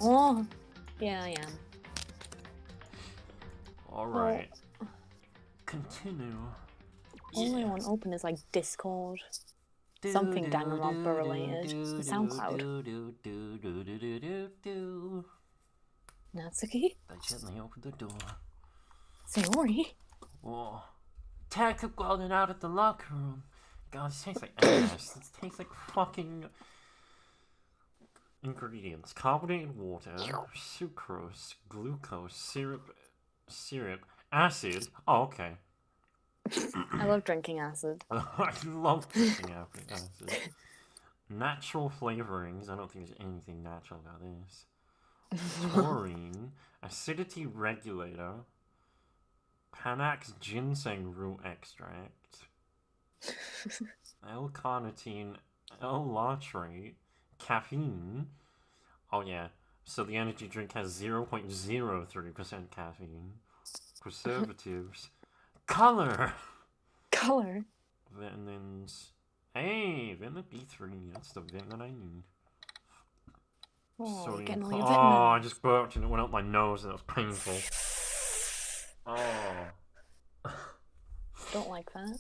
Oh, yeah, I am. Alright. Continue. All I want open is like Discord. Something Danglring related. The SoundCloud. Natsuki? I gently opened the door. Sayori? Whoa. Tad kept going out at the locker room. God, this tastes like ass. This tastes like fucking... Ingredients: carbonated water, sucrose, glucose, syrup, acid. Oh, okay. I love drinking acid. I love drinking acid. Natural flavorings. I don't think there's anything natural about this. Taurine, acidity regulator, Panax ginseng root extract, L-carnitine, L-latrate, caffeine. Oh yeah, so the energy drink has 0.03% caffeine. Preservatives. Color! Color? Vitamins. Hey, vitamin B3. That's the vitamin that I need. Oh, Sodium getting all your oh, vitamins. I just burped and it went up my nose and it was painful. Oh. Don't like that.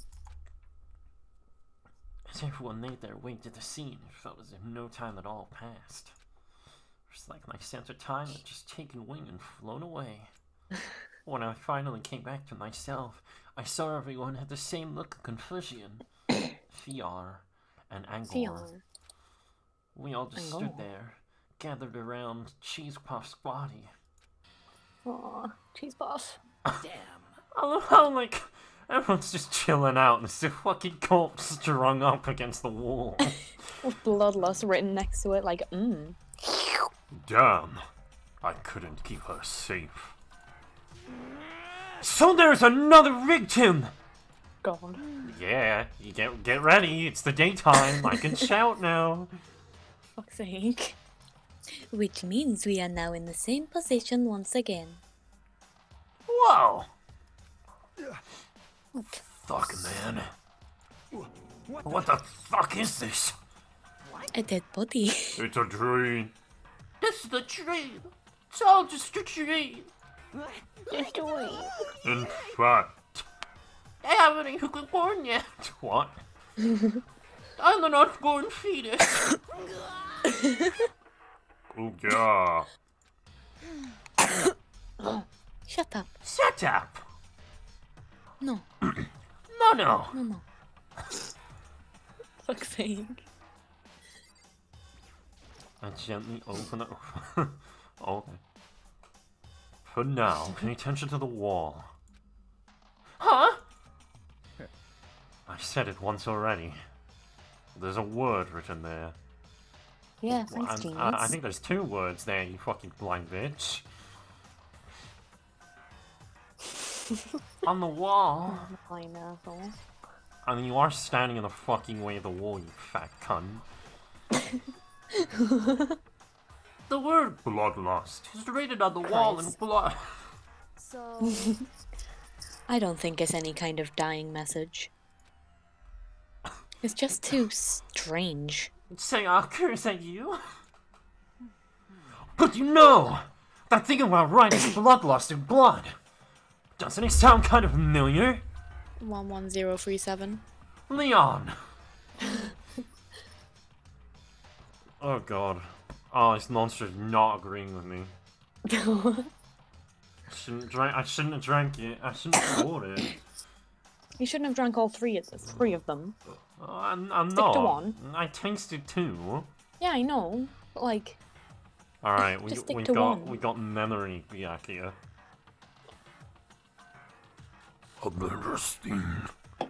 As everyone made their way to the scene, it felt as if no time at all passed. It's like my sense of time had just taken wing and flown away. When I finally came back to myself, I saw everyone had the same look of confusion. Fiar and Angor. We all just stood there, gathered around Cheese Puff's body. Aw, Cheese Puff. Damn. I love how, like, everyone's just chilling out and there's a fucking corpse strung up against the wall. With bloodlust written next to it, like, Damn. I couldn't keep her safe. So there's another victim! God. Yeah, you get ready, it's the daytime, I can shout now. Fuck's sake. Which means we are now in the same position once again. Whoa! What? Fuck, man. What the fuck is this? A dead body. It's a dream. This is a dream. It's all just a dream. Just a dream. In fact, I haven't even born yet. What? I'm an unborn fetus. Oh yeah. Shut up. Shut up. No. No. No. Fuck's sake. I gently open it. Okay. For now, pay attention to the wall. Huh? I said it once already. There's a word written there. Yeah, thanks, genius. I think there's 2 words there, you fucking blind bitch. On the wall. Blind asshole. I mean, you are standing in the fucking way of the wall, you fat cunt. The word bloodlust is written on the wall in blood. So... I don't think it's any kind of dying message. It's just too strange. Say, Arthur, is that you? But you know, that thing about writing bloodlust in blood. Doesn't it sound kind of familiar? 11037. Leon! Oh god. Oh, this monster's not agreeing with me. I shouldn't have drank it. I shouldn't have bought it. You shouldn't have drank all three of them. I'm Stick not. to one. I tasted 2. Yeah, I know. But like... Alright, Just we stick to one. got memory back here. Interesting.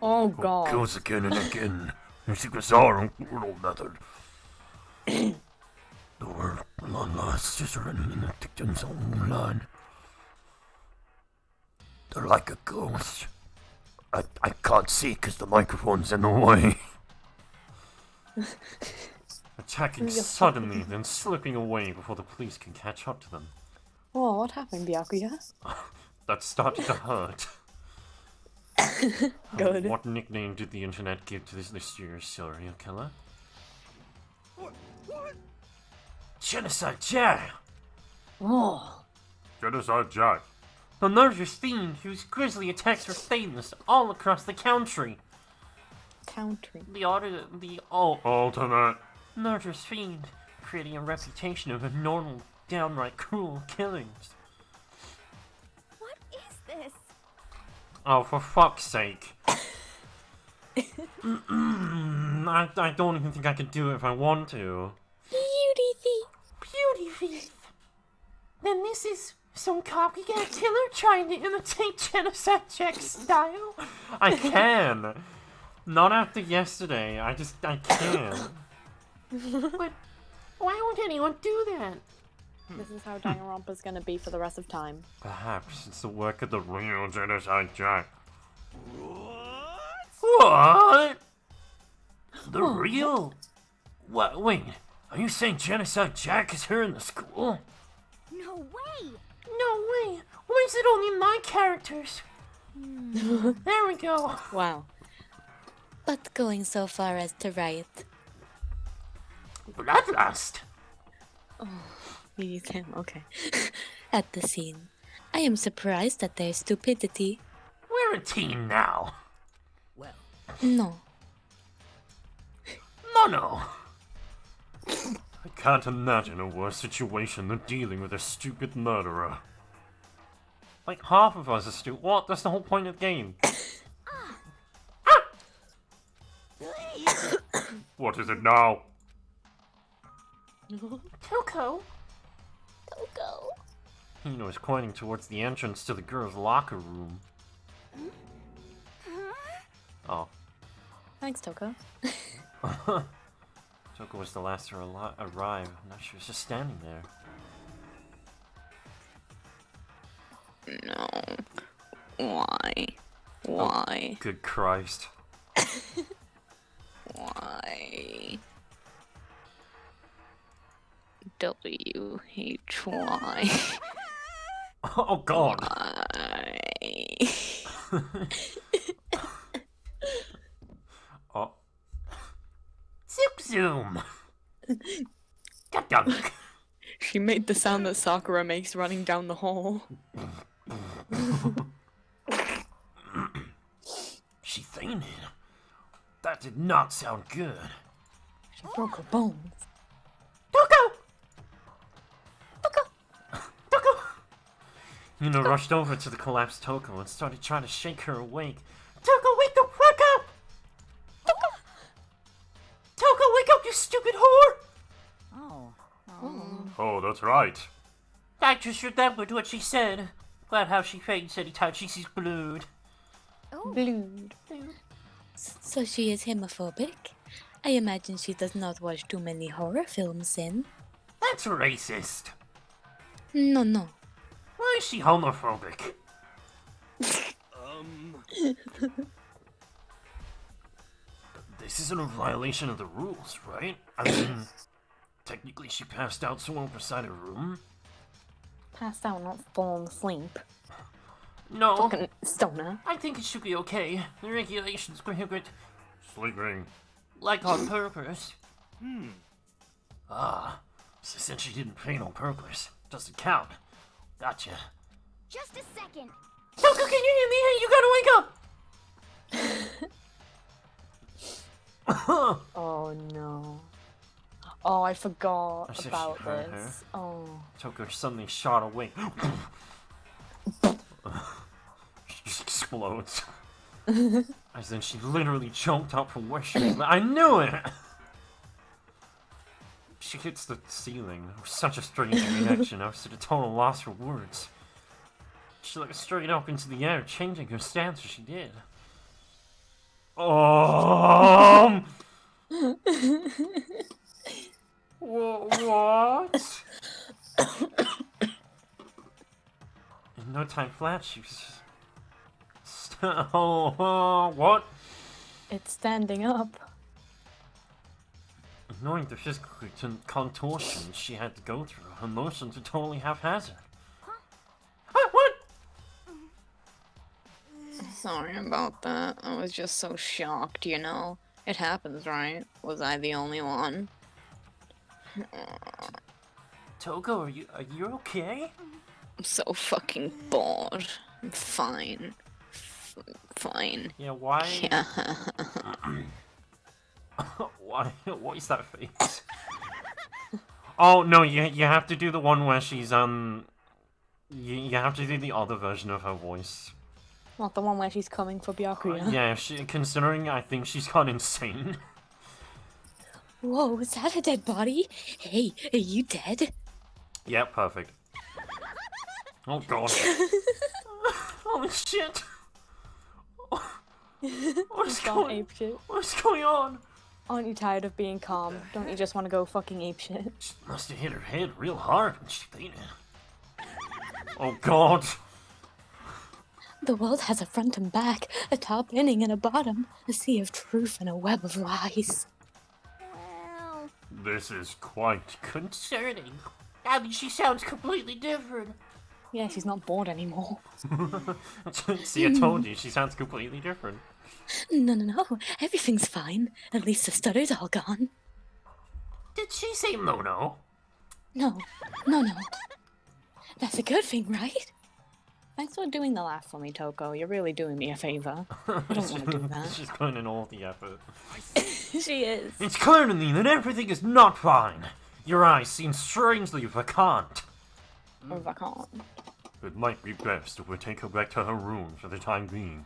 Oh god. Kills again and again. It's a bizarre and brutal method. The word bloodlust is written in the victim's own blood. They're like a ghost. I can't see because the microphone's in the way. Attacking suddenly, then slipping away before the police can catch up to them. Oh, what happened, Byakuya? That started to hurt. Good. What nickname did the internet give to this mysterious serial killer? Genocide, yeah! Oh, Genocide Jack. The murderous fiend whose grisly attacks were famous all across the country. country. Alternate. Murderous fiend, creating a reputation of abnormal, downright cruel killings. What is this? Oh, for fuck's sake. I don't even think I could do it if I want to. Beauty thief. Beauty thief. Then this is some copycat killer trying to imitate Genocide Jack's style? I can. Not after yesterday. I can't. But why won't anyone do that? This is how Danglring is gonna be for the rest of time. Perhaps it's the work of the Real Genocide Jack. What? The real? What? Wait, are you saying Genocide Jack is here in the school? No way! No way! Why is it only my characters? There we go. Wow. But going so far as to write. Bloodlust. Okay. At the scene. I am surprised at their stupidity. We're a team now. No. No. I can't imagine a worse situation than dealing with a stupid murderer. Like half of us are stupid. What? That's the whole point of the game. What is it now? Coco. Coco. Hino is pointing towards the entrance to the girls' locker room. Oh. Thanks, Toko. Toko was the last to arrive. Now she was just standing there. No. Why? Why? Good Christ. Why? W-H-Y. Oh God. Why? Oh. Zip zoom. Ka-dunk. She made the sound that Sakura makes running down the hall. She fainted. That did not sound good. She broke her bones. Toko! Hino rushed over to the collapsed Toko and started trying to shake her awake. Toko, wake the fuck up! Toko, wake up, you stupid whore! Oh, that's right. I just remembered what she said about how she faints anytime she sees blood. Blood. So she is homophobic? I imagine she does not watch too many horror films then. That's racist. No. Why is she homophobic? This isn't a violation of the rules, right? I mean, technically she passed out somewhere beside her room. Passed out, not fallen asleep. No, Fucking stoner. I think it should be okay. The regulations prohibit, Sleeping. like on purpose. Ah, so since she didn't faint on purpose, doesn't count. Gotcha. Just a second. Toko, can you hear me? Hey, you gotta wake up! Oh no. Oh, I forgot As if she about heard this. Oh. Toko suddenly shot awake. She just explodes. As then she literally jumped up from where she was. I knew it! She hits the ceiling. It was such a strange reaction. I was at a total loss for words. She looked straight up into the air, changing her stance as she did. What? In no time flat, she was. What? It's standing up. Ignoring the physical contortions she had to go through, her motions were totally haphazard. What? Sorry about that. I was just so shocked, you know. It happens, right? Was I the only one? Togo, are you okay? I'm so fucking bored. I'm fine. Fine. Yeah, why? Yeah. What is that face? Oh no, you have to do the one where she's you have to do the other version of her voice. Not the one where she's coming for Byakuya. Yeah, considering I think she's gone insane. Whoa, is that a dead body? Hey, are you dead? Yeah, perfect. Oh god. Holy shit. What's going? What's going on? Aren't you tired of being calm? Don't you just want to go fucking apeshit? She must have hit her head real hard when she fainted. Oh god. The world has a front and back, a top inning and a bottom, a sea of truth and a web of lies. Well, This is quite Concerning. I mean, she sounds completely different. Yeah, she's not bored anymore. See, I told you, she sounds completely different. No, everything's fine. At least the stutter's all gone. Did she say Mono? No. That's a good thing, right? Thanks for doing the laugh for me, Toko. You're really doing me a favor. I don't want to do that. She's putting in all the effort. She is. It's clear to me that everything is not fine. Your eyes seem strangely vacant. Or vacant. It might be best if we take her back to her room for the time being.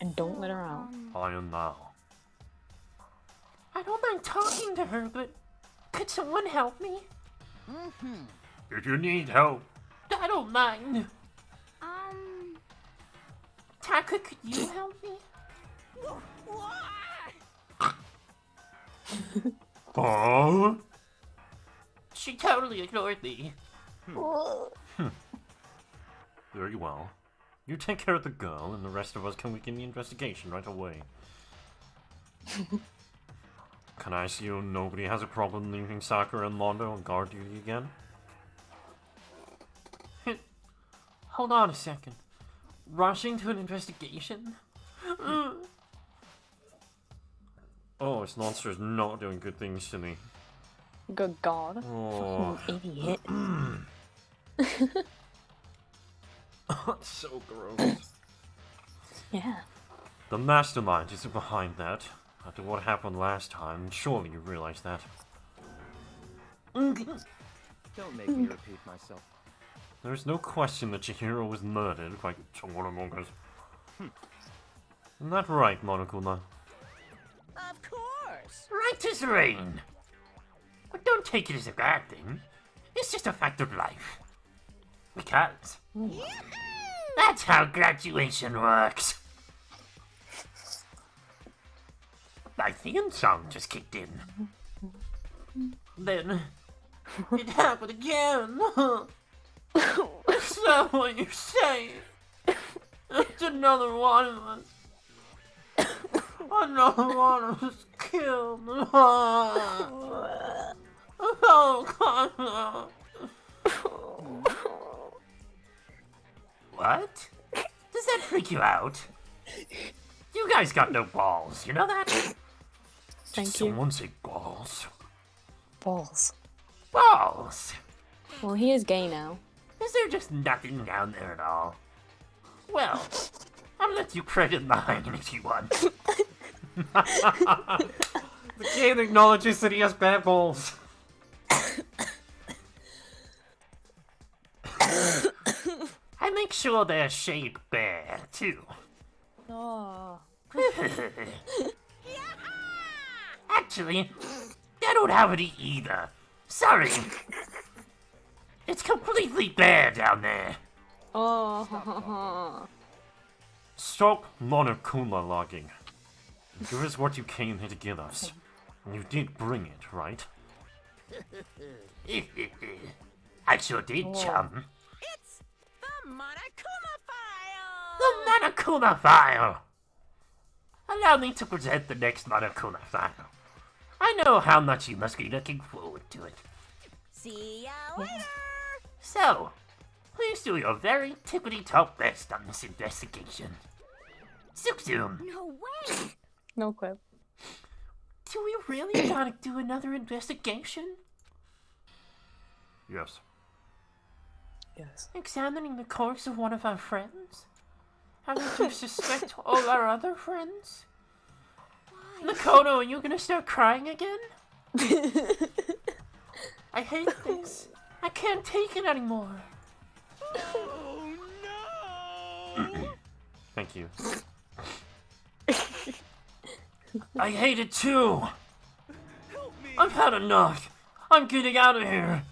And don't let her out. I am now. I don't mind talking to her, but could someone help me? If you need help, I don't mind. Taka, could you help me? huh? She totally ignored me. Very well. You take care of the girl, and the rest of us can begin the investigation right away. Can I assume nobody has a problem leaving Sakura and Mondo on guard duty again? Hold on a second. Rushing to an investigation? Oh, this monster is not doing good things to me. Good God. Oh, Idiot. so gross. Yeah. The mastermind is behind that. After what happened last time, surely you realize that. Don't make me repeat myself. There's no question that Chihiro was murdered by someone among us. Isn't that right, Monokuma? Of course! Right as rain. But don't take it as a bad thing. It's just a fact of life. Because that's how graduation works. My theme song just kicked in. Then it happened again. Is that what you're saying? It's another one of us. Another one of us killed. Oh, God. What? Does that freak you out? You guys got no balls, you know that? Thank you. Someone say balls. Balls. Balls! Well, he is gay now. Is there just nothing down there at all? Well, I'll let you credit mine if you want. The game acknowledges that he has bad balls. I make sure they're shaped bare, too. Oh. Actually, I don't have any either. Sorry. It's completely bare down there. Oh. Stop Monokuma logging. Give us what you came here to give us. And you did bring it, right? I sure did, chum. It's the Monokuma file! The Monokuma file! Allow me to present the next Monokuma file. I know how much you must be looking forward to it. See ya later! So, please do your very tippity-top best on this investigation. Zoom zoom. no way! No quip. Do we really gotta do another investigation? Yes. Yes. Examining the corpse of one of our friends? Having to suspect all our other friends? Makoto, are you gonna start crying again? I hate this. I can't take it anymore. Oh no! Thank you. I hate it too! Help me! I've had enough! I'm getting out of here!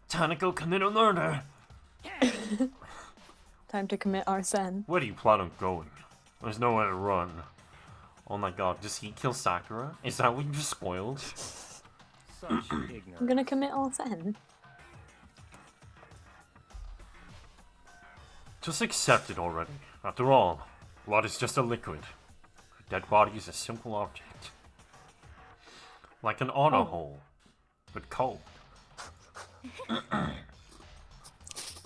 Time to go commit a murder! Time to commit arson. Where do you plan on going? There's nowhere to run. Oh my god, does he kill Sakura? Is that what you just spoiled? Such ignorance. I'm gonna commit arson. Just accept it already. After all, blood is just a liquid. A dead body is a simple object. Like an honor hole, but cold.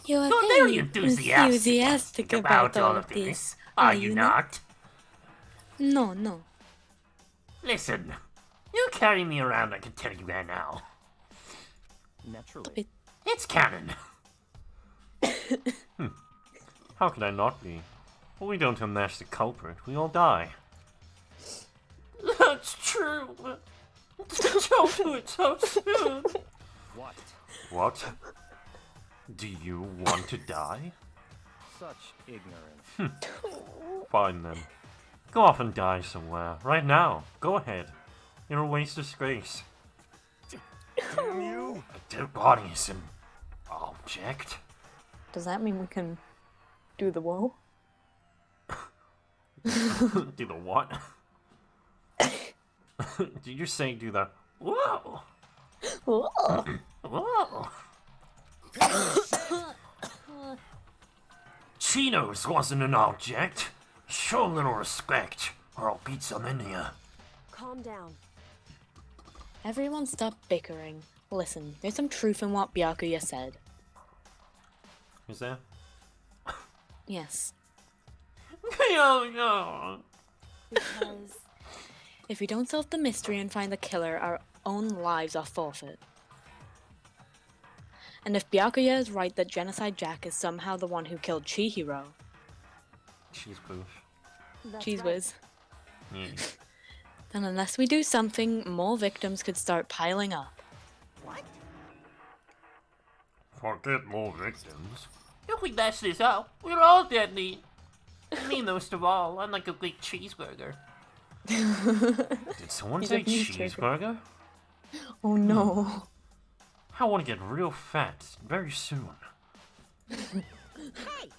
You are You're very very enthusiastic about all of this, are you not? No, no. Listen, you carry me around, I can tell you that now. Naturally. It's canon. How could I not be? We don't unmask the culprit, we all die. That's true. Don't do it so soon. What? What? Do you want to die? Such ignorance. Fine then. Go off and die somewhere. Right now. Go ahead. You're a waste of space. Damn you! A dead body is an object. Does that mean we can do the whoa? Do the what? Did you say do the whoa? Whoa. Whoa! Chinos wasn't an object. Show a little respect, or I'll beat some in you. Calm down. Everyone stop bickering. Listen, there's some truth in what Byakuya said. Is there? Yes. No. Because If we don't solve the mystery and find the killer, our own lives are forfeit. And if Byakuya is right that Genocide Jack is somehow the one who killed Chihiro, Cheese booth. that's Cheese right. Whiz, Yeah. then unless we do something, more victims could start piling up. What? Forget more victims. If we mess this up, we're all deadly. Me most of all, I'm like a big cheeseburger. Did someone He's say a beef jerky. cheeseburger? Oh no. I want to get real fat very soon. Hey!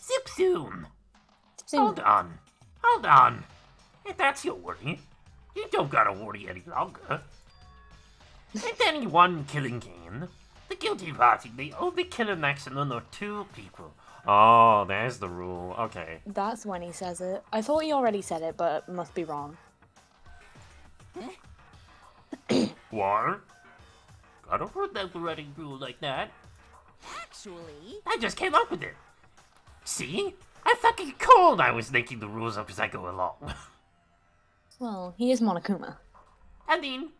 Zip soon. Hold on. If that's your worry, you don't gotta worry any longer. If anyone killing game, the guilty party may only kill a maximum of 2 people. Oh, there's the rule. Okay. That's when he says it. I thought he already said it, but must be wrong. What? I don't remember any rule like that. Actually, I just came up with it. See? I fucking cold I was making the rules up as I go along. Well, he is Monokuma. I mean,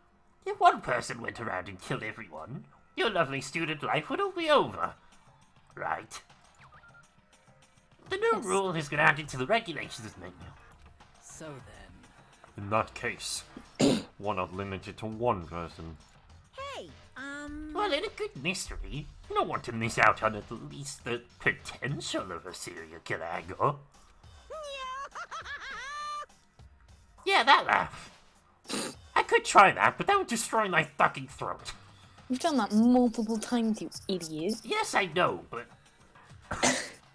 if one person went around and killed everyone, your lovely student life would all be over. Right? The new Yes. rule is granted to the regulations menu. so then. In that case, why not limit it to 1 person? Hey, Well, in a good mystery, you don't want to miss out on at least the potential of a serial killer angle. Yeah, that laugh. I could try that, but that would destroy my fucking throat. You've done that multiple times, you idiot. Yes, I know, but...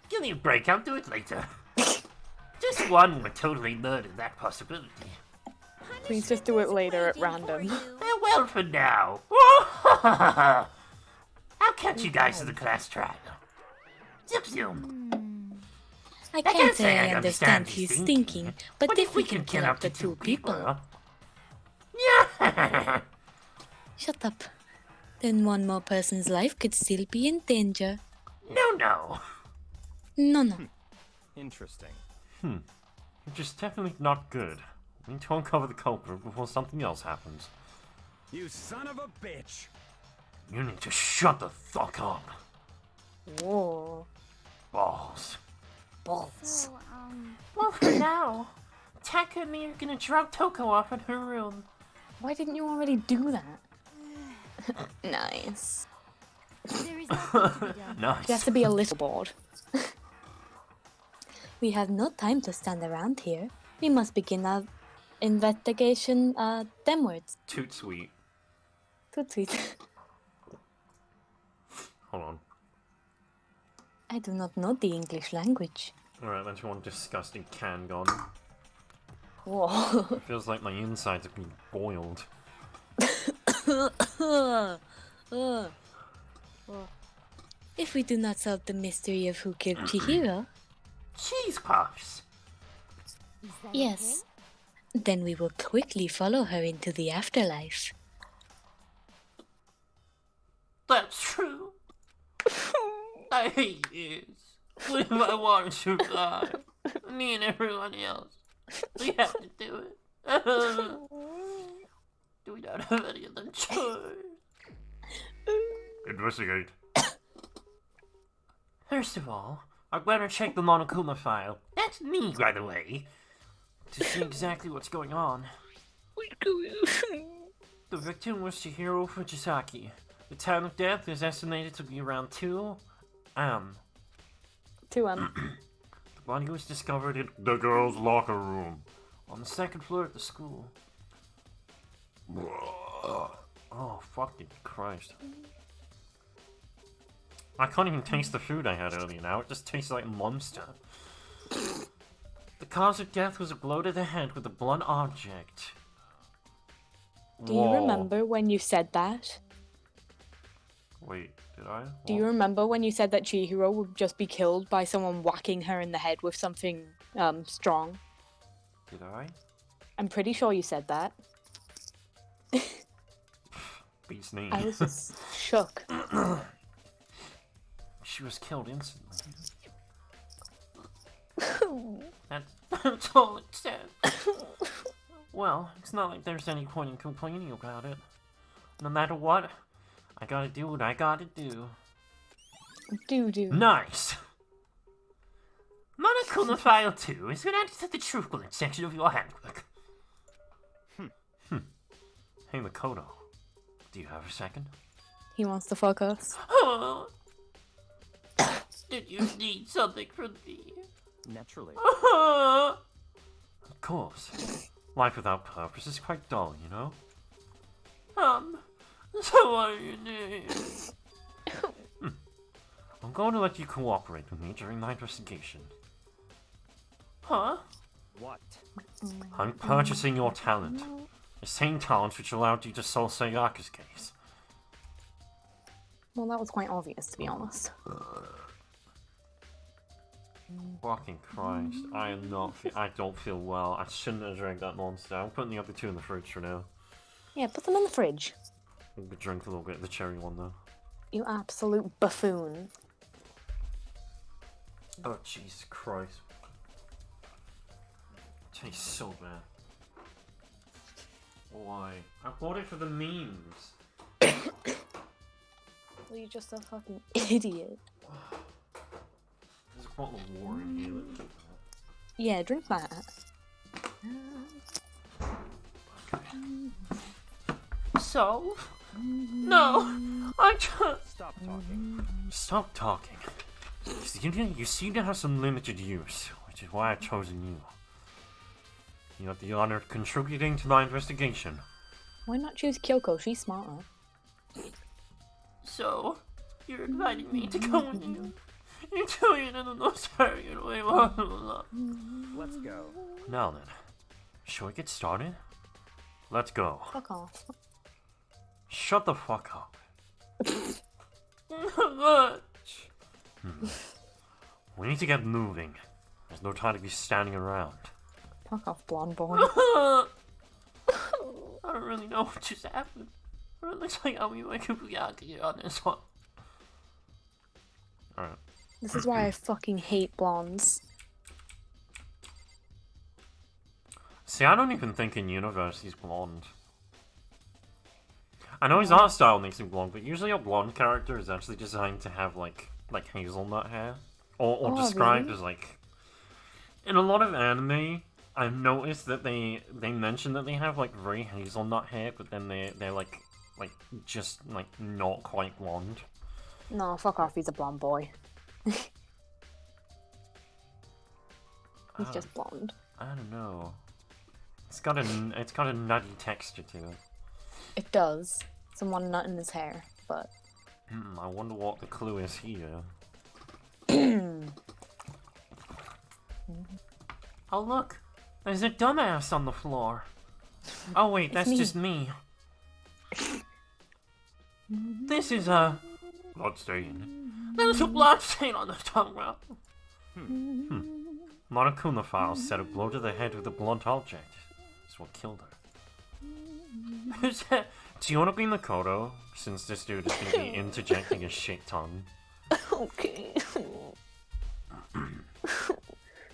Give me a break, I'll do it later. Just one would totally murder that possibility. Please just do it later at random. Farewell for now. I'll catch you guys in the class trial. Zip zoom. I can't can't say say I I understand understand he's he's thinking, thinking, but if we can kill up to 2 people... Yeah. Shut up. Then one more person's life could still be in danger. No. No, no. Interesting. Which is definitely not good. We need to uncover the culprit before something else happens. You son of a bitch! You need to shut the fuck up. Whoa. Balls. Balls. So, Well, for now, Taka and me are gonna drop Toko off in her room. Why didn't you already do that? Nice. there is nothing to be done. She has Nice. to be a little bored. We have no time to stand around here. We must begin our investigation themwards. Toot sweet. Toot sweet. Hold on. I do not know the English language. Alright, that's one disgusting can gone. Whoa. It feels like my insides have been boiled. If we do not solve the mystery of who killed Chihiro, Cheese puffs. Is that yes, then we will quickly follow her into the afterlife. That's true. I hate this. What if I want to survive? Me and everyone else. We have to do it. Do we not have any other choice? Investigate. First of all, I better check the Monokuma file. That's me, by the way. To see exactly what's going on. The victim was Chihiro Fujisaki. The time of death is estimated to be around 2 am. 2M. The body was discovered in the girls' locker room on the second floor of the school. Oh, fucking Christ. I can't even taste the food I had earlier now. It just tastes like monster. The cause of death was a blow to the head with a blunt object. Do you remember when you said that? Wait, did I? Do you remember when you said that Chihiro would just be killed by someone whacking her in the head with something strong? Did I? I'm pretty sure you said that. Beats me. I was just shook. She was killed instantly. That's all it said. Well, it's not like there's any point in complaining about it. No matter what, I gotta do what I gotta do. Doo-doo. Nice! Monokuma File 2 is added to the truthfulness section of your handbook. Hey, Makoto. Do you have a second? He wants to fuck us. Oh. Did you need something from me? Naturally. Oh. Of course. Life without purpose is quite dull, you know? So what are your names? I'm going to let you cooperate with me during the investigation. Huh? What? I'm purchasing your talent. The same talent which allowed you to solve Sayaka's case. Well, that was quite obvious, to be honest. Fucking Christ. I am not. I don't feel well. I shouldn't have drank that monster. I'm putting the other two in the fridge for now. Yeah, put them in the fridge. I'm gonna drink a little bit of the cherry one though. You absolute buffoon. Oh, Jesus Christ. It tastes so bad. Why? I bought it for the memes. Well, you're just a fucking idiot. There's a bottle of water in here. Let's keep Yeah, drink that. that. Okay. So? No! I just... Stop talking. Stop talking. You seem to have some limited use, which is why I've chosen you. You have the honor of contributing to my investigation. Why not choose Kyoko? She's smarter. So, you're inviting me to go with you. You're doing it in the most arrogant way possible. Let's go. Now then, shall we get started? Let's go. Fuck off. Shut the fuck up. Much. We need to get moving. There's no time to be standing around. Fuck off, blonde boy. I don't really know what just happened. But it looks like I'll be my Kubuyaki on this one. Alright. This is why I fucking hate blondes. See, I don't even think in universe he's blonde. I know his art style makes him blonde, but usually a blonde character is actually designed to have like hazelnut hair, or Oh, described really? as like. In a lot of anime, I've noticed that they mention that they have like very hazelnut hair, but then they're like just like not quite blonde. No, fuck off. He's a blonde boy. He's Ah, just blonde. I don't know. It's got a nutty texture to it. It does. Someone nut in his hair, but I wonder what the clue is here. Oh look, there's a dumbass on the floor. Oh wait, that's me. just me. This is a bloodstain. There's a bloodstain on the tongue round. Monocunophiles set a blow to the head with a blunt object. That's what killed her. Who's that? Do you want to be Makoto? Since this dude is going to be interjecting a shit ton. okay.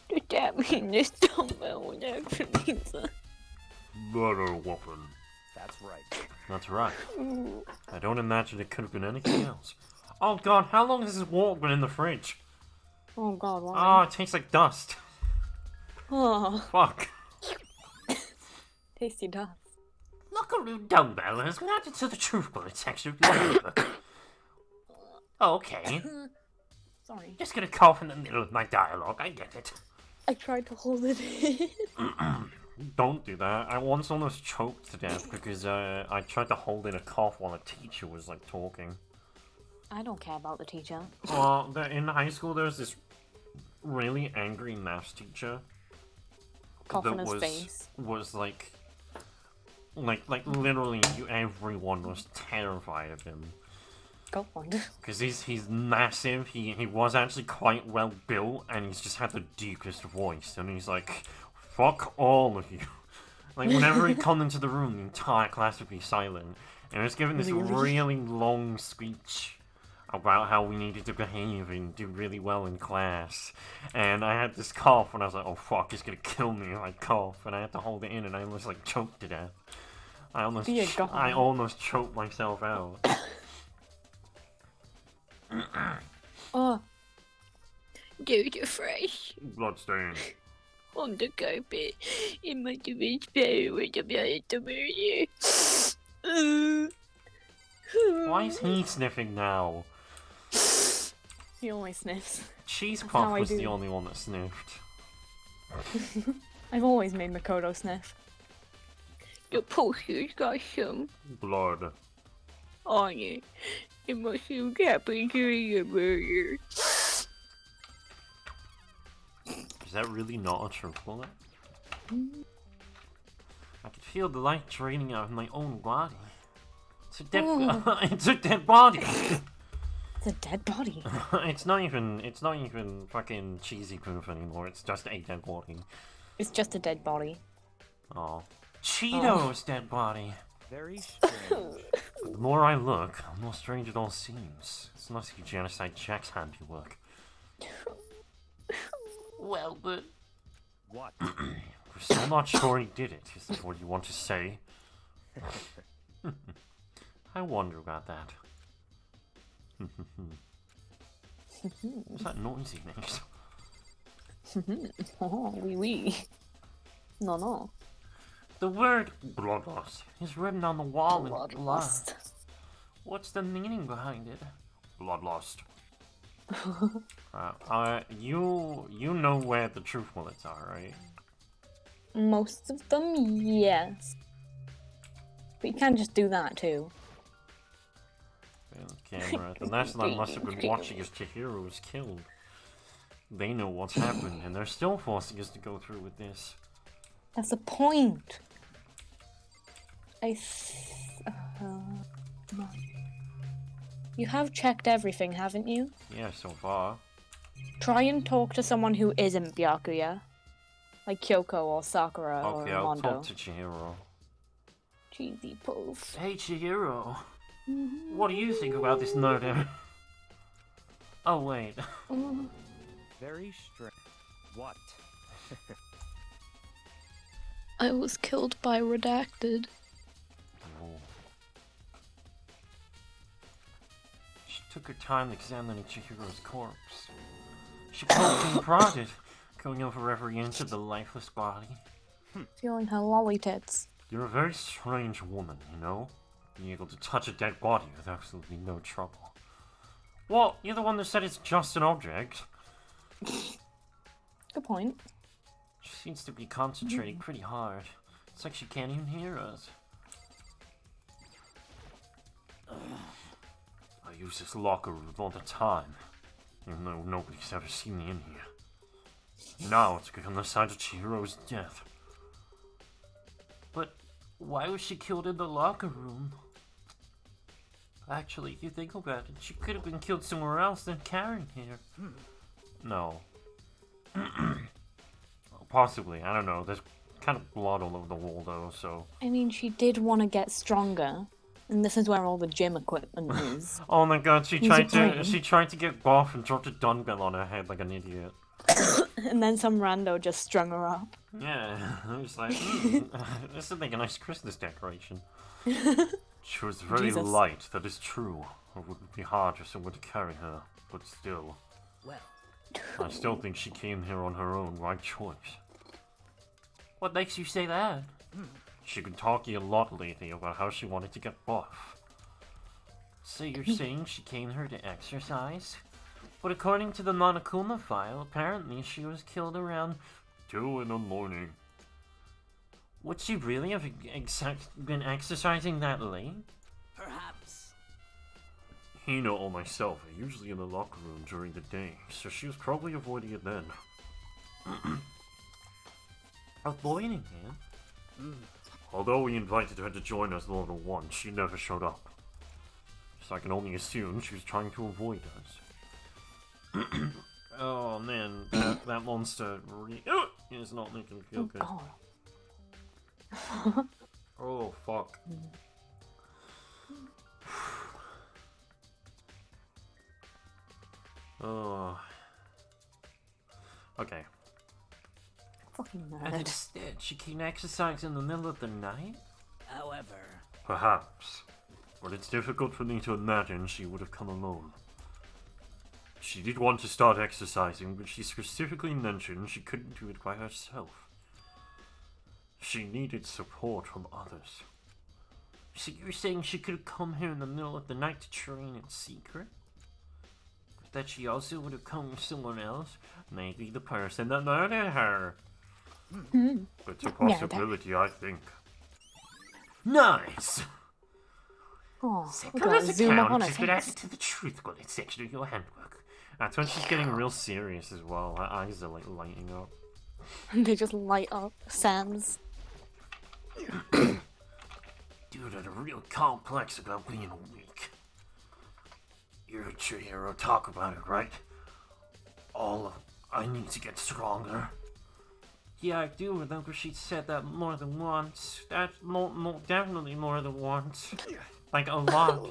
Does that mean this dumbbell was actually the... Murder weapon. That's right. That's right. I don't imagine it could have been anything else. Oh god, how long has this water been in the fridge? Oh god, Oh, why? it tastes like dust. Oh, Fuck. tasty dust. Lockaroo dumbbell has been added to the truth bullet section of your book. Okay, Sorry. just gonna cough in the middle of my dialogue, I get it. I tried to hold it in. Don't do that. I once almost choked to death because I tried to hold in a cough while a teacher was like talking. I don't care about the teacher. Well, in high school there was this really angry maths teacher Cough that in his face. was like literally everyone was terrified of him. Go on. Because he's massive, he was actually quite well built, and he's just had the deepest voice, and he's like, fuck all of you. Like, whenever he'd come into the room, the entire class would be silent, and he was giving this really long speech about how we needed to behave and do really well in class, and I had this cough, and I was like, oh fuck, he's gonna kill me if I cough, and I had to hold it in, and I almost like choked to death. I almost choked myself out. Oh. There's a fresh Bloodstain. on the carpet. It must have been splattered with the blood of the murder. Why is he sniffing now? He always sniffs. Cheese how Puff I was do. the only one that sniffed. I've always made Makoto sniff. The poster's got some Blood. on it. It must have happened during a murder. Is that really not a truth bullet? I can feel the light draining out of my own body. It's a dead. It's a dead body. It's a dead body. It's not even fucking cheesy proof anymore. It's just a dead body. It's just a dead body. Oh, Cheeto's dead body. Very strange. The more I look, the more strange it all seems. It's not Genocide Jack's handiwork. Well, but What? We're still not sure he did it. Is that what you want to say? I wonder about that. What's that noise he makes? Oh, oui, oui. No, no. The word bloodlust is written on the wall in blood. Bloodlust. What's the meaning behind it? Bloodlust. You know where the truth bullets are, right? Most of them, yes. But you can't just do that too. The camera. The National must have been watching as Chihiro was killed. They know what's happened, and they're still forcing us to go through with this. That's the point. No. You have checked everything, haven't you? Yeah, so far. Try and talk to someone who isn't Byakuya. Like Kyoko or Sakura Okay, or I'll Mondo. talk to Chihiro. Cheesy poof. Hey, Chihiro. What do you think about this murder? Oh, wait. Very strange. What? I was killed by Redacted. Oh. took her time examining Chihiro's corpse. She poked and prodded, going over every inch of the lifeless body. Feeling her lolly tits. You're a very strange woman, you know? Being able to touch a dead body with absolutely no trouble. Well, you're the one that said it's just an object. Good point. She seems to be concentrating pretty hard. It's like she can't even hear us. I use this locker room all the time, even though nobody's ever seen me in here. Now it's become the site of Chihiro's death. But why was she killed in the locker room? Actually, if you think about it, she could have been killed somewhere else than carrying here. No. Possibly, I don't know. There's kind of blood all over the wall though, so... I mean, she did want to get stronger. And this is where all the gym equipment is. Oh my god, she He's tried to agreeing. she tried to get buff and dropped a dumbbell on her head like an idiot. And then some rando just strung her up. Yeah, I was like, this is like a nice Christmas decoration. She was very Jesus. light, that is true. It would be hard for someone to carry her, but still. Well, I still think she came here on her own, right choice. what makes you say that? She's been talking a lot lately about how she wanted to get buff. So you're saying she came here to exercise? But according to the Monokuma file, apparently she was killed around 2 in the morning. Would she really have been exercising that late? Perhaps. Hina or myself are usually in the locker room during the day, so she was probably avoiding it then. Avoiding him? Although we invited her to join us more than once, she never showed up. So I can only assume she was trying to avoid us. Oh man, that monster really is not making me feel good. God. Oh fuck. Oh. Okay. Fucking And nerd. instead, she came exercising in the middle of the night? However, Perhaps. But it's difficult for me to imagine she would have come alone. She did want to start exercising, but she specifically mentioned she couldn't do it by herself. She needed support from others. So you're saying she could have come here in the middle of the night to train in secret? But that she also would have come with someone else? Maybe the person that murdered her. It's a Yeah, possibility, I think. Nice! Oh, we Sakura's got zoom up on account her has been face. added to the truth bullet section of your handbook. That's when she's getting real serious as well. Her eyes are like lighting up. They just light up. Sans. dude had a real complex about being weak. You heard Chihiro talk about it, right? I need to get stronger. Yeah, I do remember she said that more than once. That's definitely more than once. Like a lot.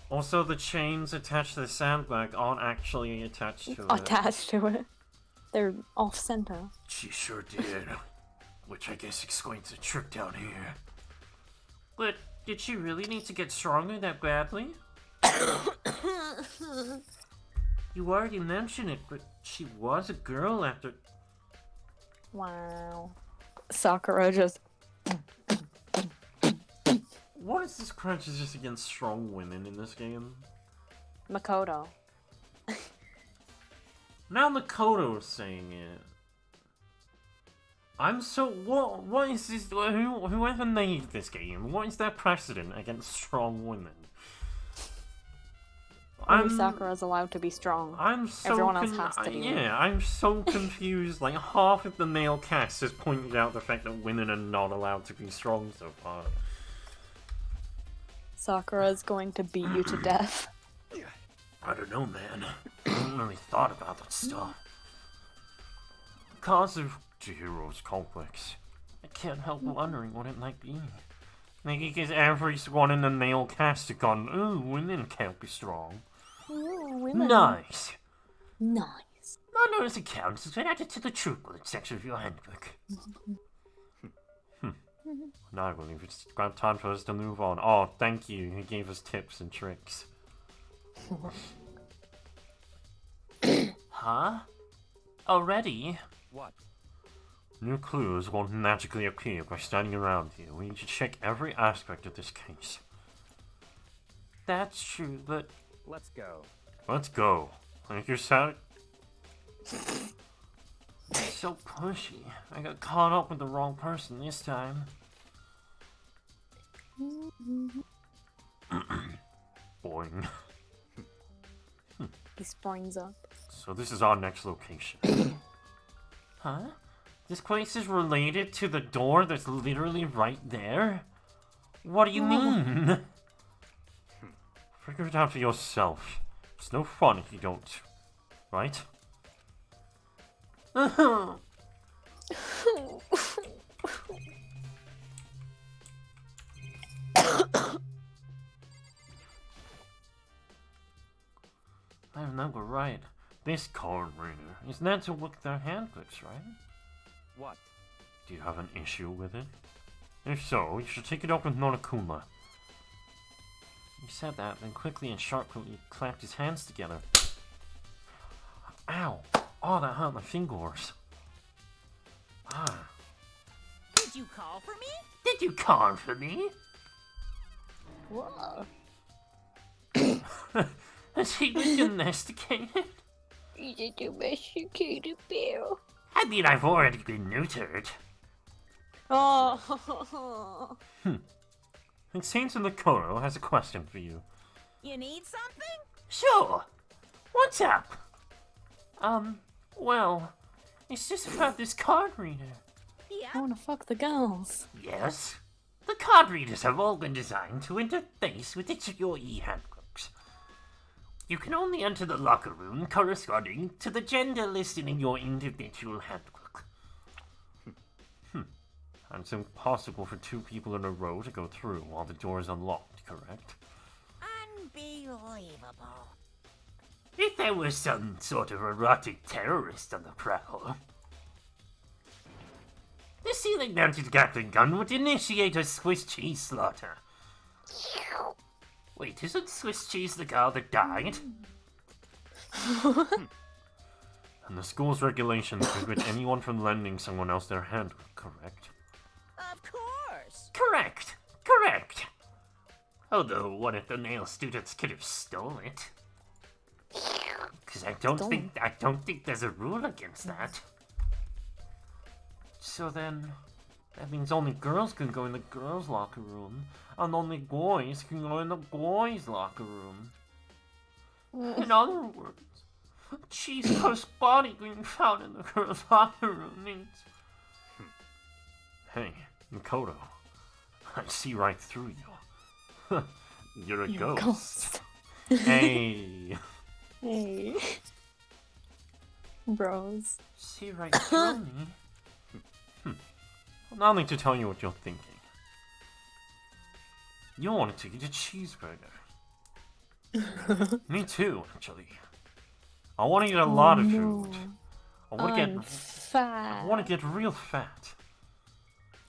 Also, the chains attached to the sandbag aren't actually attached to it. Attached to it. They're off center. She sure did. Which I guess explains the trick down here. But did she really need to get stronger that badly? You already mentioned it, but she was a girl after... Wow. Sakura just. What is this prejudice against strong women in this game? Makoto. Now Makoto is saying it. I'm so... What is this... Whoever made this game, what is their precedent against strong women? Only Sakura's allowed to be strong. I'm so Everyone else has to be. Yeah, I'm so confused. Like, half of the male cast has pointed out the fact that women are not allowed to be strong so far. Sakura's going to beat you to death. I don't know, man. I haven't really thought about that stuff. Because of Chihiro's complex. I can't help wondering what it might be. Maybe because everyone in the male cast has gone, ooh, women can't be strong. Ooh, women. Nice. Nice. Honor's account has been added to the truth bullet section of your handbook. Now I believe it's about time for us to move on. Oh, thank you. He gave us tips and tricks. Huh? Already? What? New clues won't magically appear by standing around here. We need to check every aspect of this case. That's true, but... Let's go. Let's go. Like you're sad. So pushy. I got caught up with the wrong person this time. Boing. He springs up. So this is our next location. Huh? This place is related to the door that's literally right there? What do you mean? Figure it out for yourself. It's no fun if you don't. Right? I remember right. This card reader is meant to look at their handbooks, right? What? Do you have an issue with it? If so, you should take it up with Monokuma. He said that, then quickly and sharply clapped his hands together. Ow! Oh, that hurt my fingers. Ah. Did you call for me? Did you call for me? Whoa. Has he been domesticated? He's a domesticated bear. I mean, I've already been neutered. Oh. And Saint in the Koro has a question for you. You need something? Sure. What's up? Well, it's just about this card reader. Yeah. I wanna fuck the girls. Yes. The card readers have all been designed to interface with each of your e-handbooks. You can only enter the locker room corresponding to the gender listed in your individual handbook. And it's impossible for two people in a row to go through while the door is unlocked, correct? Unbelievable. If there was some sort of erotic terrorist on the prowl, the ceiling-mounted Gatling gun would initiate a Swiss cheese slaughter. Wait, isn't Swiss cheese the girl that died? And the school's regulations prohibit anyone from lending someone else their handbook, correct? Of course. Correct, correct. Although, what if the male students could have stole it? Because I don't think there's a rule against that. So then, that means only girls can go in the girls' locker room, and only boys can go in the boys' locker room. In other words, cheese post body being found in the girls' locker room means... Hey, Mikoto, I see right through you. You're a ghost. Hey. Hey. Bros. See right through me? Allow me to tell you what you're thinking. You wanted to eat a cheeseburger. Me too, actually. I want to eat a lot of food. I want to get fat. I want to get real fat.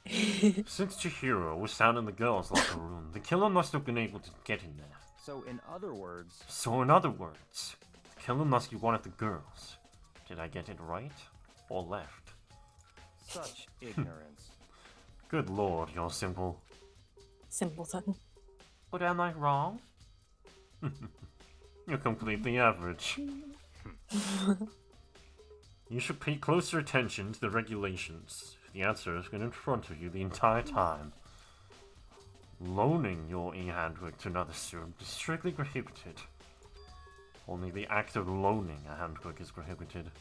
Since Chihiro was found in the girls' locker room, the killer must have been able to get in there. So in other words, The killer must be one of the girls. Did I get it right or left? such ignorance. Good lord, you're simple. Simpleton. But am I wrong? You're completely average. You should pay closer attention to the regulations. The answer has been in front of you the entire time. Loaning your e-handbook to another student is strictly prohibited. Only the act of loaning a handbook is prohibited.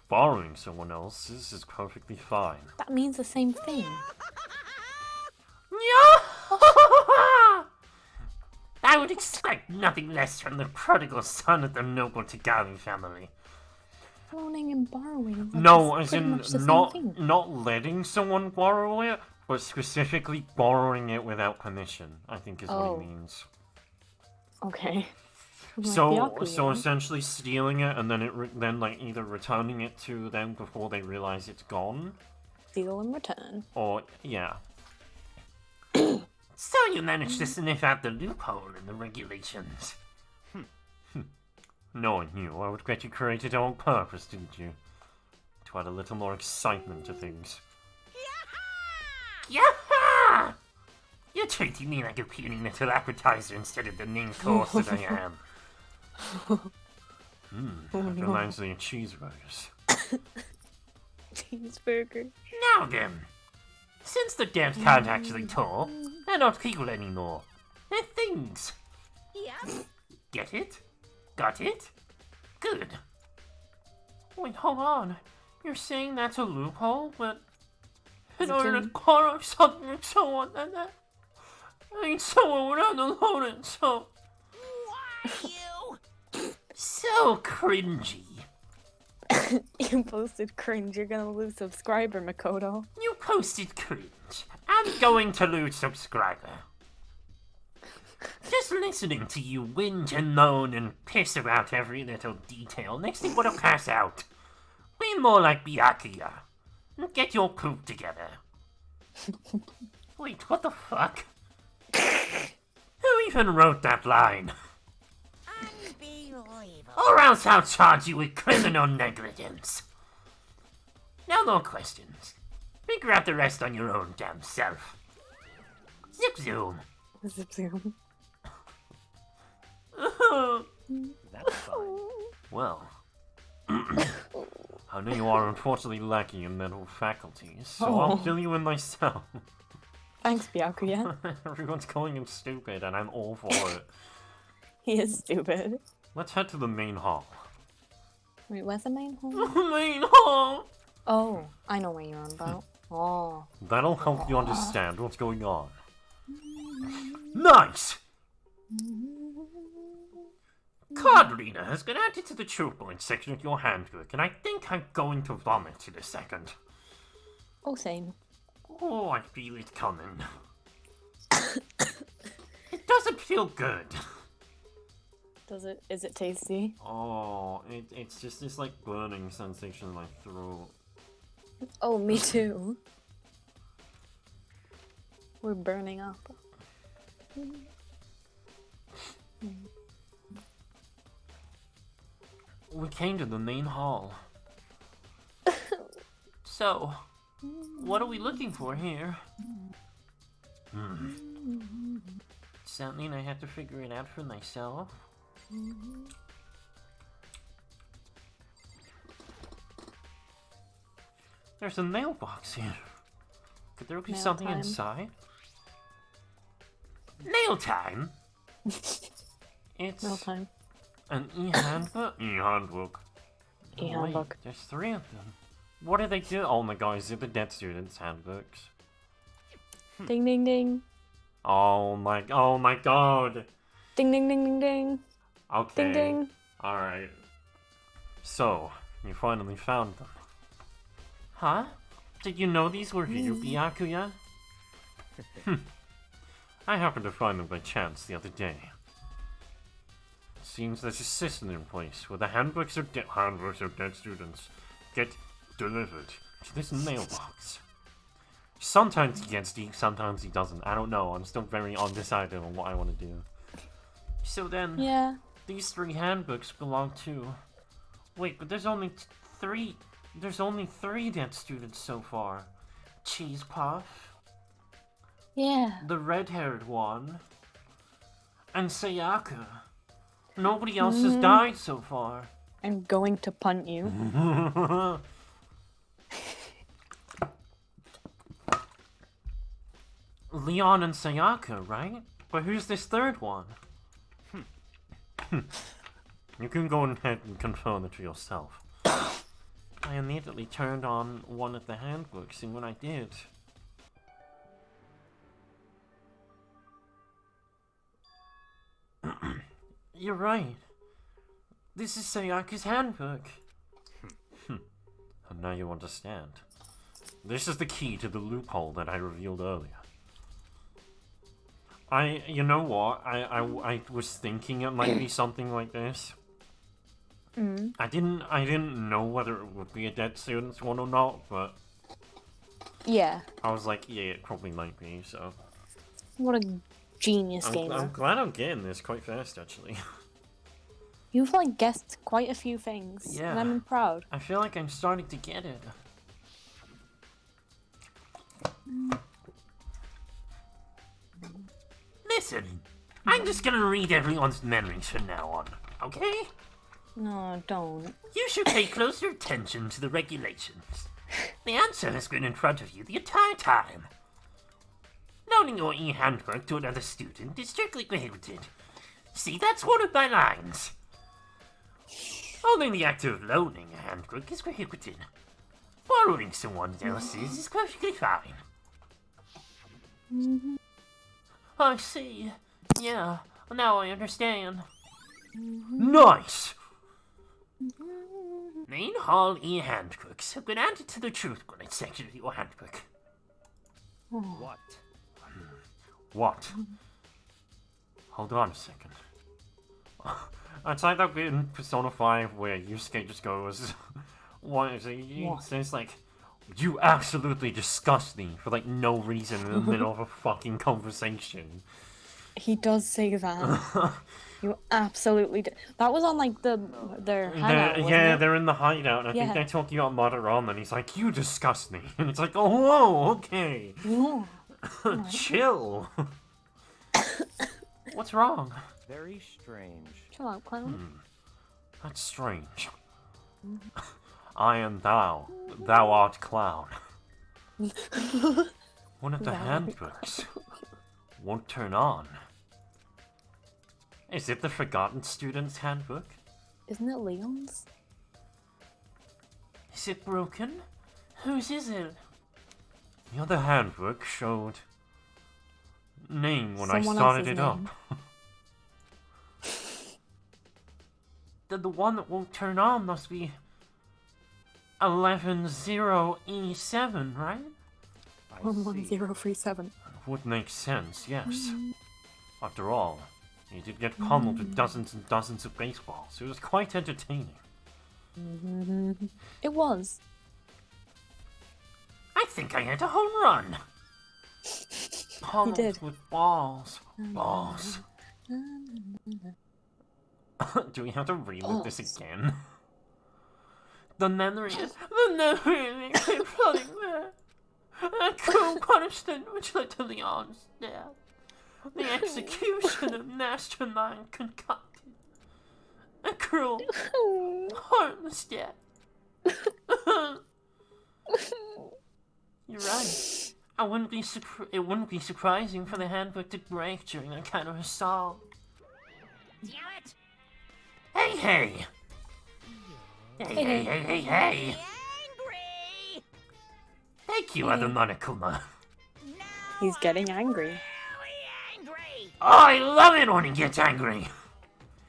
Borrowing someone else's is perfectly fine. That means the same thing. I would expect nothing less from the prodigal son of the noble Tagami family. Loaning and borrowing. No, is as pretty in much the same not thing. not letting someone borrow it, but specifically borrowing it without permission, I think is what Oh. he means. Okay. Like So Byakuya. essentially stealing it and then then like either returning it to them before they realize it's gone, Steal and return. or yeah. So you managed to sniff out the loophole in the regulations. Knowing you, I would bet you created it on purpose, didn't you? To add a little more excitement to things. Yaha! You're treating me like a puny little appetizer instead of the main course that I am. That reminds me of cheeseburgers. Cheeseburger. Now then, since the dead can't actually talk, they're not people anymore. They're things. Yep. Get it? Got it? Good. Wait, hold on. You're saying that's a loophole, but in Is it order to Jim? corner something or someone that ain't someone would unload it, so Why you? So cringy. You posted cringe. You're gonna lose subscriber, Makoto. You posted cringe. I'm going to lose subscriber. Just listening to you whinge and moan and piss about every little detail makes me want to pass out. Be more like Byakuya. Get your poop together. Wait, what the fuck? Who even wrote that line? Unbelievable. Or else I'll charge you with criminal negligence. No more questions. Figure out the rest on your own damn self. Zip zoom. Zip zoom. That's fine. well. I know you are unfortunately lacking in mental faculties, so I'll Oh. fill you in myself. Thanks, Byakuya. Everyone's calling him stupid, and I'm all for it. He is stupid. Let's head to the main hall. Wait, what's the main hall? Main hall! Oh, I know what you're on about. Oh. That'll help you understand what's going on. Nice! Card reader has been added to the true point section of your handbook, and I think I'm going to vomit in a second. Oh, same. Oh, I feel it coming. It doesn't feel good. Does it? Is it tasty? Oh, it's just this like burning sensation in my throat. Oh, me too. We're burning up. We came to the main hall. So, what are we looking for here? Does that mean I have to figure it out for myself? There's a mailbox here. Could there be Mail something time. inside? Nail time? It's No time. an e-handbook. E-handbook. E-handbook. Wait, there's 3 of them. What do they do? Oh my god, is it the dead students' handbooks? Ding ding ding. Oh my god. Ding ding ding ding ding. Okay. Ding ding. Alright. So, you finally found them. Huh? Did you know these were here, Byakuya? I happened to find them by chance the other day. Seems there's a system in place where the handbooks of dead students get delivered to this mailbox. Sometimes he gets deep, sometimes he doesn't. I don't know. I'm still very undecided on what I want to do. So then, Yeah. these 3 handbooks belong to... Wait, but there's only 3... There's only 3 dead students so far. Cheese Puff, Yeah. the red-haired one, and Sayaka. Nobody else has died so far. I'm going to punt you. Leon and Sayaka, right? But who's this 3rd one? You can go ahead and confirm it for yourself. I immediately turned on one of the handbooks, and when I did... You're right. This is Sayaka's handbook. And now you understand. This is the key to the loophole that I revealed earlier. You know what? I was thinking it might be something like this. I didn't know whether it would be a dead students one or not, but Yeah. I was like, yeah, it probably might be. So What a genius gamer. I'm glad I'm getting this quite fast, actually. You've like guessed quite a few things, Yeah. and I'm proud. I feel like I'm starting to get it. Listen, I'm just gonna read everyone's memories from now on, okay? No, don't. You should pay closer attention to the regulations. The answer has been in front of you the entire time. Loaning your e-handbook to another student is strictly prohibited. See, that's one of my lines. Only the act of loaning a handbook is prohibited. Borrowing someone else's is perfectly fine. I see. Yeah, now I understand. Nice! Main Hall e-handbooks have been added to the Truth Grid section of your handbook. What? What? Hold on a second. It's like that bit in Persona 5 where Yusuke just goes... What is it? He says like, you absolutely disgust me for like no reason in the middle of a fucking conversation. He does say that. You absolutely did. That was on like their hangout, wasn't it? They're in the hideout, and I think Yeah. they're talking about Madoran, and he's like, you disgust me. And it's like, oh, whoa, okay. Yeah. Chill. What's wrong? Very strange. Chill out, clown. That's strange. I am thou. Thou art clown. One of the handbooks won't turn on. Is it the Forgotten Student's handbook? Isn't it Leon's? Is it broken? Whose is it? The other handbook showed name when Someone I started else's it up. name. Then the one that won't turn on must be 110E7, right? I see. 11037. Would make sense, yes. After all, he did get pummeled with dozens and dozens of baseballs. It was quite entertaining. It was. I think I hit a home run. Pummeled did. with balls. Balls. Do we have to relive this again? The memory keeps flooding there. A cruel punishment which led to Leon's death. The execution of mastermind concocted. A cruel, heartless death. You're right. It wouldn't be surprising for the handbook to break during that kind of assault. Damn it! Hey, hey! Hey! Angry! Thank you, other Monokuma. No, He's getting angry. really angry! Oh, I love it when he gets angry.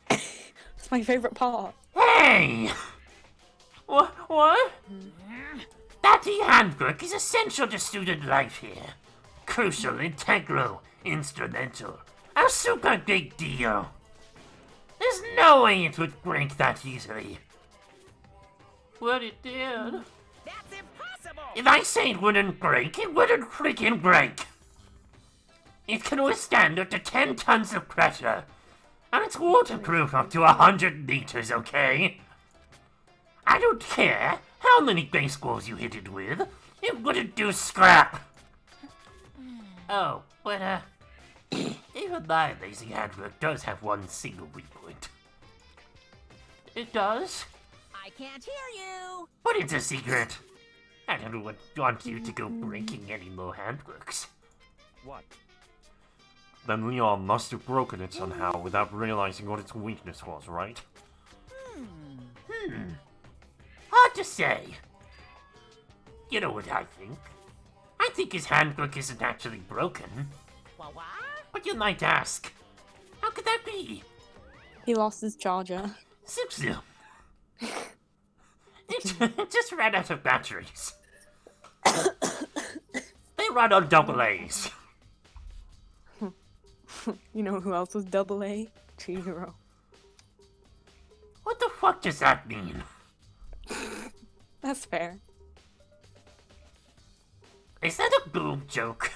It's my favorite part. Hey! What? That e-handbook is essential to student life here. Crucial, integral, instrumental. A super big deal. There's no way it would break that easily. Well, it did. That's impossible! If I say it wouldn't break, it wouldn't freaking break. It can withstand up to 10 tons of pressure. And it's waterproof up to 100 meters, okay? I don't care how many baseballs you hit it with. It wouldn't do scrap. Oh, but even my lazy handbook does have one single weak point. It does? I can't hear you! But it's a secret. I don't want you to go breaking any more handbooks. What? Then Leon must have broken it somehow without realizing what its weakness was, right? Hard to say. You know what I think? I think his handbook isn't actually broken. What? But you might ask, how could that be? He lost his charger. Zip zoom. It just ran out of batteries. They run on double A's. You know who else was double A? Chihiro. What the fuck does that mean? That's fair. Is that a boob joke?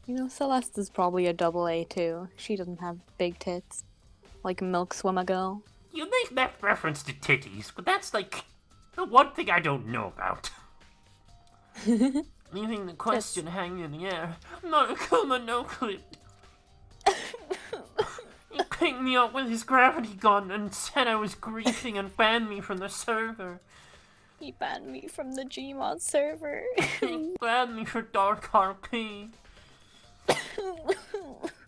You know, Celeste is probably a double A too. She doesn't have big tits. Like a milk swimmer girl. You make that reference to titties, but that's like the one thing I don't know about. Leaving the question hanging in the air. Monokuma no clip. He picked me up with his gravity gun and said I was griefing and banned me from the server. He banned me from the Gmod server. He banned me for Dark RP.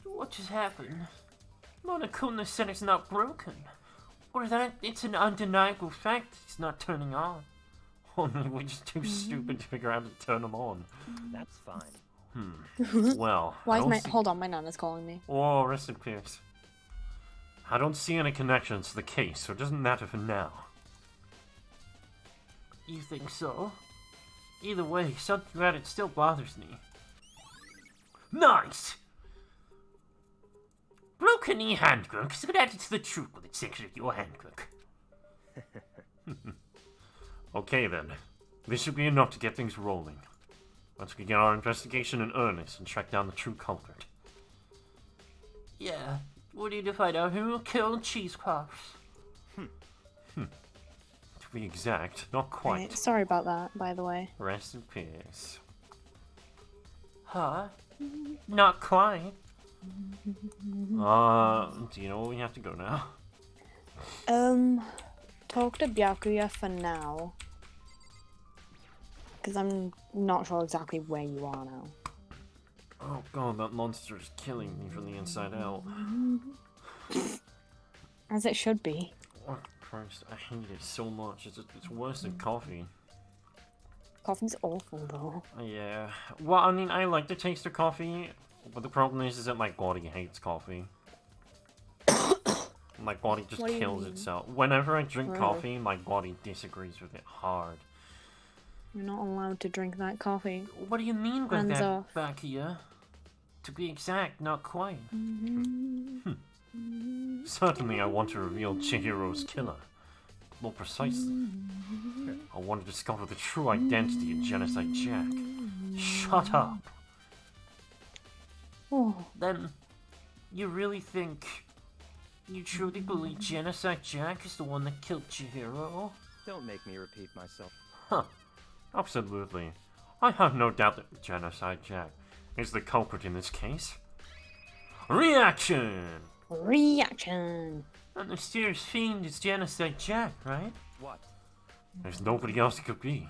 What just happened? Monokuma said it's not broken. Or that it's an undeniable fact it's not turning on. Only we're just too stupid to figure out how to turn them on. That's fine. Well, Why I is don't my see... hold on, my nana's calling me. Oh, rest in peace. I don't see any connections to the case, so it doesn't matter for now. You think so? Either way, something about it still bothers me. Nice! Broken knee handbook is good added to the troop with its section of your handbook. Okay then. This should be enough to get things rolling. Let's begin our investigation in earnest and track down the true culprit. Yeah, we need to find out who killed Cheese Puffs. To be exact, not quite. Right, sorry about that, by the way. Rest in peace. Huh? Not quite. Do you know where we have to go now? Talk to Byakuya for now. Because I'm not sure exactly where you are now. Oh god, that monster is killing me from the inside out. As it should be. Oh Christ, I hate it so much. It's worse than coffee. Coffee's awful though. Yeah. Well, I mean, I like the taste of coffee, but the problem is that my body hates coffee. My body just What do you kills mean? itself. Whenever I drink Really? coffee, my body disagrees with it hard. You're not allowed to drink that coffee. What do you mean by Hands that, off. Bakia? To be exact, not quite. Certainly I want to reveal Chihiro's killer. More precisely, I want to discover the true identity of Genocide Jack. Shut up! Oh, Then, you really think... You truly believe Genocide Jack is the one that killed Chihiro? Don't make me repeat myself. Huh. Absolutely. I have no doubt that Genocide Jack is the culprit in this case. Reaction! reaction! The mysterious fiend is Genocide Jack, right? What? There's nobody else it could be.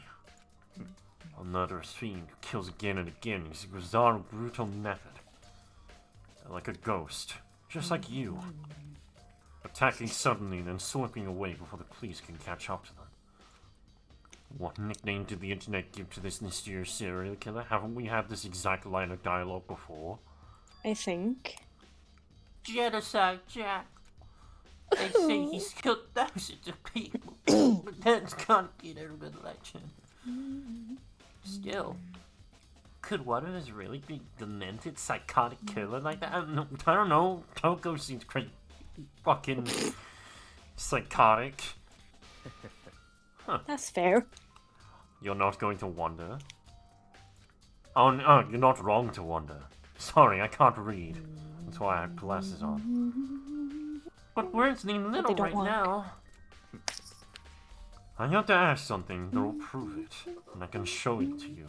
A murderous fiend who kills again and again using bizarre, brutal method. Like a ghost, just like you. Attacking suddenly and then slipping away before the police can catch up to them. What nickname did the internet give to this mysterious serial killer? Haven't we had this exact line of dialogue before? I think. Genocide Jack. They say he's killed thousands of people, but that's gonna get a legend. Still, could one of us really be demented, psychotic killer like that? I don't know. Toko seems pretty fucking psychotic. That's fair. You're not going to wonder? Oh, no, you're not wrong to wonder. Sorry, I can't read. That's why I have glasses on. But words mean little don't right work. now. I have to ask something that will prove it, and I can show it to you.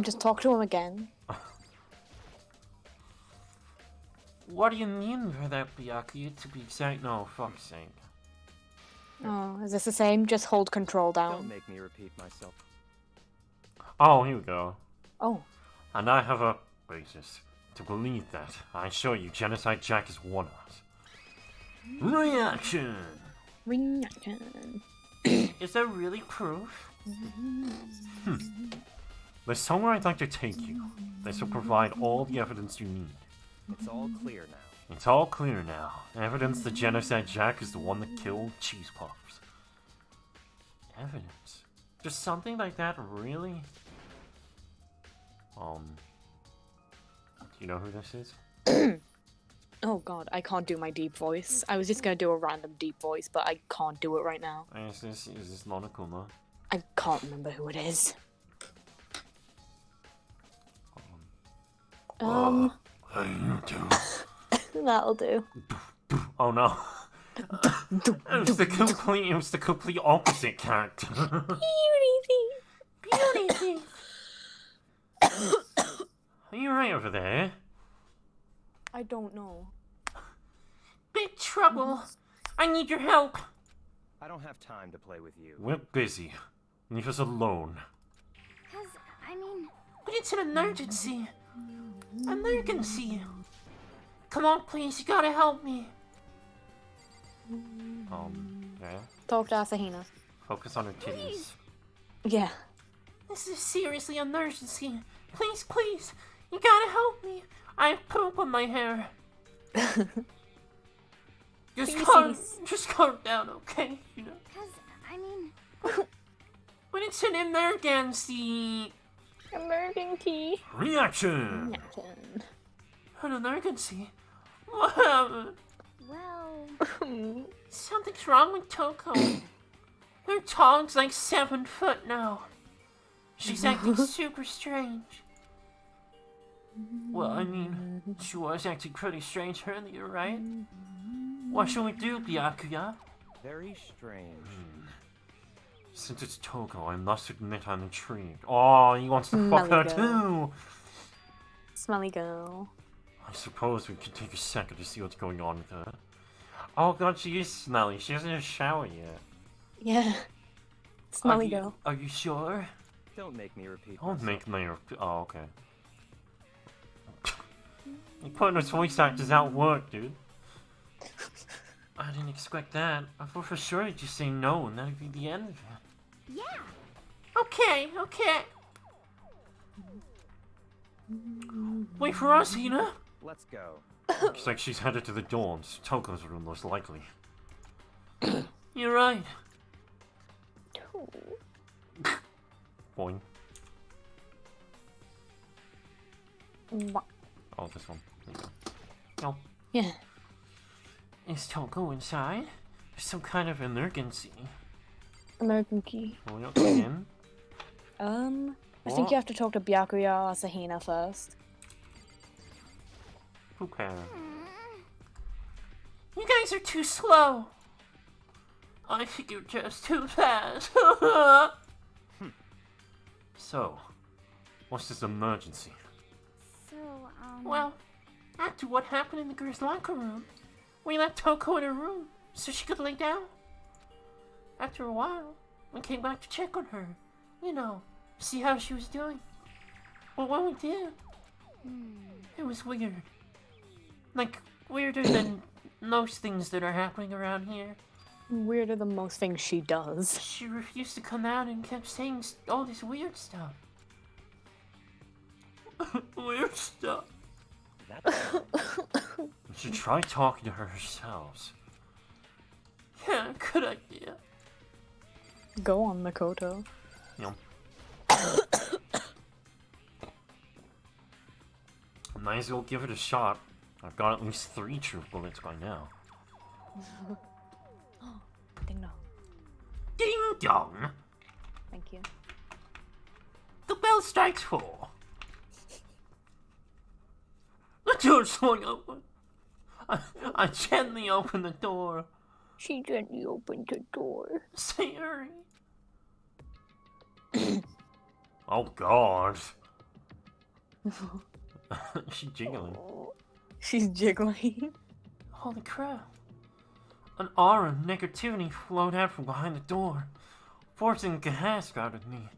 Just talk to him again. What do you mean by that, Byakuya, to be exact? No, fuck's sake. Oh, is this the same? Just hold control Don't down. make me repeat myself. Oh, here we go. Oh, And I have a basis to believe that. I assure you, Genocide Jack is one of us. Reaction! reaction. Is there really proof? There's somewhere I'd like to take you. This will provide all the evidence you need. It's all clear now. It's all clear now. Evidence that Genocide Jack is the one that killed Cheese Puffs. Evidence? Just something like that, really? Do you know who this is? Oh god, I can't do my deep voice. I was just gonna do a random deep voice, but I can't do it right now. Is this Monokuma? I can't remember who it is. Hey, you two. That'll do. Oh no. It was the complete opposite character. Beauty. Are you right over there? I don't know. Big trouble. I need your help. I don't have time to play with you. We're busy. Leave us alone. Cause, I mean, But it's an emergency. Emergency. Come on, please. You gotta help me. Yeah. Talk to Asahina. Focus on her titties. Yeah. This is seriously an emergency. Please, please. You gotta help me. I have poop on my hair. Just calm down, okay? You know. cause, I mean, But it's an emergency. Emergency. Reaction! An emergency? What happened? well, Something's wrong with Toko. Her tongue's like 7 foot now. She's acting super strange. Well, I mean, she was acting pretty strange earlier, right? What should we do, Byakuya? Very strange. Since it's Toko, I must admit I'm intrigued. Oh, he wants to fuck her Smelly too! Smelly girl. I suppose we could take a second to see what's going on with her. Oh god, she is smelly. She hasn't had a shower yet. Yeah. Smelly girl. Are you sure? Don't make me repeat Don't myself. make me. Oh, okay. You putting those voice actors out work, dude. I didn't expect that. I thought for sure you'd just say no and that'd be the end of it. yeah. Okay. Wait for us, Hina. Let's go. Looks like she's headed to the dorms. Toko's room, most likely. You're right. Boing. Mwah. Oh, this one. There you go. Oh, Yeah. Is Toko inside? There's some kind of emergency. Emergency. going up again. I think you have to talk to Byakuya or Asahina first. Who cares? You guys are too slow. I think you're just too fast. So, what's this emergency? So, Well, after what happened in the girls' locker room, we left Toko in her room so she could lay down. After a while, we came back to check on her. You know, see how she was doing. But when we did, it was weird. Like, weirder than most things that are happening around here. Weirder than most things she does. She refused to come out and kept saying all this weird stuff. Weird stuff. That's You should try talking to her yourselves. Yeah, good idea. Go on, Makoto. You know. Might as well give it a shot. I've got at least 3 true bullets by now. Ding dong. Ding dong! Thank you. The bell strikes 4. The door swung open. I gently opened the door. She gently opened the door. Say, hurry. Oh god. She's jiggling. She's jiggling. Holy crap. An aura of negativity flowed out from behind the door, forcing gas out of me.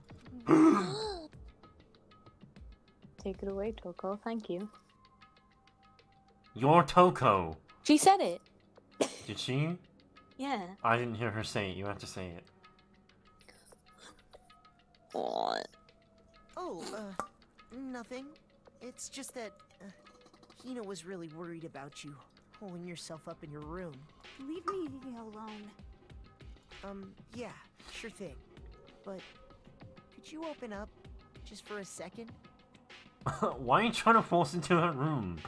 Take it away, Toko. Thank you. You're Toko. She said it. Did she? Yeah. I didn't hear her say it. You have to say it. What? Oh, nothing. It's just that, Hina was really worried about you, holding yourself up in your room. Leave me alone. Yeah, sure thing. But, could you open up, just for a second? Why are you trying to force into her room?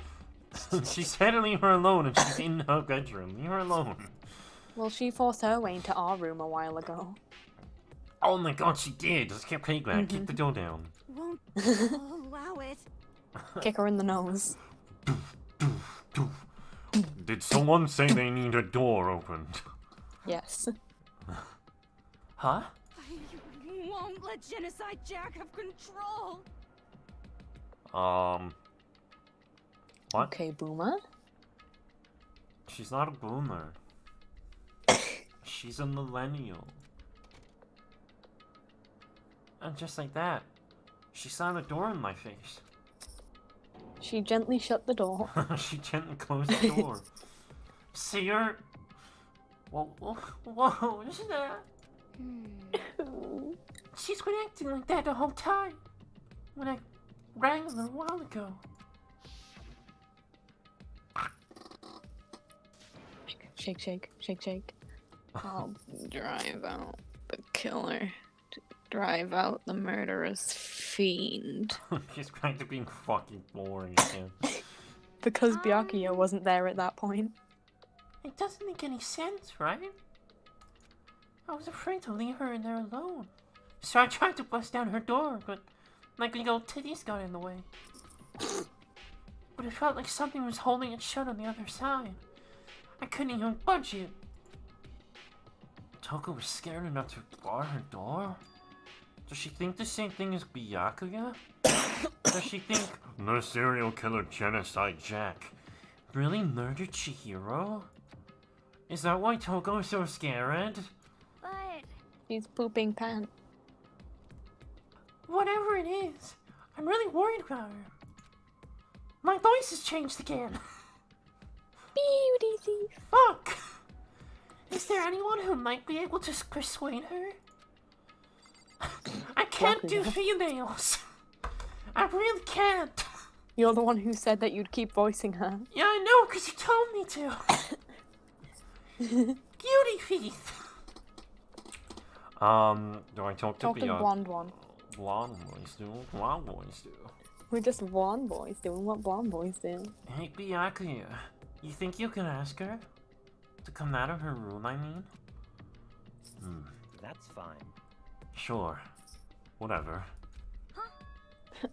She said to leave her alone and she's in her bedroom. Leave her alone. Well, she forced her way into our room a while ago. Oh my god, she did. Just keep kick back. Kick the door down. Won't allow it. Kick her in the nose. Did someone say they need a door opened? Yes. Huh? I won't let Genocide Jack have control. What? Okay, Boomer. She's not a boomer. She's a millennial. And just like that, she slammed a door in my face. She gently shut the door. She gently closed the door. See her? What is that? She's been acting like that the whole time. When I rang a little while ago. Shake, shake, shake, shake. I'll drive out the killer. Drive out the murderous fiend. She's back to being fucking boring again. Because Byakuya wasn't there at that point. It doesn't make any sense, right? I was afraid to leave her in there alone. So I tried to bust down her door, but my big old titties got in the way. But it felt like something was holding it shut on the other side. I couldn't even budge it. Toko was scared enough to bar her door? Does she think the same thing as Byakuya? Does she think the serial killer Genocide Jack really murdered Chihiro? Is that why Toko is so scared? But She's pooping pants. Whatever it is, I'm really worried about her. My voice has changed again. Beauty thief. Fuck! Is there anyone who might be able to persuade her? I can't do females. I really can't. You're the one who said that you'd keep voicing her. Yeah, I know, because you told me to. Beauty thief. Do I talk to Talk to the blonde one. Blonde boys do what blonde boys do. We're just blonde boys doing what blonde boys do. Hey, Byakuya, you think you can ask her? To come out of her room, I mean? That's fine. Sure. Whatever.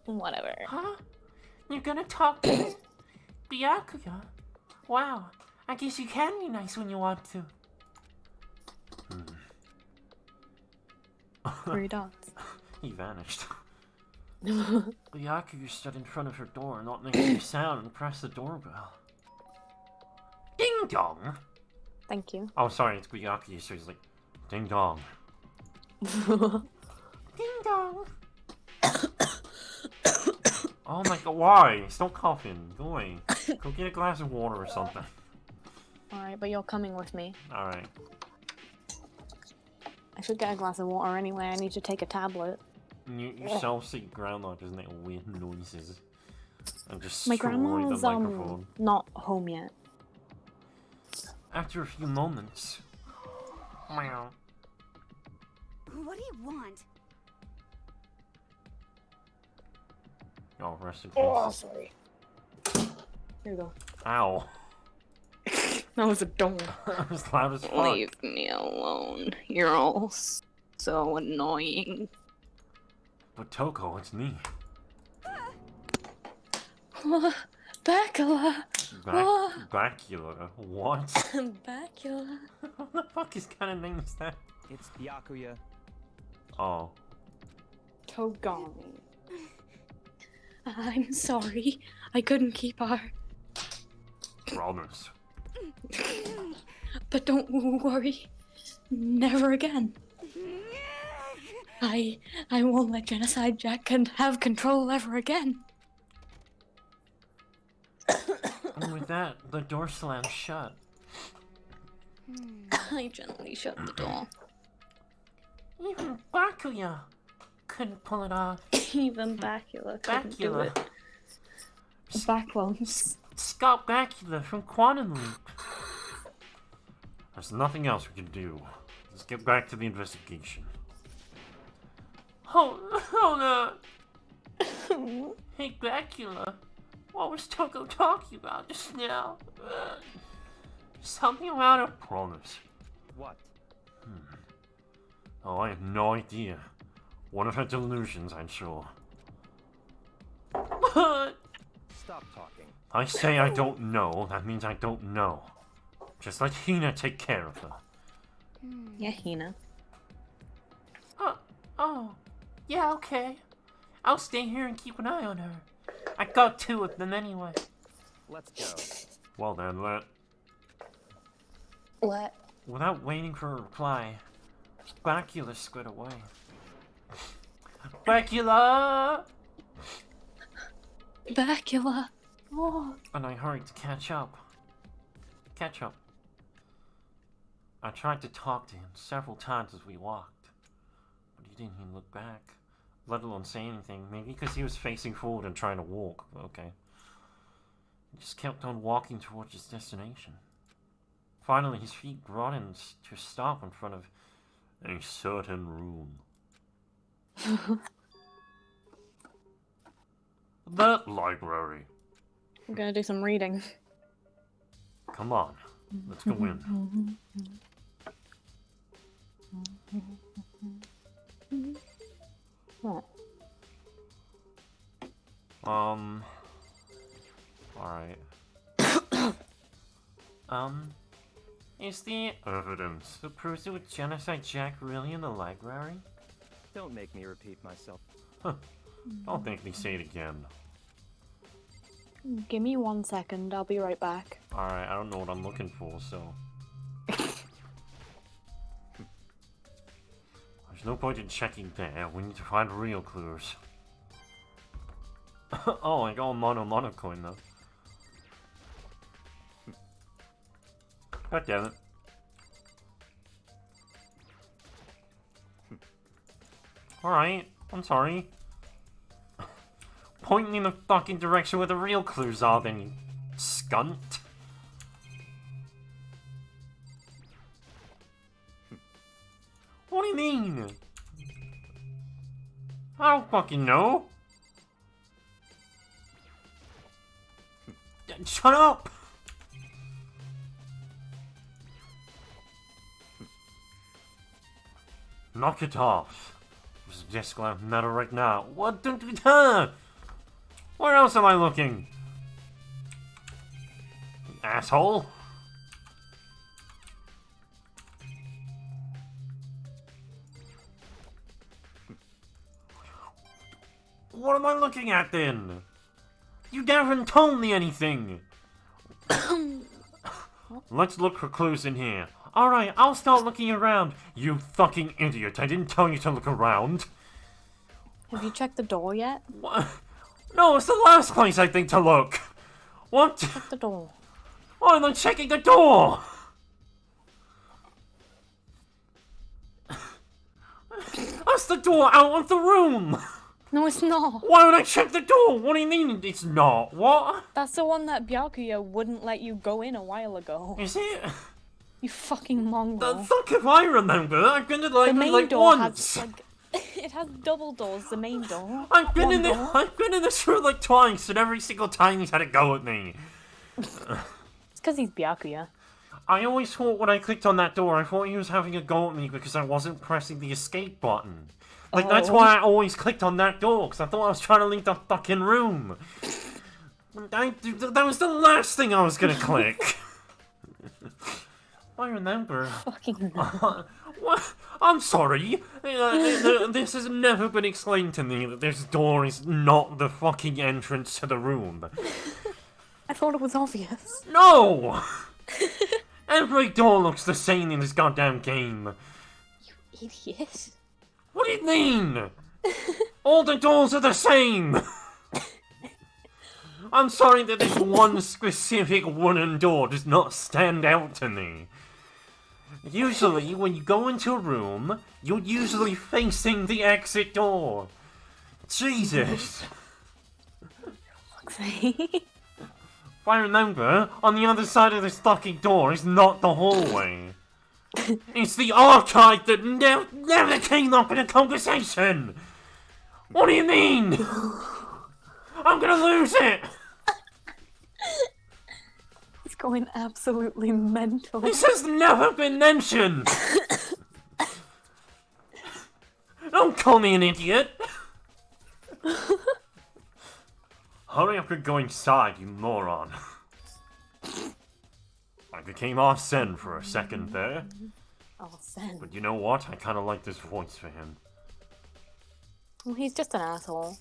Whatever. Huh? You're gonna talk to her? Byakuya? Wow. I guess you can be nice when you want to. 3 dots. He vanished. Byakuya stood in front of her door, not making a sound, and pressed the doorbell. Ding dong! Thank you. Oh, sorry, it's Byakuya, so he's like, ding dong. Ding dong! Oh my god, why? Stop coughing. Go away. Go get a glass of water or something. Alright, but you're coming with me. Alright. I should get a glass of water anyway. I need to take a tablet. You self-seek groundhog doesn't make weird noises. And just My destroy the grandma's microphone. not home yet. After a few moments. Meow. what do you want? Oh, rest in peace. Oh, sorry. Here you go. Ow. That was a door. That was loud as fuck. Leave me alone. You're all so annoying. But Toko, it's me. Bacula! Bacula? What? Bacula. What the fuck is kind of name is that? It's Byakuya. Oh. Togami. I'm sorry. I couldn't keep our... Promise. But don't worry. Never again. I won't let Genocide Jack have control ever again. And with that, the door slammed shut. I gently shut the door. Even Byakuya couldn't pull it off. Even Bacula couldn't do Bacula. it. Backlones. Scott Bacula from Quantum Leap. There's nothing else we can do. Let's get back to the investigation. Hold on. Hey, Bacula. What was Toko talking about just now? Something about a promise. What? Oh, I have no idea. One of her delusions, I'm sure. Stop talking. I say I don't know, that means I don't know. Just let Hina take care of her. Yeah, Hina. Oh, yeah, okay. I'll stay here and keep an eye on her. I got 2 of them anyway. Let's go. Well then, What? without waiting for a reply, Bacula squared away. Bacula! Bacula. Oh. And I hurried to catch up. I tried to talk to him several times as we walked, but he didn't even look back, let alone say anything. Maybe because he was facing forward and trying to walk, but okay. He just kept on walking towards his destination. Finally, his feet brought him to a stop in front of a certain room. The library. I'm gonna do some reading. Come on, let's go in. What? Alright. Is the evidence that proves it was Genocide Jack really in the library? Don't make me repeat myself. Don't make me say it again. Give me 1 second, I'll be right back. Alright, I don't know what I'm looking for, so... There's no point in checking there, we need to find real clues. Oh, I got a mono coin though. God damn it. Alright, I'm sorry. Point me in the fucking direction where the real clues are then, you scunt. What do you mean? I don't fucking know. Shut up! Knock it off. There's a desk lamp matter right now. What? Where else am I looking? Asshole. What am I looking at then? You haven't told me anything. Let's look for clues in here. Alright, I'll start looking around. You fucking idiot. I didn't tell you to look around. Have you checked the door yet? What? No, it's the last place I think to look. What? Check the door. Why am I checking the door? That's the door out of the room. No, it's not. Why would I check the door? What do you mean it's not? What? That's the one that Byakuya wouldn't let you go in a while ago. Is it? You fucking mongrel. The fuck if I remember? I've been to the The library main like door once. has like it has double doors. The main door. I've been One in door. I've been in this room like twice, and every single time he's had a go at me. It's because he's Byakuya. I always thought when I clicked on that door, I thought he was having a go at me because I wasn't pressing the escape button. Like, that's Oh. why I always clicked on that door, because I thought I was trying to leave the fucking room. That was the last thing I was gonna click. I remember. Fucking no. What? I'm sorry. This has never been explained to me that this door is not the fucking entrance to the room. I thought it was obvious. No! Every door looks the same in this goddamn game. You idiot. What do you mean? All the doors are the same! I'm sorry that this one specific wooden door does not stand out to me. Usually, when you go into a room, you're usually facing the exit door. Jesus! Fuck's sake. If I remember, on the other side of this fucking door is not the hallway. It's the archive that never came up in a conversation! What do you mean? I'm gonna lose it! He's going absolutely mental. This has never been mentioned! Don't call me an idiot! Hurry up and go inside, you moron. I became Arsene for a second there. Arsene. But you know what? I kind of like this voice for him. Well, he's just an asshole.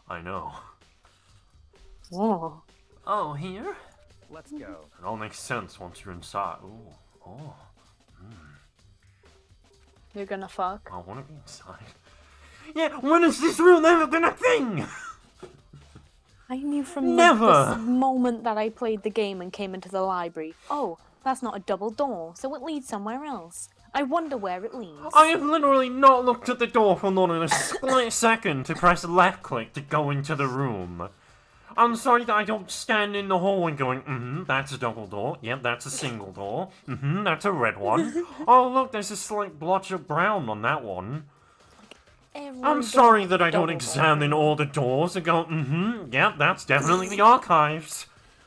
I know. Oh. Oh, here? Let's go. It all makes sense once you're inside. Ooh. Oh. You're gonna fuck? I want to be inside. Yeah, when has this rule ever been a thing? I knew from Never! the moment that I played the game and came into the library. Oh, that's not a double door, so it leads somewhere else. I wonder where it leads. I have literally not looked at the door for more than a split second to press left click to go into the room. I'm sorry that I don't stand in the hallway going, that's a double door. Yep, that's a single door. That's a red one. Oh, look, there's a slight blotch of brown on that one. I'm sorry that I don't examine all the doors and go, yep, that's definitely the archives.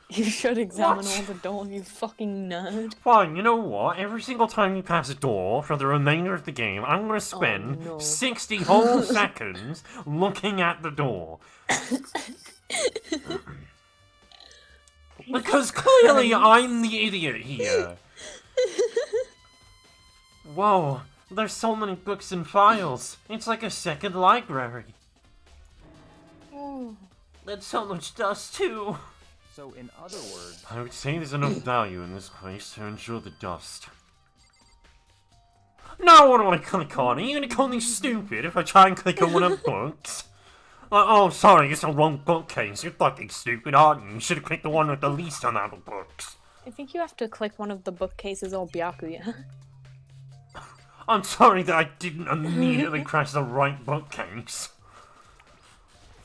You should examine What? all the doors, you fucking nerd. Fine, you know what? Every single time you pass a door for the remainder of the game, I'm gonna spend no. 60 whole seconds looking at the door. Because clearly I'm the idiot here. Whoa, there's so many books and files. It's like a second library. That's so much dust too. So, in other words, I would say there's enough value in this place to ensure the dust. Now what do I click on? Are you gonna call me stupid if I try and click on one of the books? Oh, sorry, it's the wrong bookcase. You're fucking stupid, aren't you? You should have clicked the one with the least amount of books. I think you have to click one of the bookcases or Byakuya. I'm sorry that I didn't immediately press the right bookcase.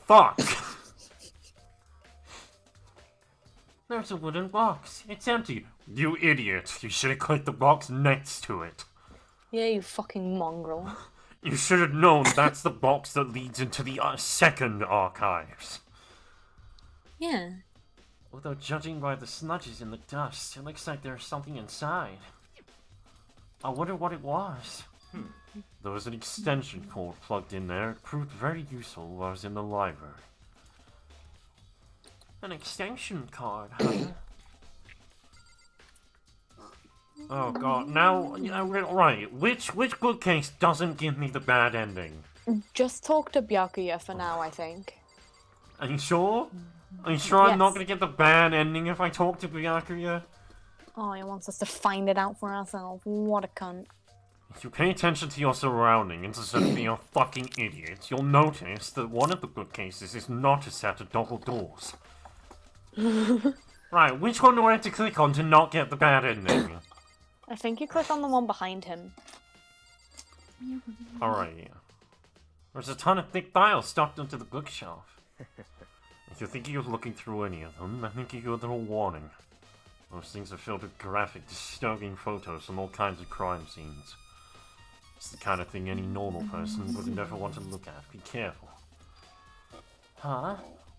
Fuck. There's a wooden box. It's empty. You idiot. You should have clicked the box next to it. Yeah, you fucking mongrel. You should have known that's the box that leads into the second archives. Yeah. Although judging by the smudges in the dust, it looks like there's something inside. I wonder what it was. There was an extension cord plugged in there. It proved very useful while I was in the library. An extension card, huh? Oh god, now, right, which bookcase doesn't give me the bad ending? Just talk to Byakuya for now, I think. Are you sure? Are you sure I'm not Yes. gonna get the bad ending if I talk to Byakuya? Oh, he wants us to find it out for ourselves. What a cunt. If you pay attention to your surroundings instead of being a fucking idiot, you'll notice that one of the bookcases is not a set of double doors. Right, which one do I have to click on to not get the bad ending? I think you click on the one behind him. Alright, yeah. There's a ton of thick files stuffed into the bookshelf. If you're thinking of looking through any of them, I think you got a little warning. Those things are filled with graphic, disturbing photos from all kinds of crime scenes. It's the kind of thing any normal person would never want to look at. Be careful. Huh?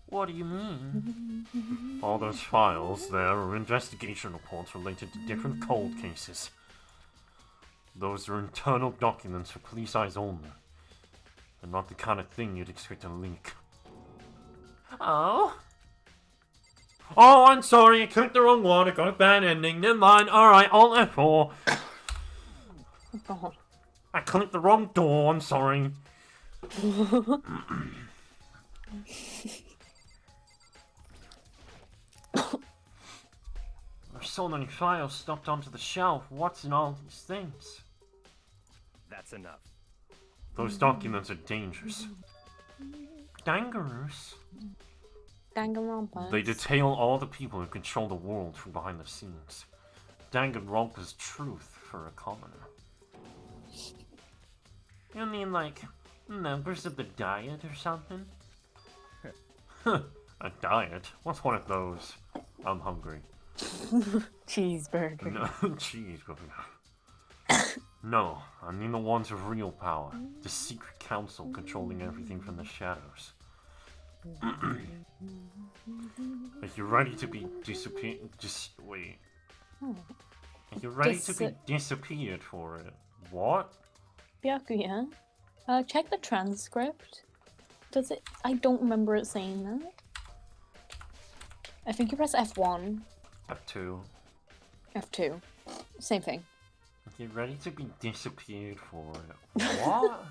What do you mean? All those files there are investigation reports related to different cold cases. Those are internal documents for police eyes only. And not the kind of thing you'd expect to leak. Oh? Oh, I'm sorry, I clicked the wrong one, I got a bad ending, never mind, alright, Alt F4. Oh, God. I clicked the wrong door, I'm sorry. There's so many files stuffed onto the shelf. What's in all these things? that's enough. Those documents are dangerous. Dangerous. Danganronpa. They detail all the people who control the world from behind the scenes. Danganronpa's truth for a commoner. You mean like members of the diet or something? A diet? What's one of those? I'm hungry. Cheeseburger. No, cheeseburger. No, I mean the ones with real power. The secret council controlling everything from the shadows. Are you ready to be disappeared? Wait. Are you ready to be disappeared for it? What? Byakuya, check the transcript. Does it? I don't remember it saying that. I think you press F1, F2. F2. Same thing. Get ready to be disappeared for it. What?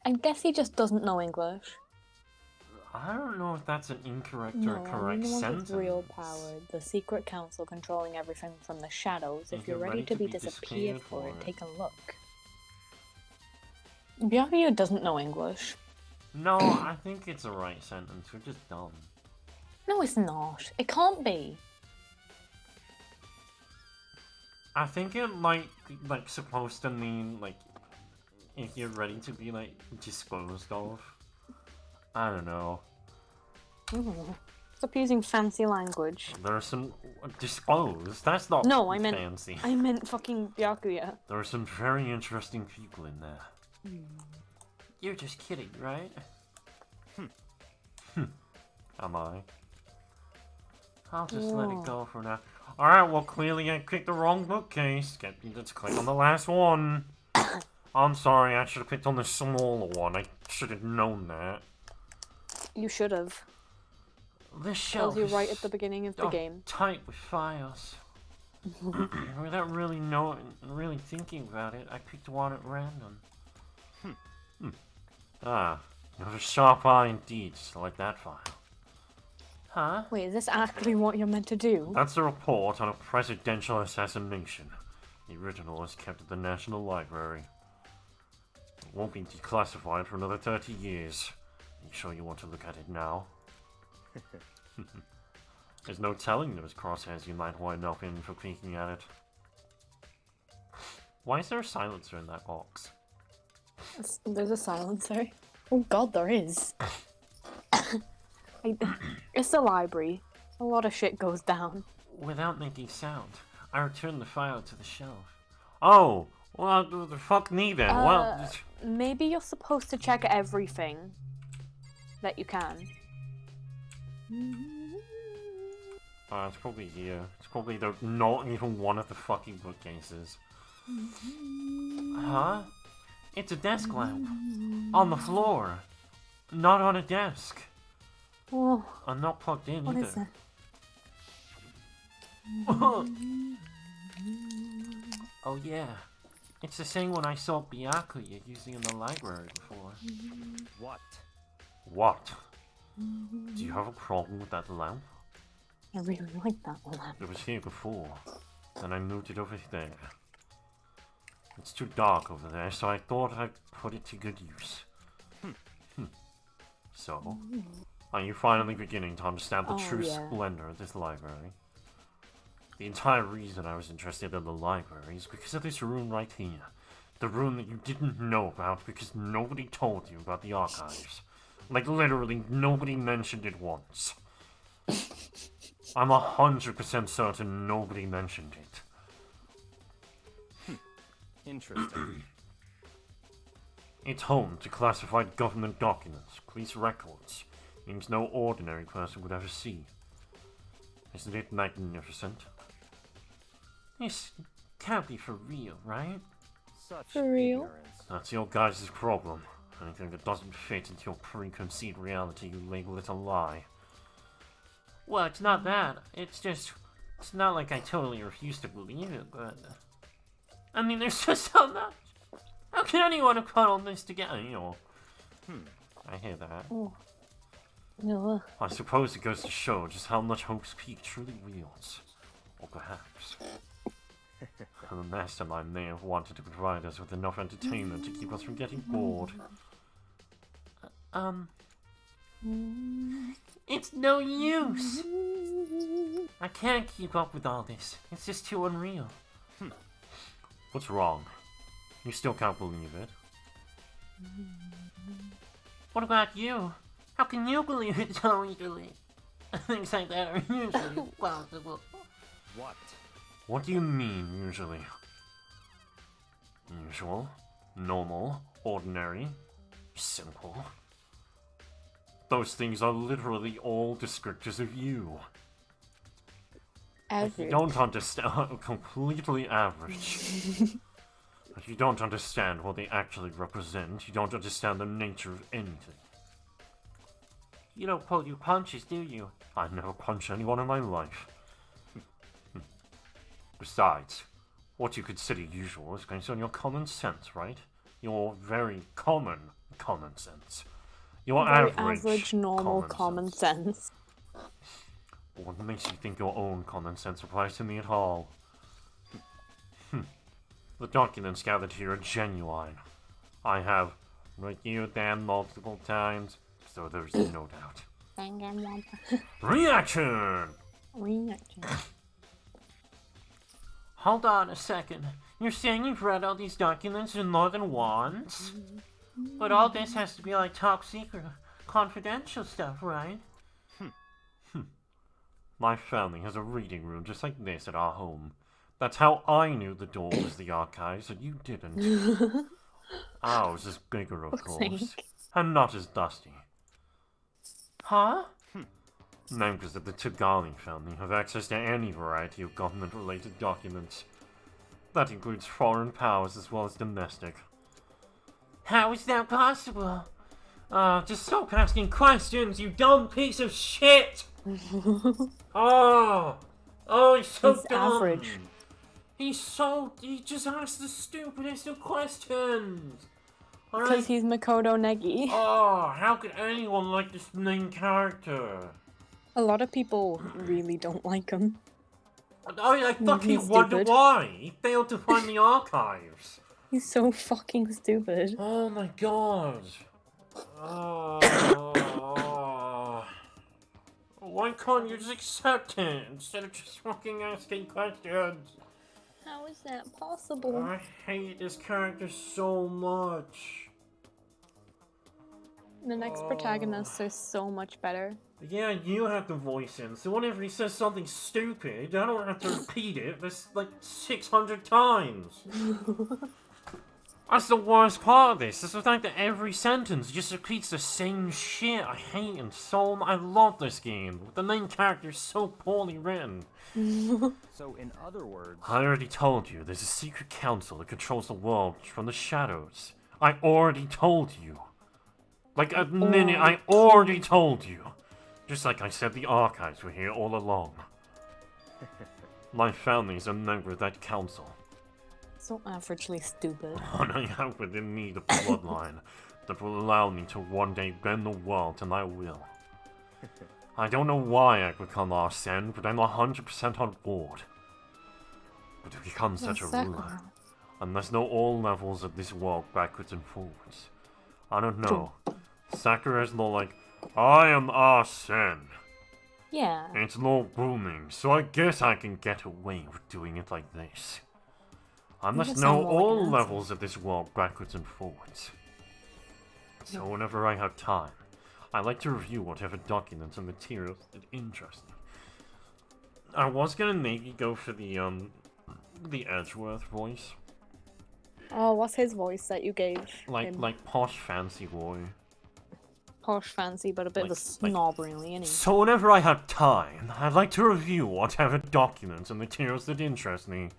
I guess he just doesn't know English. I don't know if that's an incorrect No, or I mean correct the ones sentence. with real power. The secret council controlling everything from the shadows. If If you're ready to be disappeared for for it, it. take a look. Byakuya doesn't know English. No, I think it's a right sentence. We're just dumb. No, it's not. It can't be. I think it might be, like, supposed to mean, like, if you're ready to be, like, disposed of. I don't know. Stop using fancy language. There's some... disposed? That's not No, I meant fancy. I meant fucking Byakuya. There are some very interesting people in there. You're just kidding, right? Am I? I'll just let it go for now. Alright, well, clearly I picked the wrong bookcase. Let's click on the last one. I'm sorry, I should have picked on the smaller one. I should have known that. You should have. This shelf Tells you right is at the beginning of the game. tight with files. Without really thinking about it, I picked one at random. Ah, you have a sharp eye indeed, to select that file. Huh? Wait, is this actually what you're meant to do? That's a report on a presidential assassination. The original is kept at the National Library. It won't be declassified for another 30 years. Are you sure you want to look at it now? There's no telling those crosshairs you might wind up in for peeking at it. Why is there a silencer in that box? There's a silencer. Oh god, there is. It's the library. A lot of shit goes down. Without making sound, I returned the file to the shelf. Oh! Well, the fuck me then. Well, Maybe you're supposed to check everything that you can. it's probably here. It's probably not even one of the fucking bookcases. Huh? It's a desk lamp. On the floor. Not on a desk. Oh, I'm not plugged in what either. is that? Oh yeah. It's the same one I saw Byakuya using in the library before. What? What? Do you have a problem with that lamp? I really like that lamp. It was here before. Then I moved it over there. It's too dark over there, so I thought I'd put it to good use. So, are you finally beginning to understand the true splendor of this library? The entire reason I was interested in the library is because of this room right here. The room that you didn't know about because nobody told you about the archives. Like, literally, nobody mentioned it once. I'm 100% certain nobody mentioned it. Interesting. It's home to classified government documents, police records. Things no ordinary person would ever see. Isn't it magnificent? This can't be for real, right? Such For real? ignorance. That's your guys' problem. Anything that doesn't fit into your preconceived reality, you label it a lie. Well, it's not that. It's just... It's not like I totally refuse to believe it, but... I mean, there's just so much. How can anyone have put all this together, you know? I hear that. Oh. No. I suppose it goes to show just how much Hope's Peak truly wields. Or perhaps... the mastermind may have wanted to provide us with enough entertainment to keep us from getting bored. It's no use! I can't keep up with all this. It's just too unreal. What's wrong? You still can't believe it? What about you? How can you believe it so easily? Things like that are usually possible. What? What do you mean, usually? Usual, normal, ordinary, simple. Those things are literally all descriptors of you. If you Average. don't understand, completely average. If you don't understand what they actually represent, you don't understand the nature of anything. You don't pull your punches, do you? I never punched anyone in my life. Besides, what you consider usual is based on your common sense, right? Your very common sense. Your Very average normal common sense. What makes you think your own common sense applies to me at all? The documents gathered here are genuine. I have reviewed them multiple times, so there's no doubt. Reaction! Reaction. Hold on a second. You're saying you've read all these documents more than once? But all this has to be like top secret, confidential stuff, right? My family has a reading room just like this at our home. That's how I knew the door was the archives and you didn't. Ours is bigger, of course, and not as dusty. Huh? Members of the Danglring family have access to any variety of government-related documents. That includes foreign powers as well as domestic. How is that possible? Just stop asking questions, you dumb piece of shit! Oh, he's so He's dumb. average. He just asks the stupidest of questions. Because he's Makoto Negi. Oh, how could anyone like this main character? A lot of people really don't like him. I fucking He's wonder stupid. why. He failed to find the archives. He's so fucking stupid. Oh my god. Why can't you just accept it instead of just fucking asking questions? How is that possible? I hate this character so much. The next protagonists are so much better. Yeah, you have the voice in, so whenever he says something stupid, I don't have to repeat it. There's like 600 times. That's the worst part of this. It's the fact that every sentence just repeats the same shit. I hate him so much. I love this game. The main character is so poorly written. So, in other words, I already told you, there's a secret council that controls the world from the shadows. I already told you. Like a minute, I already told you. Just like I said the archives were here all along. My family is a member of that council. So averagely stupid. And I have within me the bloodline that will allow me to one day bend the world, and I will. I don't know why I become Arsene, but I'm 100% on board. But to become such a ruler, I must know all levels of this world backwards and forwards. I don't know. Sakura's law like, I am Arsene. Yeah. It's law booming, so I guess I can get away with doing it like this. I must just know sound more like all an levels of this world backwards and forwards. So whenever I have time, I like to review whatever documents and materials that interest me. I was gonna maybe go for the Edgeworth voice. Oh, what's his voice that you gave him? Like posh fancy boy. Posh fancy, but a bit of a snob, really, isn't he? So whenever I have time, I'd like to review whatever documents and materials that interest me.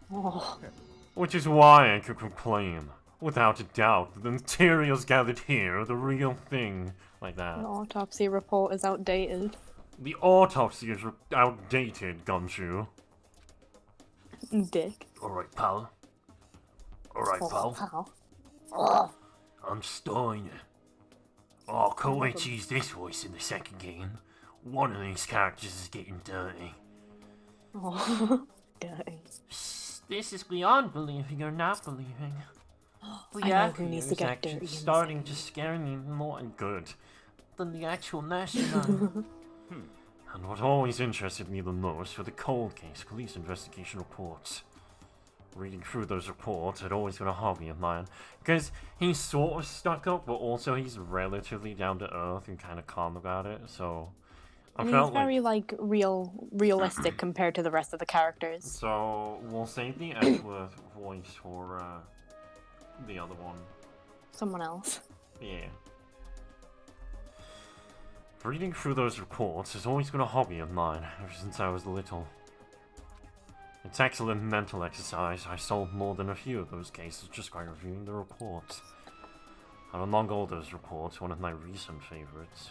Oh. Which is why I could complain. Without a doubt, the materials gathered here are the real thing. Like that. The autopsy report is outdated. The autopsy is outdated, Gumshoe. Dick. Alright, pal. Alright, Oh, pal. pal. I'm Stein. Oh, can't wait to use this voice in the second game. One of these characters is getting dirty. Oh. Dirty. This is beyond believing or not believing. I know who needs to get actually dirty in starting to scare me more and good than the actual national. And what always interested me the most were the cold case police investigation reports. Reading through those reports had always been a hobby of mine, because he's sort of stuck up, but also he's relatively down to earth and kind of calm about it, so I And felt he's very, like, realistic compared to the rest of the characters. So, we'll save the Edgeworth voice for the other one. Someone else. Yeah. Reading through those reports has always been a hobby of mine, ever since I was little. It's excellent mental exercise. I solved more than a few of those cases just by reviewing the reports. And among all those reports, one of my recent favorites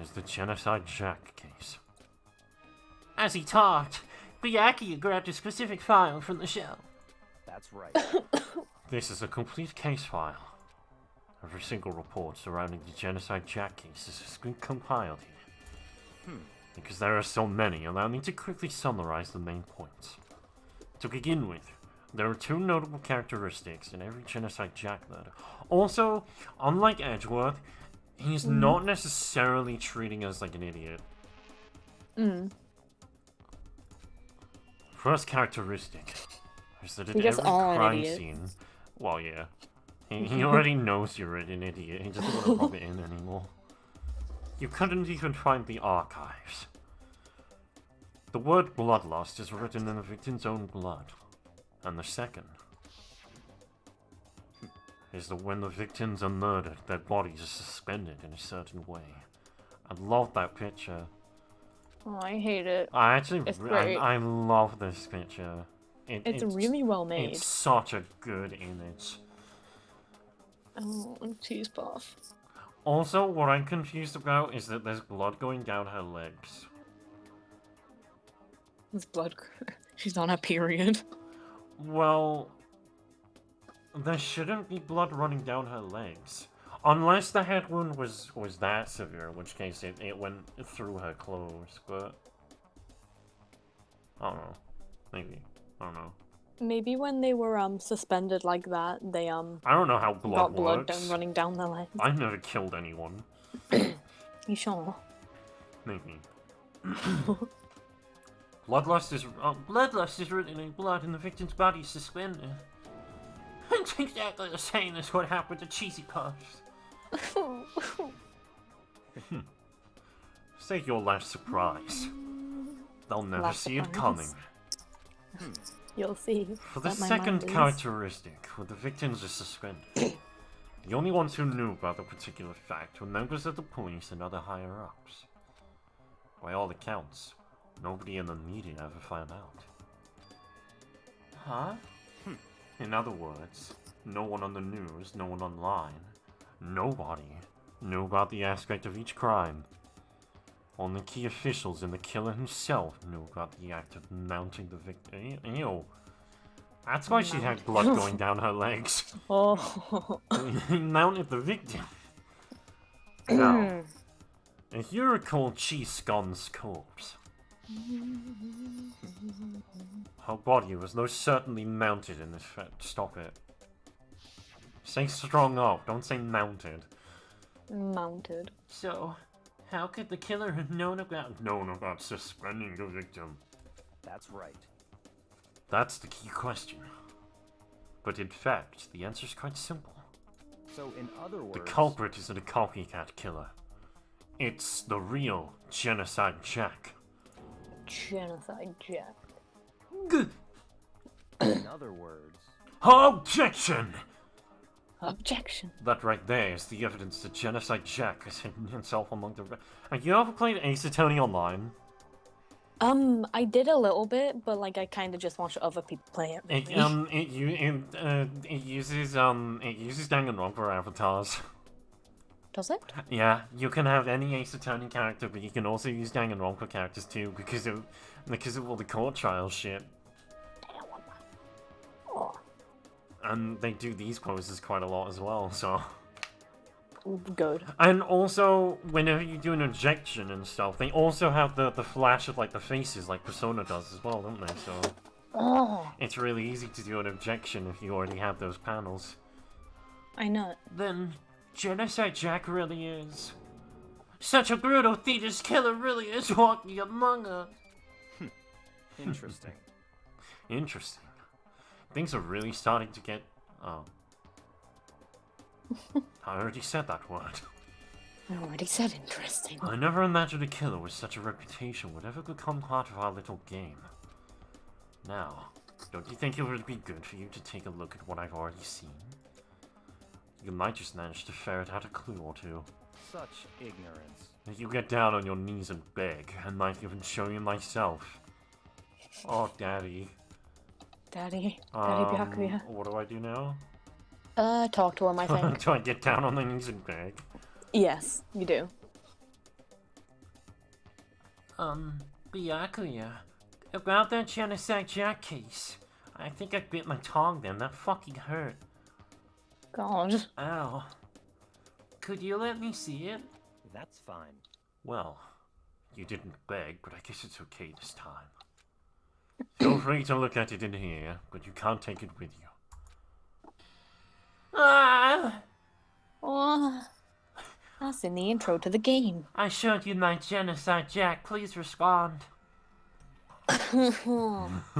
is the Genocide Jack case. As he talked, Byakuya grabbed a specific file from the shelf. That's right. This is a complete case file. Every single report surrounding the Genocide Jack case has been compiled here. Because there are so many, allow me to quickly summarize the main points. To begin with, there are two notable characteristics in every Genocide Jack murder. Also, unlike Edgeworth, he's not necessarily treating us like an idiot. First characteristic is that at We just every are an crime idiot. scene, well, yeah, he already knows you're an idiot. He doesn't want to rub it in anymore. You couldn't even find the archives. The word bloodlust is written in the victim's own blood. And the second is that when the victims are murdered, their bodies are suspended in a certain way. I love that picture. Oh, I hate it. I actually, It's great. I love this picture. It's really well made. It's such a good image. Oh, cheese puff. Also, what I'm confused about is that there's blood going down her legs. It's blood. She's on a period. Well, there shouldn't be blood running down her legs. Unless the head wound was that severe, in which case it went through her clothes, but... I don't know. Maybe. I don't know. Maybe when they were suspended like that, they I don't know how blood got blood works. running down their legs. I've never killed anyone. You sure? Maybe. Bloodlust is written in blood and the victim's body is suspended. It's exactly the same as what happened to Cheesy Puffs. Say your last surprise. They'll never Last see it surprise. coming. You'll see. For the what my second mind is. characteristic, where the victims are suspended, the only ones who knew about the particular fact were members of the police and other higher-ups. By all accounts, nobody in the media ever found out. Huh? In other words, no one on the news, no one online, nobody knew about the aspect of each crime. Only key officials and the killer himself knew about the act of mounting the victim. Ew. That's why she had blood going down her legs. Oh. He mounted the victim. Now, if you recall Cheese Scon's corpse, her body was most certainly mounted in this fact. Stop it. Say strung up, don't say mounted. Mounted. So, how could the killer have known about Suspending the victim. That's right. That's the key question. But in fact, the answer's quite simple. So, in other words, The culprit isn't a copycat killer. It's the real Genocide Jack. Genocide Jack. in other words, Objection! Objection. That right there is the evidence that Genocide Jack has hidden himself among the... Have you ever played Ace Attorney Online? I did a little bit, but like I kind of just watched other people play it. It Really. it uses Danglring for avatars. Does it? Yeah, you can have any Ace Attorney character, but you can also use Danglring for characters too, because of all the court trial shit. Oh, And they do these poses quite a lot as well, so... good. And also, whenever you do an objection and stuff, they also have the flash of, like, the faces, like Persona does as well, don't they? So, Oh, it's really easy to do an objection if you already have those panels. I know it. Then Genocide Jack really is. Such a brutal, thievous killer really is walking among us. interesting. Interesting. Things are really starting to get... Oh. I already said that word. I already said interesting. I never imagined a killer with such a reputation would ever become part of our little game. Now, don't you think it would be good for you to take a look at what I've already seen? You might just manage to ferret out a clue or two. Such ignorance. If you get down on your knees and beg, I might even show you myself. Oh, Daddy. Daddy Byakuya. What do I do now? Talk to him, I think. Do I get down on my knees and beg? Yes, you do. Byakuya, about that Genocide Jack case. I think I bit my tongue then. That fucking hurt. God. Ow. Could you let me see it? That's fine. Well, you didn't beg, but I guess it's okay this time. Feel free to look at it in here, but you can't take it with you. Ah! Oh, that's in the intro to the game. I showed you my Genocide Jack. Please respond. Byakuya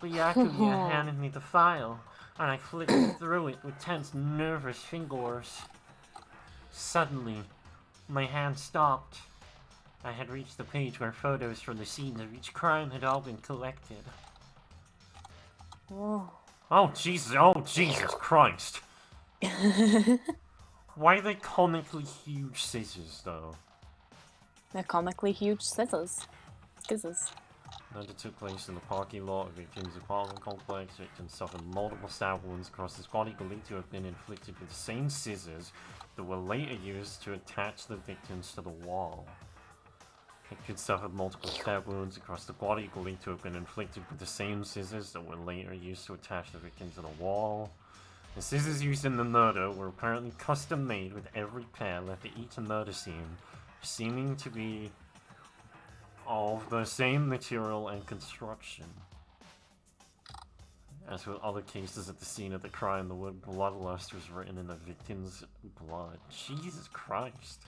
handed me the file, and I flicked through it with tense, nervous fingers. Suddenly, my hand stopped. I had reached the page where photos from the scenes of each crime had all been collected. Oh. Oh Jesus Christ. Why are they comically huge scissors, though? They're comically huge scissors. Scissors. Murder took place in the parking lot of victim's apartment complex. Victim suffered multiple stab wounds across his body believed to have been inflicted with the same scissors that were later used to attach the victims to the wall. Victim suffered multiple stab wounds across the body believed to have been inflicted with the same scissors that were later used to attach the victim to the wall. The scissors used in the murder were apparently custom made with every pair left at each murder scene, seeming to be of the same material and construction. As with other cases at the scene of the crime, the word bloodlust was written in the victim's blood. Jesus Christ.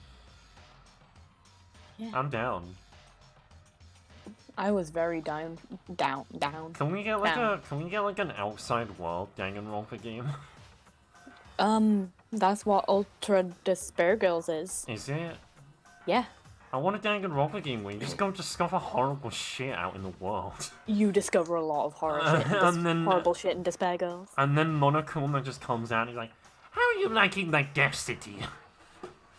Yeah. I'm down. I was very down. Can we get like an outside world Danganronpa game? That's what Ultra Despair Girls is. Is it? Yeah. I want a Danganronpa game where you just go discover horrible shit out in the world. You discover a lot of horror shit. And then- horrible shit in Despair Girls. And then Monokuma just comes out and he's like, how are you liking my Death City?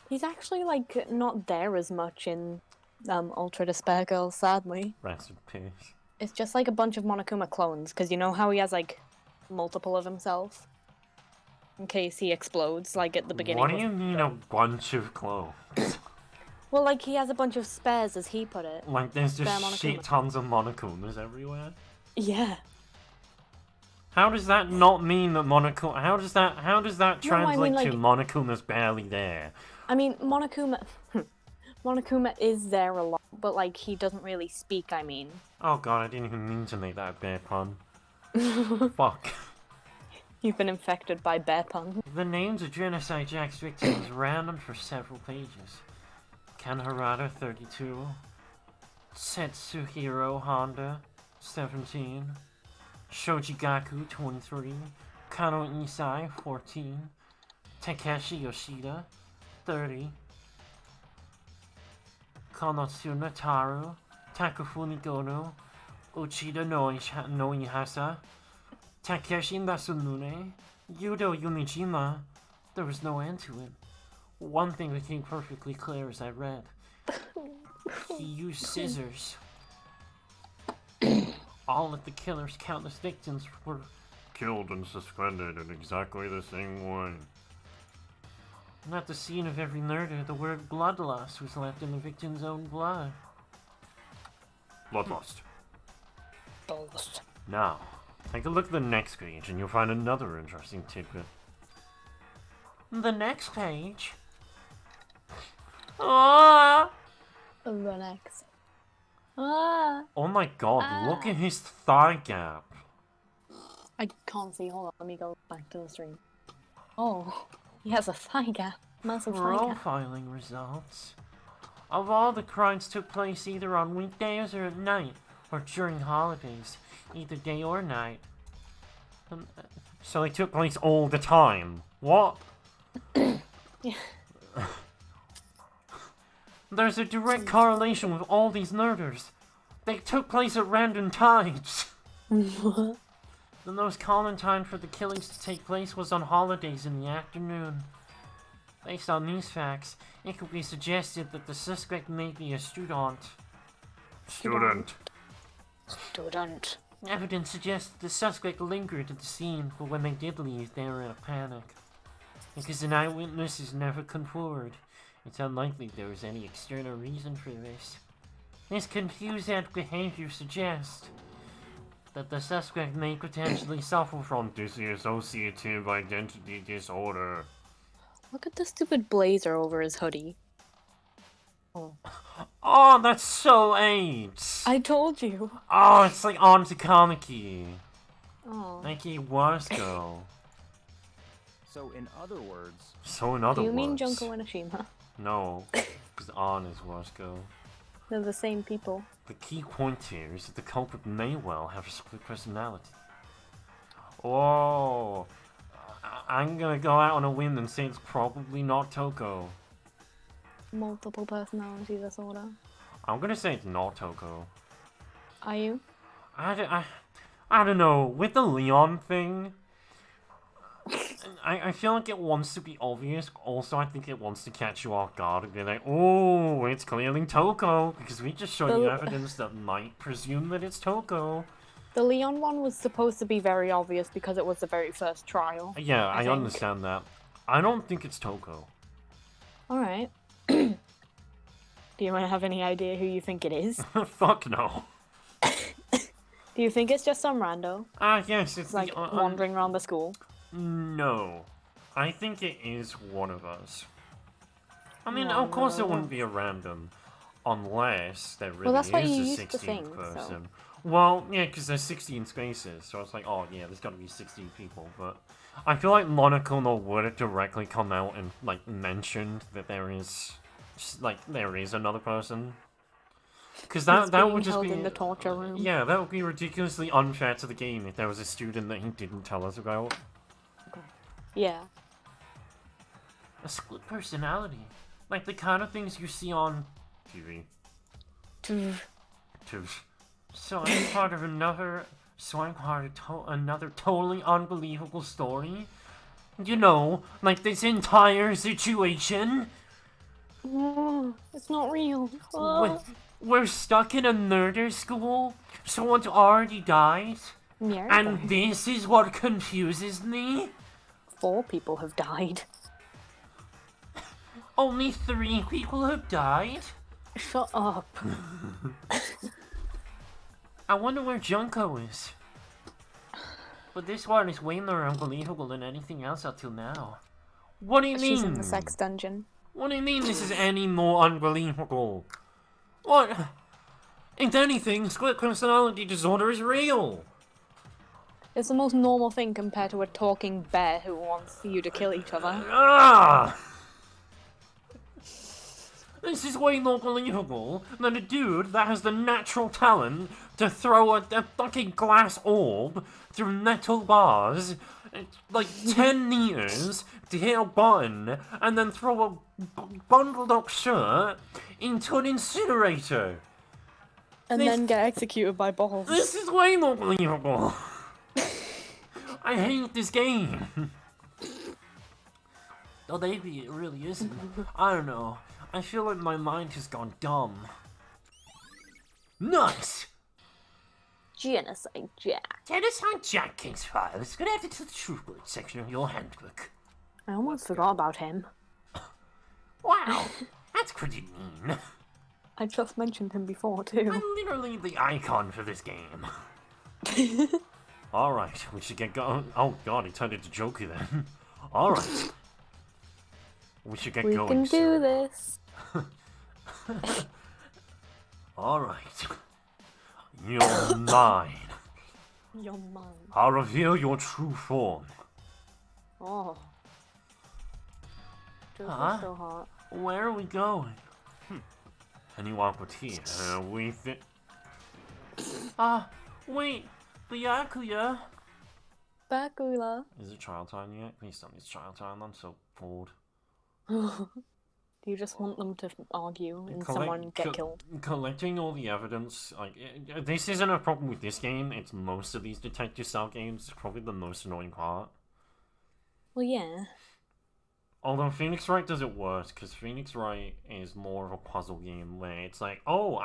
He's actually, like, not there as much in Ultra Despair Girls, sadly. Rest in peace. It's just like a bunch of Monokuma clones, because you know how he has, like, multiple of himself? In case he explodes, like, at the beginning. What do you mean a bunch of clones? Well, like, he has a bunch of spares, as he put it. Like, there's Spare just Monokuma. shit tons of Monokumas everywhere? Yeah. How does that not mean that Monokuma... How does that No, I translate mean, to like- Monokuma's barely there? I mean, Monokuma... Monokuma is there a lot, but, like, he doesn't really speak, I mean. Oh god, I didn't even mean to make that a bear pun. Fuck. You've been infected by bear pun. The names of Genocide Jack's victims random for several pages. Ken Harada, 32. Setsuhiro Honda, 17. Shoji Gaku, 23. Kano Isai, 14. Takeshi Yoshida, 30. Konotsuna Taru, Takafumi Gono, Uchida Noihasa, Takeshi Masamune, Yudo Yunijima. There was no end to it. One thing became perfectly clear as I read. He used scissors. All of the killer's countless victims were killed and suspended in exactly the same way. And at the scene of every murder, the word bloodlust was left in the victim's own blood. Bloodlust. Bloodlust. Now, take a look at the next page and you'll find another interesting tidbit. The next page? Ah! The next. Ah! Oh my god, look at his thigh gap. I can't see. Hold on, let me go back to the stream. Oh, he has a thigh gap. Massive thigh gap. Profiling results. Of all the crimes took place either on weekdays or at night, or during holidays, either day or night. So they took place all the time. What? Yeah. There's a direct correlation with all these murders. They took place at random times. What? The most common time for the killings to take place was on holidays in the afternoon. Based on these facts, it could be suggested that the suspect may be a student. Student. Evidence suggests the suspect lingered at the scene, but when they did leave, they were in a panic. Because an eyewitness has never come forward, it's unlikely there was any external reason for this. This confused behavior suggests that the suspect may potentially suffer from dissociative identity disorder. Look at the stupid blazer over his hoodie. Oh. Oh, that's so AIDS! I told you. Oh, it's like Antikaniki. Oh. Like a Wasco. So in other words, So in other Do words... you mean Junko and Ashima? No, because An is Wasco. They're the same people. The key point here is that the culprit may well have a split personality. Oh, I'm gonna go out on a limb and say it's probably not Toko. Multiple personality disorder. I'm gonna say it's not Toko. Are you? I don't know. With the Leon thing, I feel like it wants to be obvious. Also, I think it wants to catch you off guard and be like, oh, it's clearly Toko. Because we just showed you evidence that might presume that it's Toko. The Leon one was supposed to be very obvious because it was the very first trial. Yeah, I think. understand that. I don't think it's Toko. Alright. Do you want to have any idea who you think it is? Fuck no. Do you think it's just some rando? Yes, it's Like the, wandering around the school? No. I think it is one of us. I mean, of course it wouldn't be a random. Unless there really that's what is you a used to 16th think, so. person. Well, yeah, because there's 16 spaces, so it's like, oh yeah, there's gotta be 16 people, but... I feel like Monokuma would have directly come out and, like, mentioned that there is... like, there is another person. Because that would just be... in the torture room. Yeah, that would be ridiculously unfair to the game if there was a student that he didn't tell us about. Yeah. A split personality. Like the kind of things you see on TV. So I'm part of another... So I'm part of another totally unbelievable story? You know, like this entire situation? Oh, it's not real. We're stuck in a murder school? Someone's already died? Murder. And this is what confuses me? 4 people have died. Only 3 people have died? Shut up. I wonder where Junko is. But this one is way more unbelievable than anything else up till now. What do you mean? She's in the sex dungeon. What do you mean this is any more unbelievable? What? If anything, split personality disorder is real. It's the most normal thing compared to a talking bear who wants you to kill each other. Ah! This is way more believable than a dude that has the natural talent to throw a fucking glass orb through metal bars, like 10 meters, to hit a button, and then throw a bundled up shirt into an incinerator. And then get executed by balls. This is way more believable. I hate this game. Oh, maybe it really isn't. I don't know. I feel like my mind has gone dumb. Nice! Genocide Jack. Genocide Jack King's file is going to add it to the truth word section of your handbook. I almost forgot about him. Wow, that's pretty mean. I just mentioned him before too. I'm literally the icon for this game. Alright, we should get going. Oh god, he turned into Joker then. Alright. We should get We going. can do soon. this. Alright. You're mine. You're mine. I'll reveal your true form. Oh. Joker's Huh? so hot. Where are we going? Anyone but here. We think. Wait. Byakuya. Bakula. Is it trial time yet? Please tell me it's trial time. I'm so bored. Do you just want them to argue and someone get killed? Collecting all the evidence, like, this isn't a problem with this game, it's most of these detective style games, it's probably the most annoying part. Well, yeah. Although Phoenix Wright does it worse, because Phoenix Wright is more of a puzzle game where it's like, oh,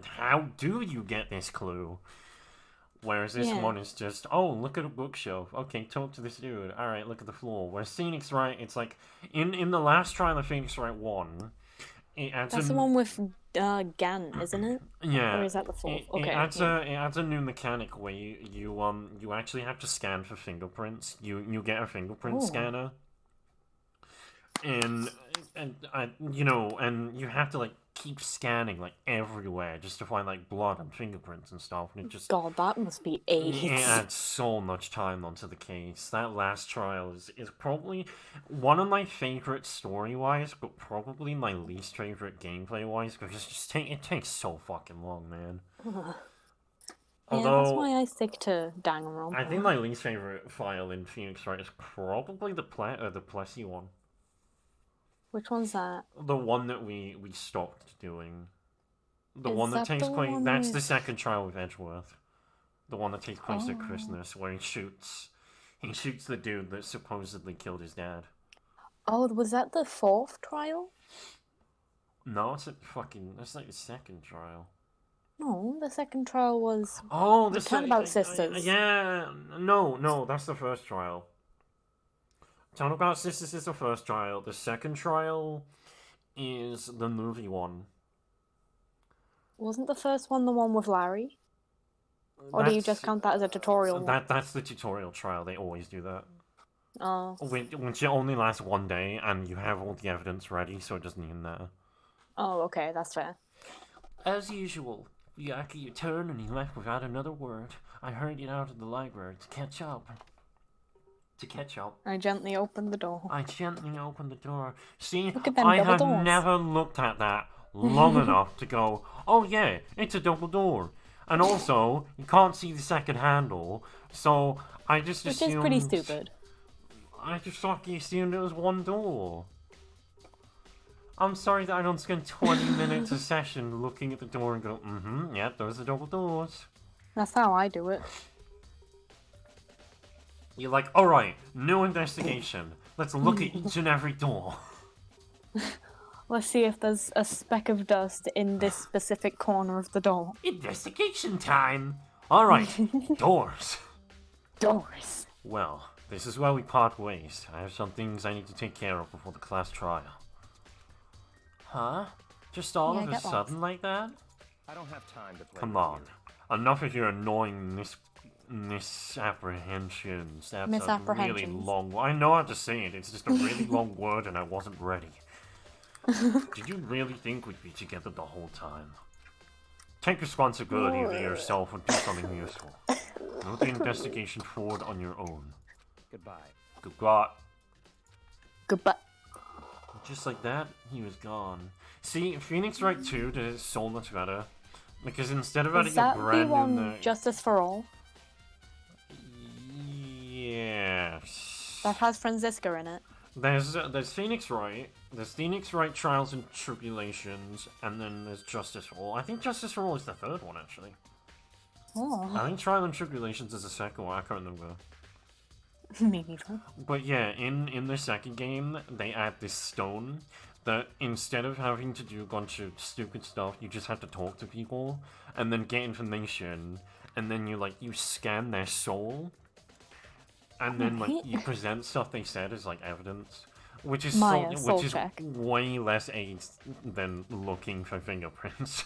how do you get this clue? Whereas this Yeah. one is just, oh, look at a bookshelf. Okay, talk to this dude. Alright, look at the floor. Whereas Phoenix Wright, it's like, in the last trial of Phoenix Wright 1, it adds That's the one with Gan, isn't it? Yeah. Or is that the fourth? It Okay. adds yeah. it adds a new mechanic where you actually have to scan for fingerprints. You get a fingerprint Oh. scanner. And you have to like keep scanning like everywhere just to find like blood and fingerprints and stuff, and it just God, that must be it AIDS. adds so much time onto the case. That last trial is probably one of my favorite story-wise, but probably my least favorite gameplay-wise, because it takes so fucking long, man. Yeah, Although, that's why I stick to Danglring. I think my least favorite file in Phoenix Wright is probably the Plessy one. Which one's that? The one that we stopped doing. The Is one that that takes the place. one That's the with- second trial with Edgeworth. The one that takes place at Oh. Christmas, where he shoots the dude that supposedly killed his dad. Oh, was that the fourth trial? No, that's like the second trial. No, the second trial was. Oh, The Turnabout Sisters. Yeah, no, that's the first trial. Turnabout Sisters is the first trial. The second trial is the movie one. Wasn't the first one the one with Larry? Or do you just count that as a tutorial one? That's the tutorial trial. They always do that. Oh. Which only lasts one day, and you have all the evidence ready, so it doesn't even matter. Oh, okay, that's fair. As usual, Yaki turned and he left without another word. I hurried out of the library to catch up. I gently opened the door. I gently opened the door. See, Look at them I double had doors. never looked at that long enough to go, oh yeah, it's a double door. And also, you can't see the second handle, so I just Which assumed... is pretty stupid. I just fucking assumed it was one door. I'm sorry that I don't spend 20 minutes a session looking at the door and go, yeah, those are double doors. That's how I do it. You're like, alright, new investigation. Let's look at each and every door. Let's see if there's a speck of dust in this specific corner of the door. Investigation time. Alright, doors. Doors. Well, this is where we part ways. I have some things I need to take care of before the class trial. Huh? Just all Yeah, of a get lost. sudden like that? I don't have time to play. Come with on. you. Enough of your annoying misapprehensions. That's a really Misapprehensions. long... I know how to say it. It's just a really long word and I wasn't ready. Did you really think we'd be together the whole time? Take responsibility for yourself and do something useful. Move the investigation forward on your own. Goodbye. Goodbye. Goodbye. Just like that, he was gone. See, Phoenix Wright 2 did it so much better. Because instead of adding Is a that the brand one new... Justice for All? Yes. That has Franziska in it. There's Phoenix Wright, there's Phoenix Wright Trials and Tribulations, and then there's Justice for All. I think Justice for All is the third one, actually. Oh, I think Trial and Tribulations is the second one, I can't remember. me neither. But yeah, in the second game, they add this stone that instead of having to do a bunch of stupid stuff, you just have to talk to people, and then get information, and then you scan their soul, and then you present stuff they said as evidence, which is Maya, soul which is check. way less AIDS than looking for fingerprints.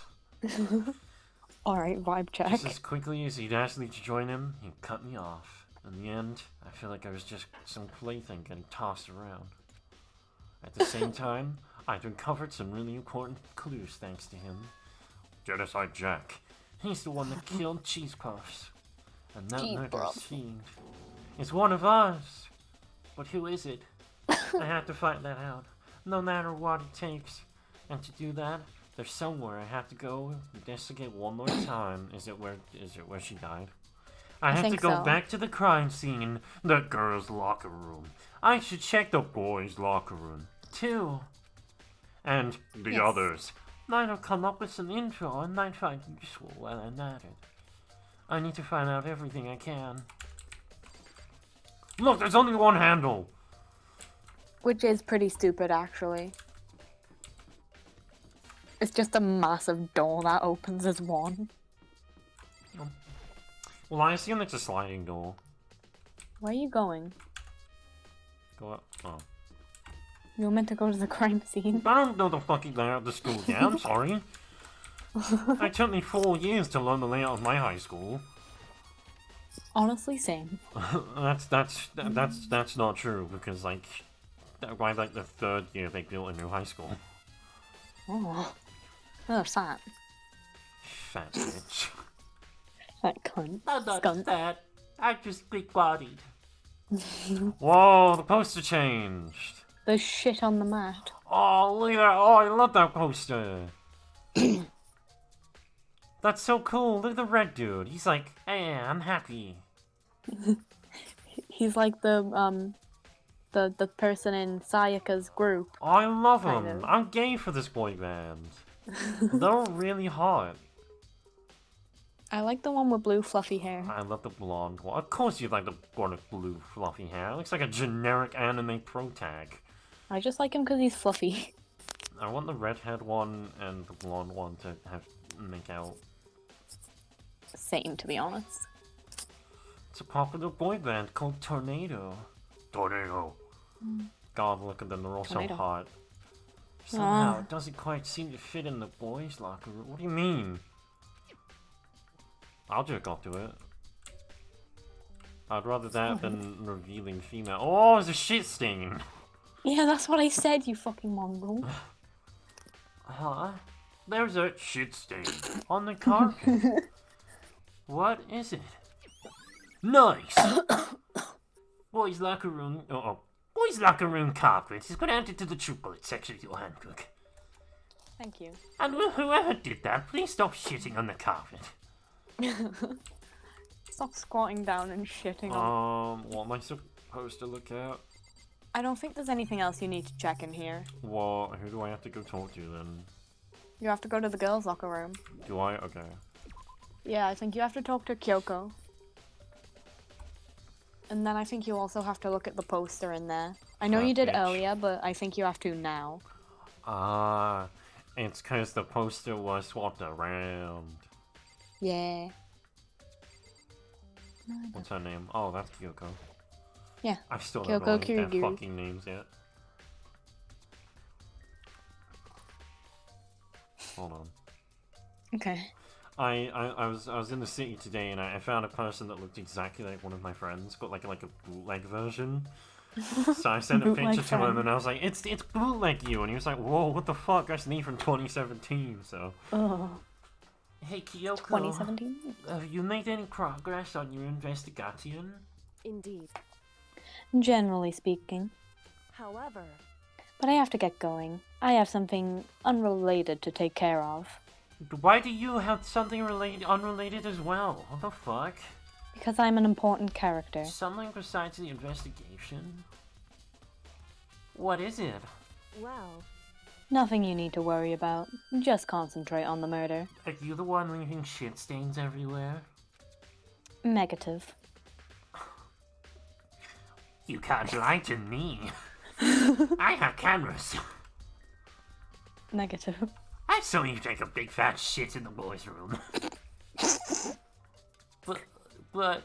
Alright, vibe check. Just as quickly as he'd asked me to join him, he cut me off. In the end, I feel like I was just some plaything getting tossed around. At the same time, I've uncovered some really important clues thanks to him. Genocide Jack. He's the one that killed Cheese Puffs. And that Cheese murderous Puffs. fiend is one of us. But who is it? I have to find that out, no matter what it takes. And to do that, there's somewhere I have to go investigate one more time. Is it where she died? I have to think go so. back to the crime scene, the girls' locker room. I should check the boys' locker room, too. And the Yes. others. Might have come up with some info I might find useful while I'm at it. I need to find out everything I can. Look, there's only one handle! Which is pretty stupid, actually. It's just a massive door that opens as one. Well, I assume it's a sliding door. Where are you going? Go up. Oh. You were meant to go to the crime scene. I don't know the fucking layout of the school yet, I'm sorry. It took me 4 years to learn the layout of my high school. Honestly, same. That's not true, because, like, by, like, the 3rd year they built a new high school. Oh. Oh, fat. Fat bitch. Fat cunt. I'm not Skunt. fat. I'm just big-bodied. Whoa, the poster changed! There's shit on the mat. Oh, look at that! Oh, I love that poster! That's so cool! Look at the red dude. He's like, hey, I'm happy. He's like the person in Sayaka's group. Oh, I love him! Kind of. I'm gay for this boy band. They're really hot. I like the one with blue fluffy hair. I love the blonde one. Of course you like the one with blue fluffy hair. It looks like a generic anime pro tag. I just like him because he's fluffy. I want the redhead one and the blonde one to make out. Same, to be honest. It's a popular boy band called Tornado. Tornado. God, look at them, they're all so Tornado. hot. Somehow, Ah. it doesn't quite seem to fit in the boys' locker room. What do you mean? I'll jerk off to it. I'd rather that than revealing female. Oh, there's a shit stain! Yeah, that's what I said, you fucking mongrel. Huh? There's a shit stain on the carpet. What is it? Nice. Boys' locker room. Boys' locker room carpet has been added to the chocolate section of your handbook. Thank you. And whoever did that, please stop shitting on the carpet. Stop squatting down and shitting on. What am I supposed to look at? I don't think there's anything else you need to check in here. What? Who do I have to go talk to then? You have to go to the girls' locker room. Do I? Okay. Yeah, I think you have to talk to Kyoko. And then I think you also have to look at the poster in there. I know Fat you did bitch. earlier, but I think you have to now. Ah, it's because the poster was swapped around. Yeah. What's her name? Oh, that's Kyoko. Yeah. I still Kyoko don't know their Kirigiri. fucking names yet. Hold on. Okay. I was in the city today and I found a person that looked exactly like one of my friends, got like a bootleg version. So I sent a Bootleg picture to him friend. and I was like, it's bootleg you, and he was like, whoa, what the fuck? That's me from 2017. So Oh. Hey, Kyoko. 2017? Have you made any progress on your investigation? Indeed. Generally speaking. However, But I have to get going. I have something unrelated to take care of. Why do you have something unrelated as well? What the fuck? Because I'm an important character. Something besides the investigation? What is it? well, Nothing you need to worry about. Just concentrate on the murder. Are you the one leaving shit stains everywhere? Negative. You can't lie to me. I have cameras. Negative. I saw you take a big fat shit in the boys' room. but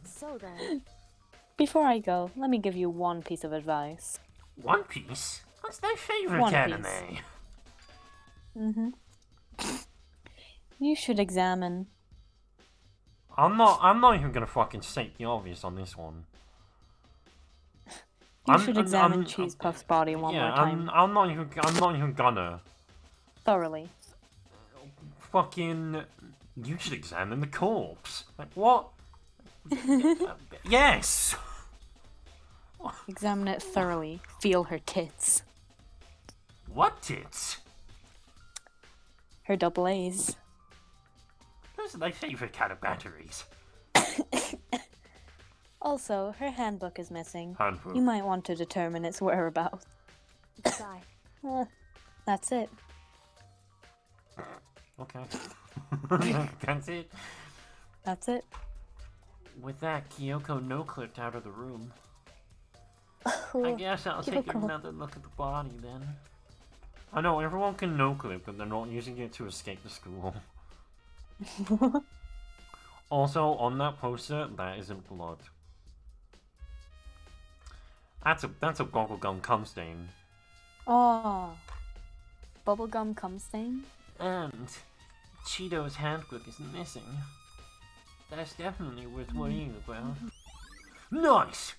so then, Before I go, let me give you one piece of advice. One Piece? What's thy favorite One anime? Piece. Mm-hmm. You should examine. I'm not even gonna fucking state the obvious on this one. You should examine Cheese Puff's body one Yeah, more time. I'm not even gonna. Thoroughly. Fucking, you should examine the corpse. Like, what? Yes! Examine it thoroughly. Feel her tits. What tits? Her double A's. Those are my favorite kind of batteries. Also, her handbook is missing. Handbook. You might want to determine its whereabouts. goodbye. That's it. Okay. That's it. That's it. With that, Kyoko no-clipped out of the room. I guess I'll take Kyoko. another look at the body then. I know, everyone can no-clip, but they're not using it to escape the school. Also, on that poster, that isn't blood. That's a bubblegum cum stain. Oh. Bubblegum cum stain? And Cheeto's handbook is missing. That's definitely worth worrying about. Nice!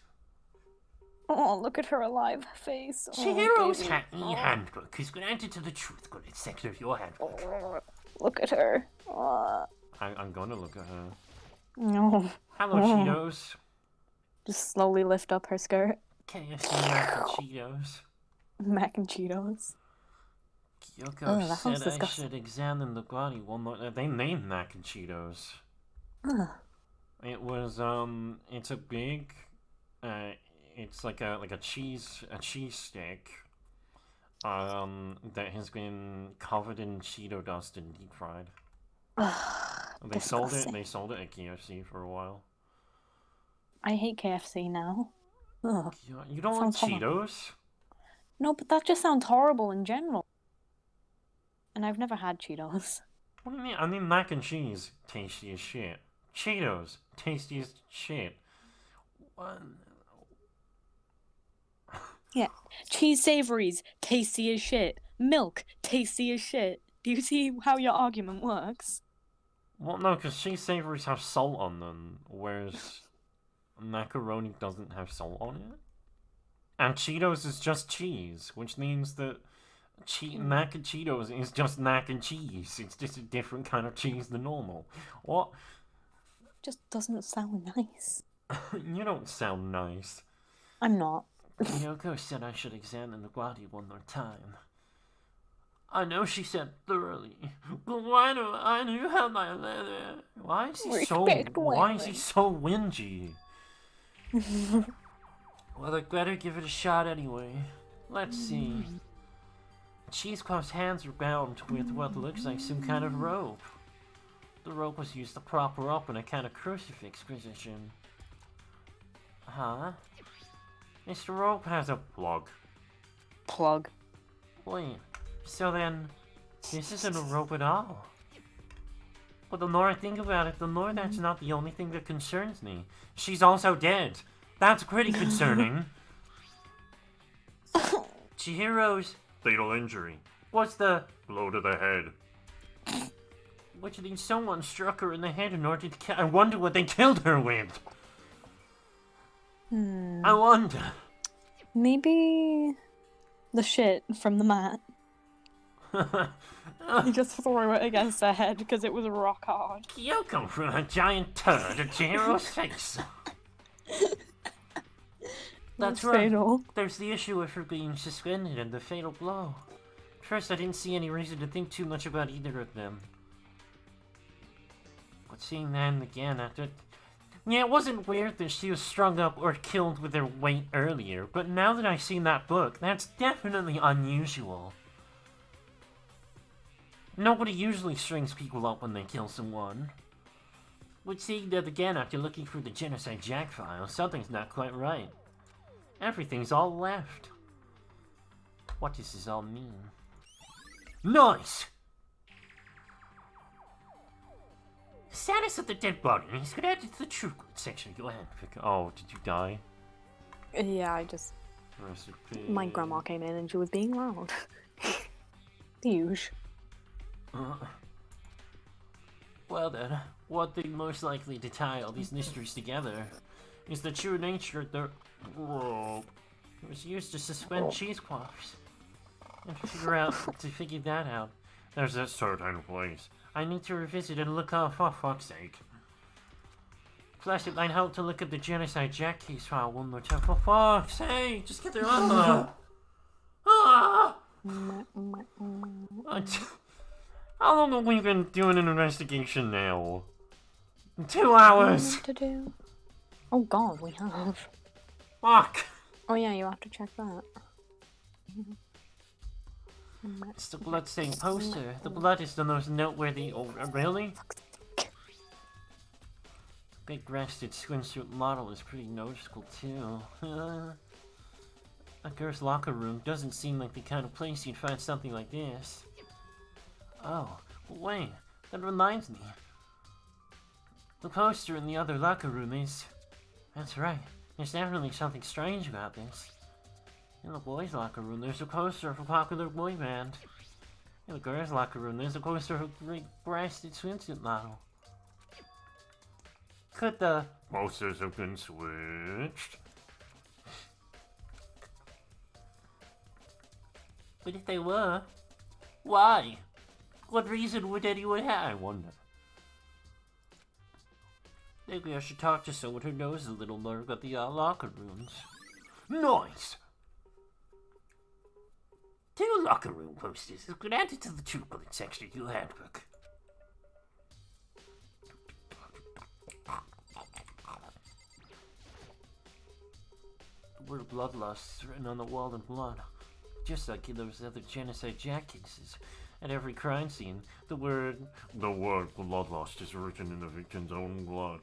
Oh, look at her alive face. Chihiro's baby. handbook is granted to the truth coded section of your handbook. Look at her. Oh. I'm gonna look at her. No. Hello, Cheetos. Just slowly lift up her skirt. KFC mac and Cheetos. Mac and Cheetos. Kyoko Ugh, that said sounds I disgusting. should examine the body one more. They named mac and Cheetos. Ugh. It was it's a big, it's like a cheese stick, that has been covered in Cheeto dust and deep fried. They sold it. Disgusting. They sold it at KFC for a while. I hate KFC now. Ugh. You don't like Sounds horrible. Cheetos? No, but that just sounds horrible in general. And I've never had Cheetos. What do you mean? I mean mac and cheese, tasty as shit. Cheetos, tasty as shit. What? Yeah. Cheese savories, tasty as shit. Milk, tasty as shit. Do you see how your argument works? Well, no, because cheese savories have salt on them, whereas macaroni doesn't have salt on it. And Cheetos is just cheese, which means that mac and Cheetos is just mac and cheese. It's just a different kind of cheese than normal. What? Just doesn't sound nice. You don't sound nice. I'm not. Kyoko said I should examine the body one more time. I know she said thoroughly, but why do you have my letter? Why is he so whingy? Well, I'd better give it a shot anyway. Let's see. Cheesecloth's hands are bound with what looks like some kind of rope. The rope was used to prop her up in a kind of crucifix position. Huh? Mr. Rope has a plug. Plug. Wait, so then, this isn't a rope at all. But the more I think about it, the more that's not the only thing that concerns me. She's also dead. That's pretty concerning. Chihiro's fatal injury was the blow to the head. Which means someone struck her in the head in order to kill. I wonder what they killed her with. I wonder. Maybe the shit from the mat. You just threw it against her head because it was rock hard. Kyoko threw a giant turd at Chihiro's face. That's right. Fatal. There's the issue of her being suspended and the fatal blow. At first, I didn't see any reason to think too much about either of them. But seeing them again after... Yeah, it wasn't weird that she was strung up or killed with her weight earlier, but now that I've seen that book, that's definitely unusual. Nobody usually strings people up when they kill someone. But seeing that again after looking through the Genocide Jack file, something's not quite right. Everything's all left. What does this all mean? Nice! Status of the dead body is connected to the true good section. Go ahead. Oh, did you die? Yeah, I just... Recipe. My grandma came in and she was being loud. The usual. Well then, one thing most likely to tie all these mysteries together is the true nature of the rope. It was used to suspend cheesecloths. And to figure that out, there's a certain place I need to revisit and look up for fuck's sake. Plus, it might help to look at the Genocide Jack case file one more time. For fuck's sake, just get there on the... How long have we been doing an investigation now? 2 hours! What to do? Oh god, we have. Fuck! Oh yeah, you have to check that. It's the bloodstained poster. The blood is the most noteworthy. Oh, really? Big-breasted swimsuit model is pretty noticeable too. A girl's locker room doesn't seem like the kind of place you'd find something like this. Oh, wait, that reminds me. The poster in the other locker room is... That's right. There's definitely something strange about this. In the boys' locker room, there's a poster of a popular boy band. In the girls' locker room, there's a poster of a great-breasted swimsuit model. Could the posters have been switched? But if they were, why? What reason would anyone have, I wonder? Maybe I should talk to someone who knows a little more about the locker rooms. Nice! 2 locker room posters have been added to the chocolate section of your handbook. The word bloodlust is written on the wall in blood. Just like in those other genocide jack cases. At every crime scene, the word bloodlust is written in the victim's own blood.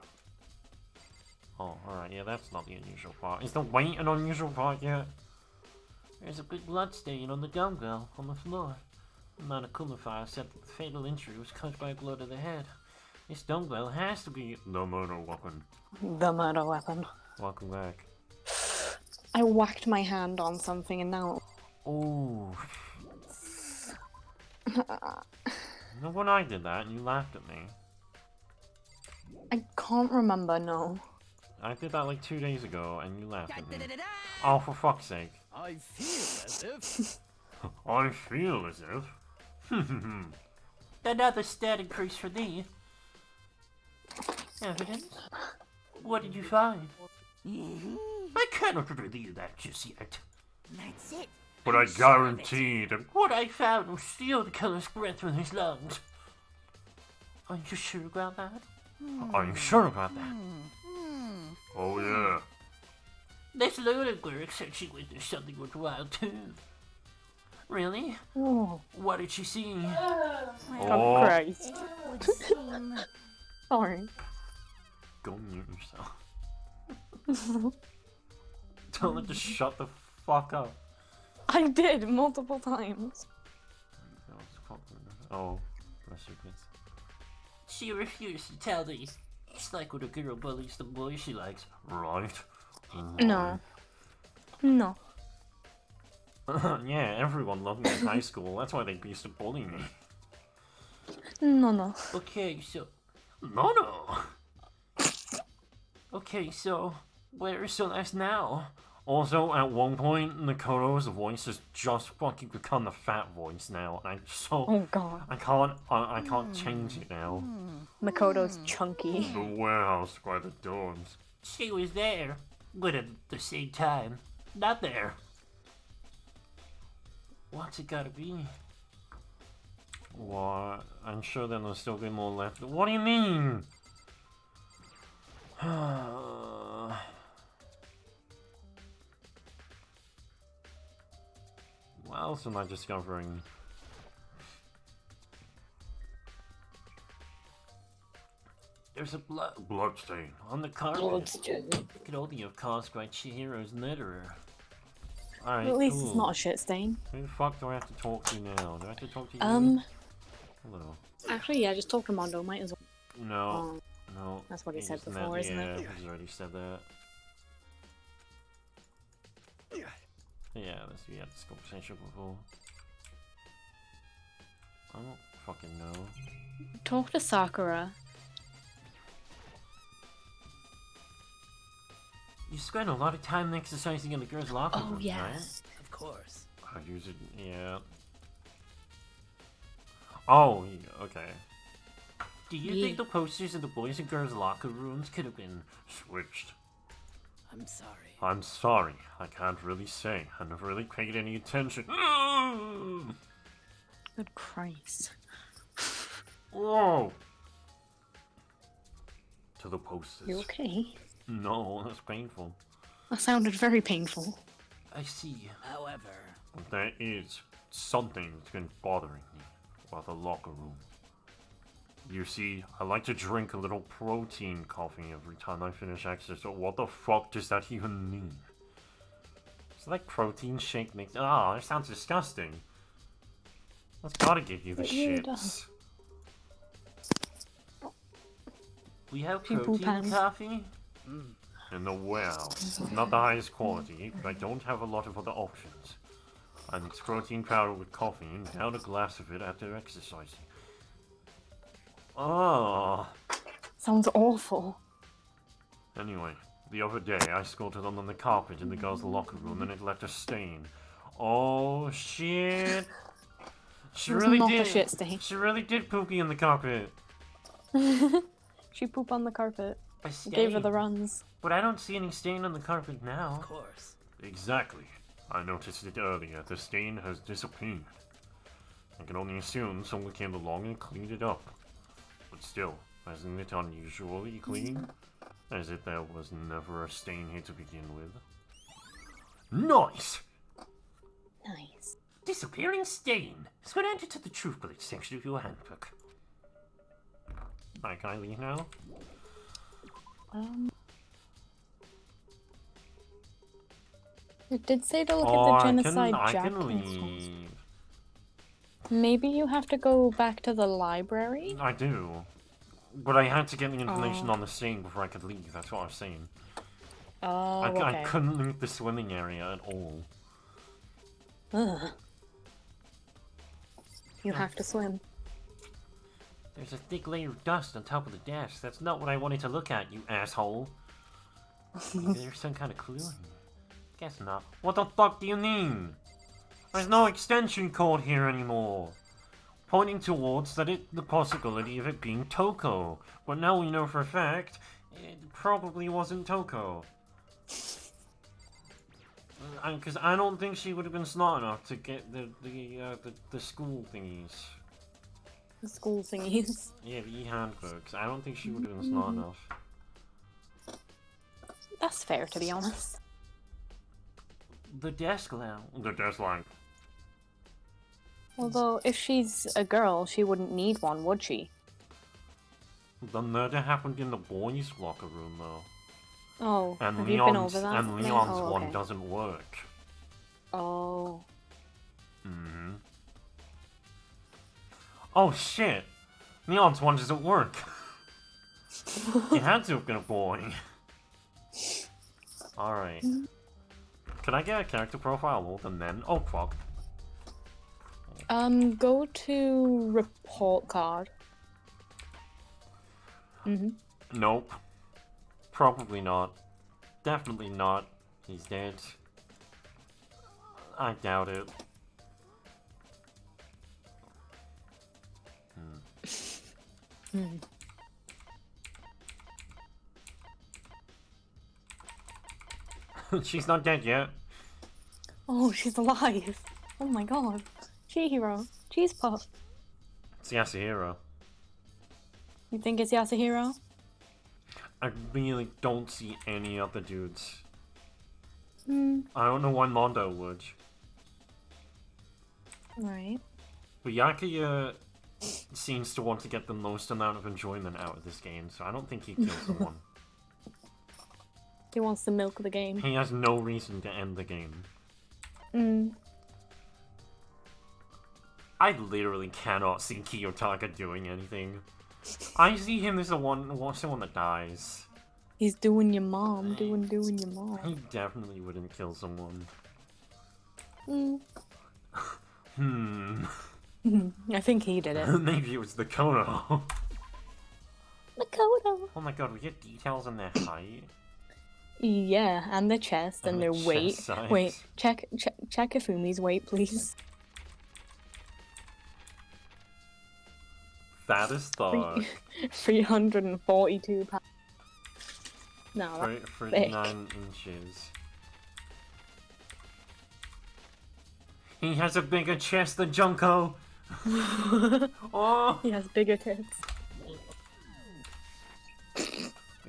Oh, alright, yeah, that's not the unusual part. Is the weight an unusual part yet? There's a big blood stain on the dumbbell on the floor. The Monocooler file said that the fatal injury was caused by a blow to the head. This dumbbell has to be the murder weapon. The murder weapon. Welcome back. I whacked my hand on something and now... Oh. No, when I did that and you laughed at me. I can't remember, no. I did that like 2 days ago and you laughed at me. Da-da-da-da. Oh, for fuck's sake. I feel as if. I feel as if. Another stat increase for thee. Evidence? What did you find? I cannot reveal that just yet. That's it. But I I'm sure of it. guarantee that What I found will steal the killer's breath from his lungs. Are you sure about that? I'm sure about that. Oh yeah. This lunatic said she witnessed something worthwhile too. Really? Oh, What did she see? Oh, Christ. It would seem Sorry. Go mute yourself. Tell her to shut the fuck up. I did multiple times. Oh, bless your kids. She refused to tell me. It's like when a girl bullies the boy she likes, right? No. No. Yeah, everyone loved me in high school. That's why they used to bully me. No. Okay, so... no. Okay, so... Where is Celeste now? Also, at one point, Nakoto's voice has just fucking become the fat voice now. And Oh god. I can't change it now. Makoto's chunky. The warehouse by the dorms. She was there, but at the same time, not there. What's it gotta be? What? I'm sure then there'll still be more left. What do you mean? What else am I discovering? There's a Bloodstain. on the carpet. Could only have caused by Chihiro's murderer. Alright, At least cool. it's not a shit stain. Who the fuck do I have to talk to now? Do I have to talk to you? Hello. Actually, yeah, just talk to Mondo. Might as well. No. Oh, No. that's what he said just before, meant- isn't it? Yeah, he's already said that. Yeah, we had this conversation before. I don't fucking know. Talk to Sakura. You spend a lot of time exercising in the girls' locker room, Oh, yeah. right? of course. I use it, yeah. Oh, okay. Do you Yeah. think the posters in the boys' and girls' locker rooms could have been switched? I'm sorry. I'm sorry. I can't really say. I never really paid any attention. Good Christ. Whoa! To the posters. You okay? No, that's painful. That sounded very painful. I see. However, But there is something that's been bothering me about the locker room. You see, I like to drink a little protein coffee every time I finish exercise, so what the fuck does that even mean? It's like protein shake mix. Ah, that sounds disgusting. That's gotta give you the It really shits. does. We have She protein poo-pans. coffee in the warehouse. Not the highest quality, but I don't have a lot of other options. I mix protein powder with coffee and down a glass of it after exercising. Oh. Sounds awful. Anyway, the other day I spilled it on the carpet in the girls' locker room and it left a stain. Oh shit! She It was really not did. a shit stain. She really did poopy in the carpet. She pooped on the carpet. A stain. Gave her the runs. But I don't see any stain on the carpet now. Of course. Exactly. I noticed it earlier. The stain has disappeared. I can only assume someone came along and cleaned it up. But still, isn't it unusually clean? As if there was never a stain here to begin with. Nice! Nice. Disappearing stain. It's been added to the truth bullet section of your handbook. Hi, can I leave now? It did say to look Oh, at the genocide I Jack can instance. leave. Maybe you have to go back to the library? I do. But I had to get the information on the stain before I could leave, that's what I was saying. Oh, I okay. couldn't leave the swimming area at all. Ugh. You have to swim. There's a thick layer of dust on top of the desk. That's not what I wanted to look at, you asshole. Maybe there's some kind of clue in here. Guess not. What the fuck do you mean? There's no extension cord here anymore. Pointing towards the possibility of it being Toko. But now we know for a fact, it probably wasn't Toko. Because I don't think she would have been smart enough to get the school thingies. The school thingies. Yeah, the e-handbooks. I don't think she would have been smart enough. That's fair, to be honest. The desk lamp. The desk lamp. Although, if she's a girl, she wouldn't need one, would she? The murder happened in the boys' locker room, though. Oh, And have you been over that? And Nate? Leon's Oh, one okay. doesn't work. Oh. Mm-hmm. Oh shit! Leon's one doesn't work. It had to have been a boy. Alright. Can I get a character profile load and then... Oh fuck. Go to report card. Nope. Probably not. Definitely not. He's dead. I doubt it. She's not dead yet. Oh, she's alive. Oh my god. Chihiro. Cheese puff. It's Yasuhiro. You think it's Yasuhiro? I really don't see any other dudes. Hmm. I don't know why Mondo would. Right. But Yakuya seems to want to get the most amount of enjoyment out of this game, so I don't think he kills someone. He wants to milk the game. He has no reason to end the game. I literally cannot see Kiyotaka doing anything. I see him as someone that dies. He's doing your mom, doing your mom. He definitely wouldn't kill someone. I think he did it. Maybe it was the Kono. Makoto. Oh my god, we get details on their height. Yeah, and the chest and And their the weight. chest size. Wait, check Ifumi's weight, please. Fat as fuck. 342 pounds. No, that's 39 inches. He has a bigger chest than Junko! Oh! he has bigger tits.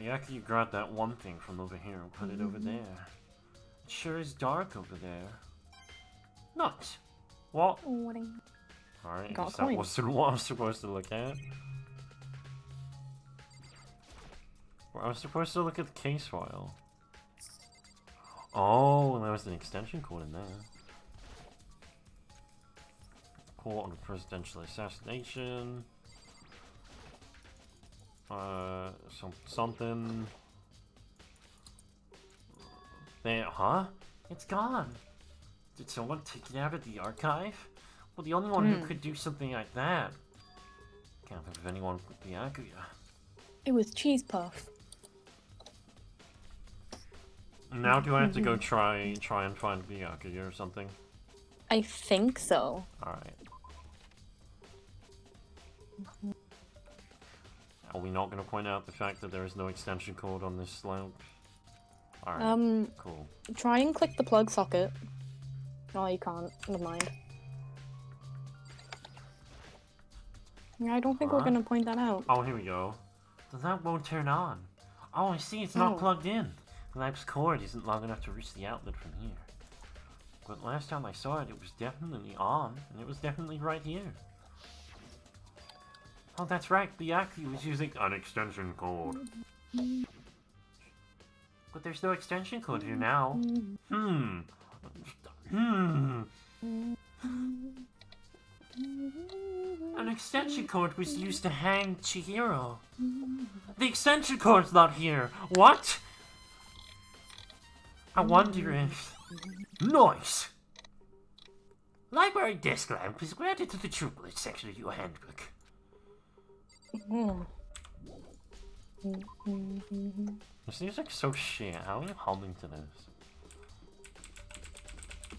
Yaku grabbed that one thing from over here and put it over there. It sure is dark over there. Not. What? Alright, Got a that coin. wasn't what I was supposed to look at. Well, I was supposed to look at the case file. Oh, there was an extension cord in there. Report on presidential assassination. Something... There, huh? It's gone. Did someone take it out of the archive? Well, the only one who could do something like that... Can't think of anyone with the Byakuya. It was Cheese Puff. Now do I have to go try and find Byakuya or something? I think so. Alright. Are we not going to point out the fact that there is no extension cord on this slope? Alright, cool. Try and click the plug socket. Oh, you can't. Never mind. Yeah, I don't think we're gonna point that out. Oh, here we go. That won't turn on. Oh, I see, it's not plugged in. The lamp's cord isn't long enough to reach the outlet from here. But last time I saw it, it was definitely on, and it was definitely right here. Oh, that's right, Byakuya was using an extension cord. But there's no extension cord here now. An extension cord was used to hang Chihiro. The extension cord's not here. What? I wonder if... Noise! Library desk lamp is granted to the triplet section of your handbook. This music's so shit. How are you holding to this?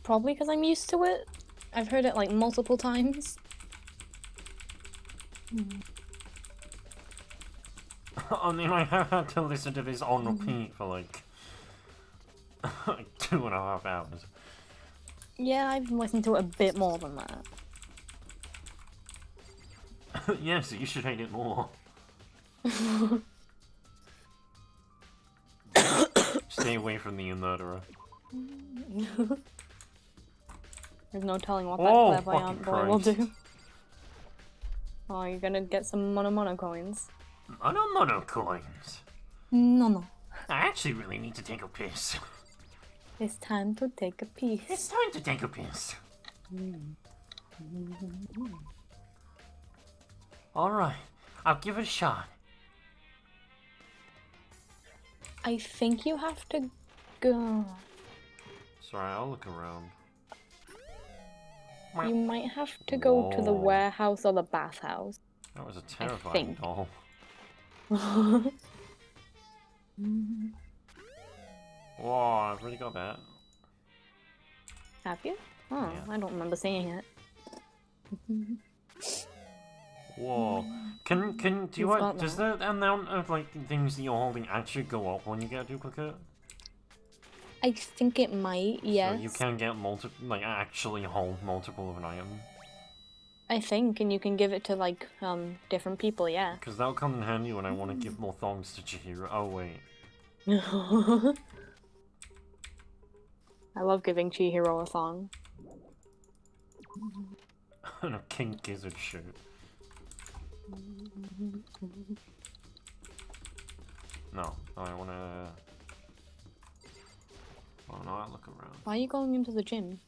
Probably because I'm used to it. I've heard it like multiple times. I mean, I have had to listen to this on repeat for like 2.5 hours. Yeah, I've listened to it a bit more than that. Yes, you should hate it more. Stay away from the murderer. There's no telling what that clairvoyant boy will do. Oh, you're gonna get some mono coins. Mono coins. No. I actually really need to take a piss. It's time to take a piece. It's time to take a piss. Alright, I'll give it a shot. I think you have to go. Sorry, I'll look around. You might have to go to the Whoa. warehouse or the bathhouse. That was a terrifying think. doll. Whoa, I've already got that. Have you? Oh, Yeah. I don't remember seeing it. Whoa. Do you You've want, got does that. the amount of like things that you're holding actually go up when you get a duplicate? I think it might, yes. So you can get actually hold multiple of an item? I think, and you can give it to like different people, yeah. Because that'll come in handy when I want to give more thongs to Chihiro. Oh wait. I love giving Chihiro a thong. And a King Gizzard shirt. No, I wanna... Oh no, I'll look around. Why are you going into the gym?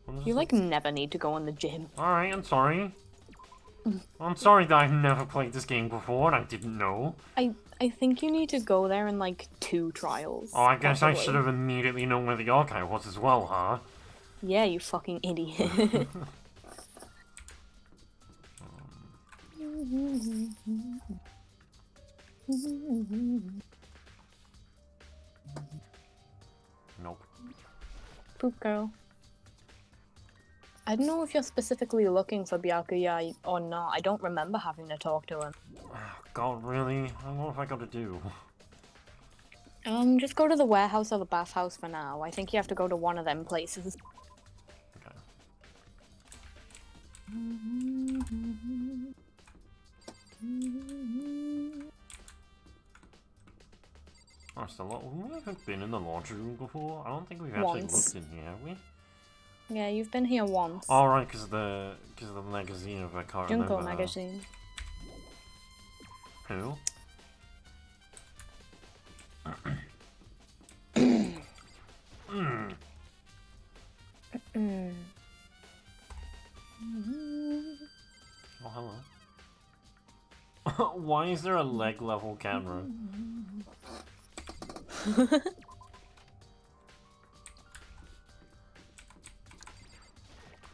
What is You this? like never need to go in the gym. Alright, I'm sorry. I'm sorry that I've never played this game before and I didn't know. I think you need to go there in like 2 trials. Oh, I guess I possibly. should have immediately known where the archive was as well, huh? Yeah, you fucking idiot. Nope. Poop girl. I don't know if you're specifically looking for Byakuya or not. I don't remember having to talk to him. God, really? I don't know what I gotta do. Just go to the warehouse or the bathhouse for now. I think you have to go to one of them places. Okay. Oh, it's the we haven't been in the laundry room before. I don't think we've actually Once. looked in here, have we? Yeah, you've been here once. All right, because of the magazine of I can't Junko remember. magazine. Who? Oh, hello. Why is there a leg level camera?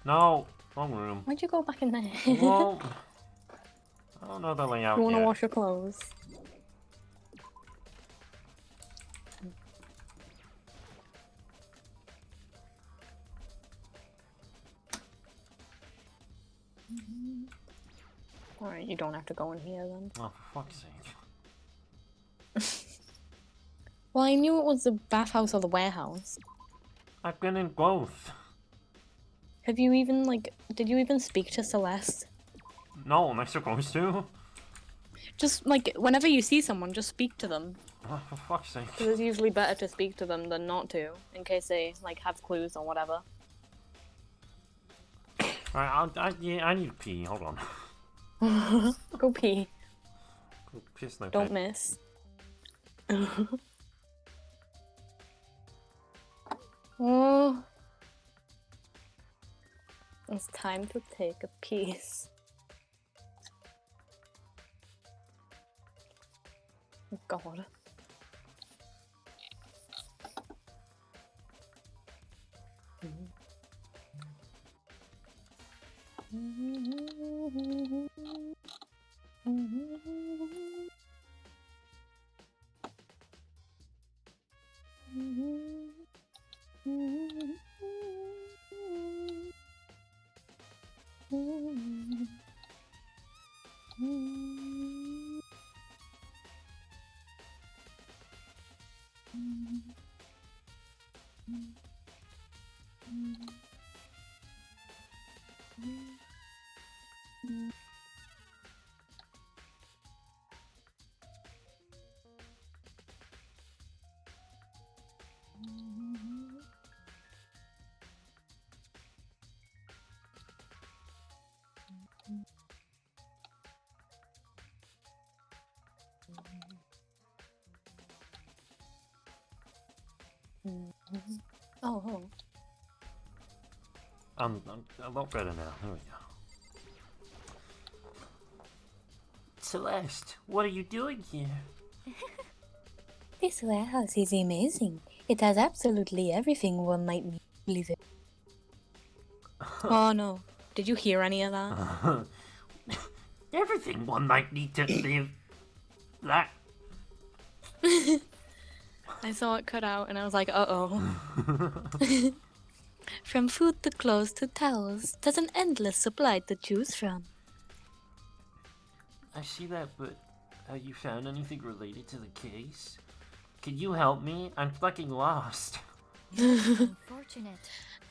No, wrong room. Why'd you go back in there? Well, I don't know the layout You wanna yet. wash your clothes? Alright, you don't have to go in here then. Oh, for fuck's sake. Well, I knew it was the bathhouse or the warehouse. I've been in both. Have you even, like, did you even speak to Celeste? No, am I supposed to? Just, like, whenever you see someone, just speak to them. Oh, for fuck's sake. Because it's usually better to speak to them than not to, in case they, like, have clues or whatever. Alright, yeah, I need to pee. Hold on. Go pee. Go piss no Don't pants. miss. Oh. It's time to take a piece. God. Oh. I'm a lot better now. There we go. Celeste, what are you doing here? This warehouse is amazing. It has absolutely everything one might need to live in. Oh no. Did you hear any of that? Everything one might need to live. That. I saw it cut out and I was like, uh-oh. From food to clothes to towels, there's an endless supply to choose from. I see that, but have you found anything related to the case? Can you help me? I'm fucking lost. Unfortunate.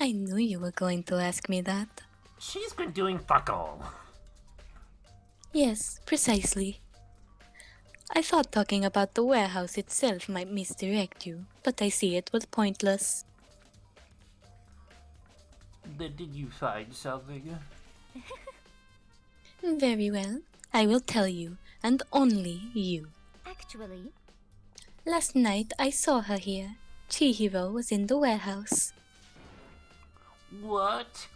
I knew you were going to ask me that. She's been doing fuck all. Yes, precisely. I thought talking about the warehouse itself might misdirect you, but I see it was pointless. Then did you find something? Very well. I will tell you, and only you. Actually, Last night I saw her here. Chihiro was in the warehouse. What?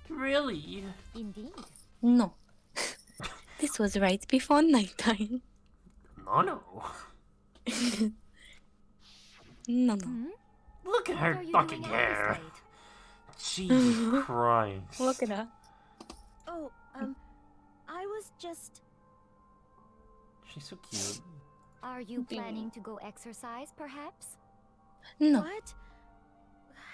Really? indeed. No. This was right before nighttime. No. No. Look at What her are you fucking doing out hair. this late? Jesus Christ. Look at her. Oh, I was just... She's so cute. Are you planning to go exercise, perhaps? No. What?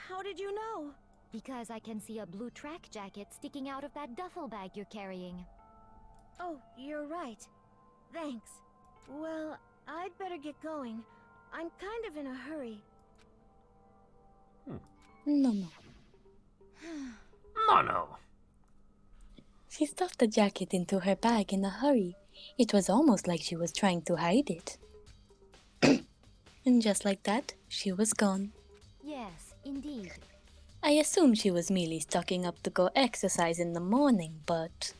How did you know? Because I can see a blue track jacket sticking out of that duffel bag you're carrying. Oh, you're right. Thanks. Well, I'd better get going. I'm kind of in a hurry. No. No. She stuffed the jacket into her bag in a hurry. It was almost like she was trying to hide it. And just like that, she was gone. Yes, indeed. I assumed she was merely stocking up to go exercise in the morning, but...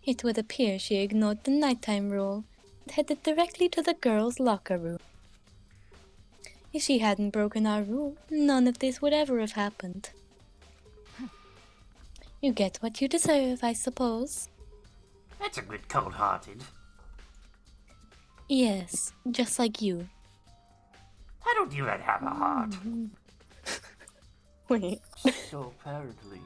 It would appear she ignored the nighttime rule and headed directly to the girls' locker room. If she hadn't broken our rule, none of this would ever have happened. You get what you deserve, I suppose. That's a bit cold-hearted. Yes, just like you. I don't even have a heart. Wait. So apparently,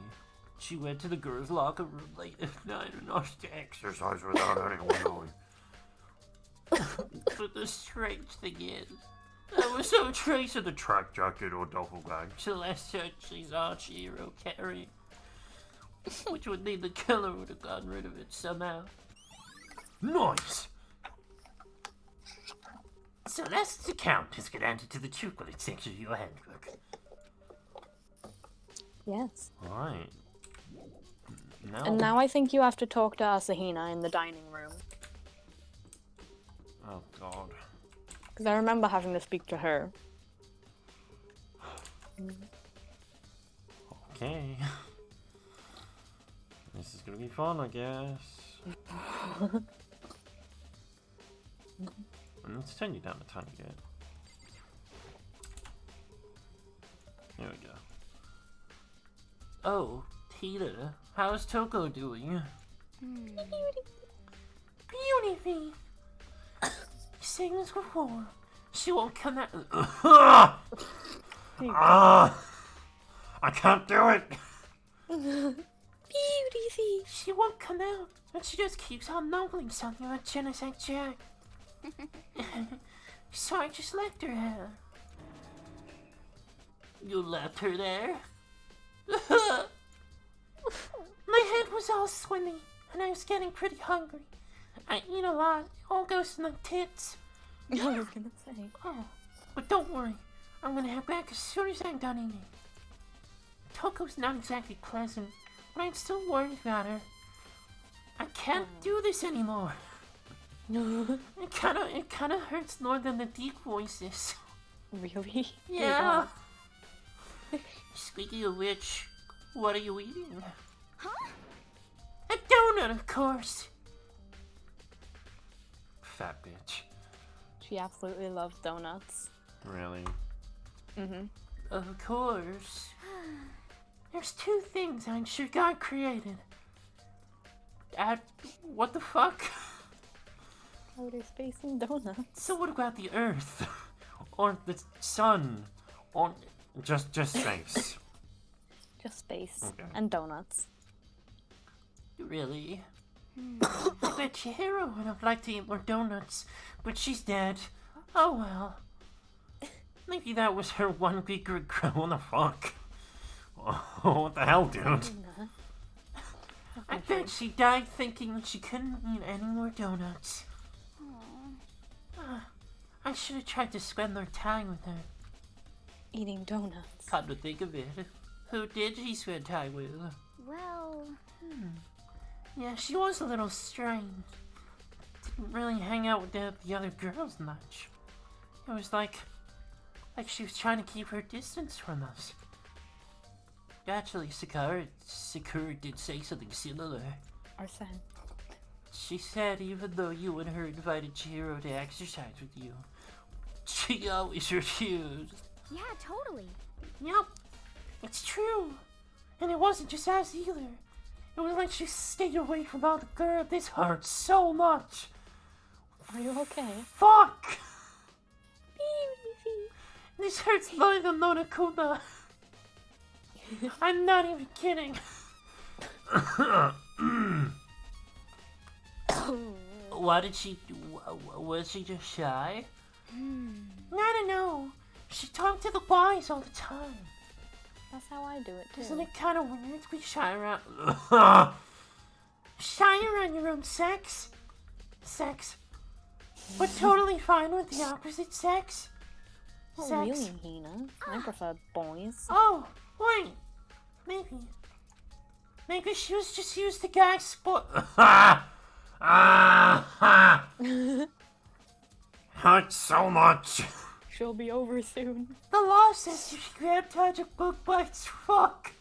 she went to the girls' locker room late at night and asked to Exercise without anyone knowing. But the strange thing is, there was no trace of the Track jacket or duffel bag. Celeste said she saw Chihiro carrying, which would mean the killer would have gotten rid of it somehow. Nice! Celeste's account has been added to the chocolate section of your handbook. Yes. Alright. And now I think you have to talk to Asahina in the dining room. Oh god. Because I remember having to speak to her. Okay. This is gonna be fun, I guess. Let's turn you down a tiny bit. There we go. Oh, Tita, how's Toko doing? Beauty. Sings before. She won't come out. I can't do it. Beauty. She won't come out, and she just keeps on mumbling something about Genocide Jack. So I just left her here. You left her there? My head was all swimmy, and I was getting pretty hungry. I eat a lot. It all goes to my tits. I was gonna say. Oh, but don't worry. I'm gonna head back as soon as I'm done eating. Toko's not exactly pleasant, but I'm still worried about her. I can't do this anymore. It kinda hurts more than the deep voices. Really? Yeah. Speaking of which, what are you eating? Huh? A donut, of course. Fat bitch. She absolutely loves donuts. Really? Mm-hmm. Of course. There's two things I'm sure God created. What the fuck? Outer space and donuts. So what about the Earth? Or the sun? Or just space? Just space. Okay. And donuts. Really? I bet Chihiro would have liked to eat more donuts, but she's dead. Oh well. Maybe that was her one big regret. What the fuck? Oh, what the hell, dude? I bet she died thinking she couldn't eat any more donuts. I should have tried to spend more time with her. Eating donuts. Come to think of it, who did she spend time with? Well, Yeah, she was a little strange. Didn't really hang out with the other girls much. It was like she was trying to keep her distance from us. Actually, Sakura did say something similar. Arsene. She said even though you and her invited Chihiro to exercise with you, she always refused. yeah, totally. Yep, it's true. And it wasn't just us either. It was like she stayed away from all the girls. This hurts so much. Are you okay? Fuck! This hurts more than Nonakuna. I'm not even kidding. What did she do? Was she just shy? I don't know. She talked to the boys all the time. That's how I do it too. Isn't it kind of weird to be shy around... shy around your own sex? But totally fine with the opposite sex? Not really, Hina. I prefer boys. Oh, wait. Maybe she was just used to guys sport... Hurts so much. She'll be over soon. The law says if you grab touch a book bites, fuck.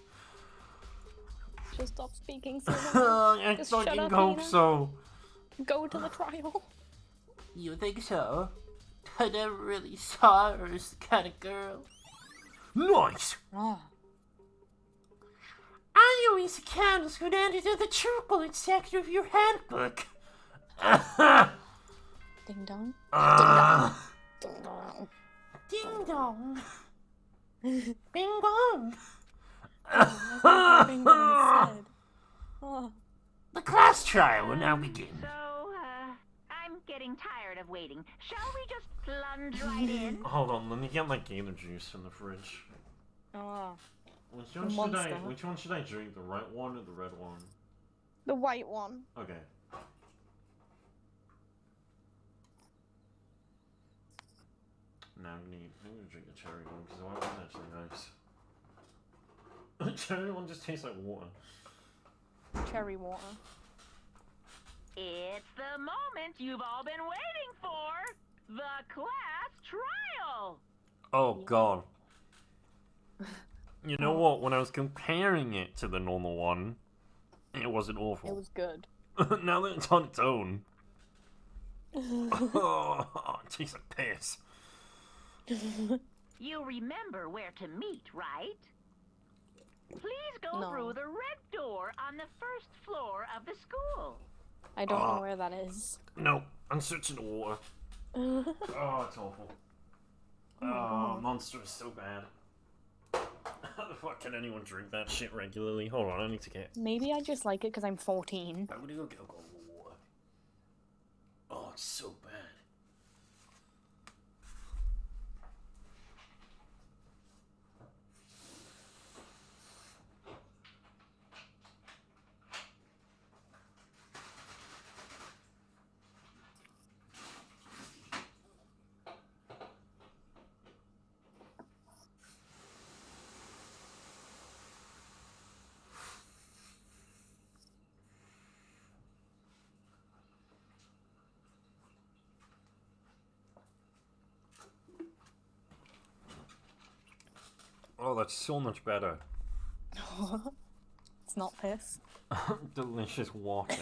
She'll stop speaking so long. I Just shut fucking up, hope Nina. so. Go to the trial. You think so? I never really saw her as the kind of girl. Nice. Ah. I always the candles would enter to the chocolate section of your handbook. Ding dong. Ding dong. Ding dong. Bing bong. Ding dong said. Oh. The class trial will now begin. So, I'm getting tired of waiting. Shall we just plunge right in? Hold on, let me get my gator juice from the fridge. Oh. Which The one monster. should I drink? The right one or the red one? The white one. Okay. Now I'm gonna drink the cherry one because the white one's actually nice. The cherry one just tastes like water. Cherry water. It's the moment you've all been waiting for! The class trial! Oh god. You know what? When I was comparing it to the normal one, it wasn't awful. It was good. Now that it's on its own. Oh, it tastes like piss. You remember where to meet, right? Please go No. through the red door on the first floor of the school. I don't know where that is. No, I'm searching the water. Oh, it's awful. Oh, Monster is so bad. How the fuck can anyone drink that shit regularly? Hold on, I need to get... Maybe I just like it because I'm 14. I'm gonna go get a glass of water. Oh, it's so bad. Oh, that's so much better. It's not piss. Delicious water.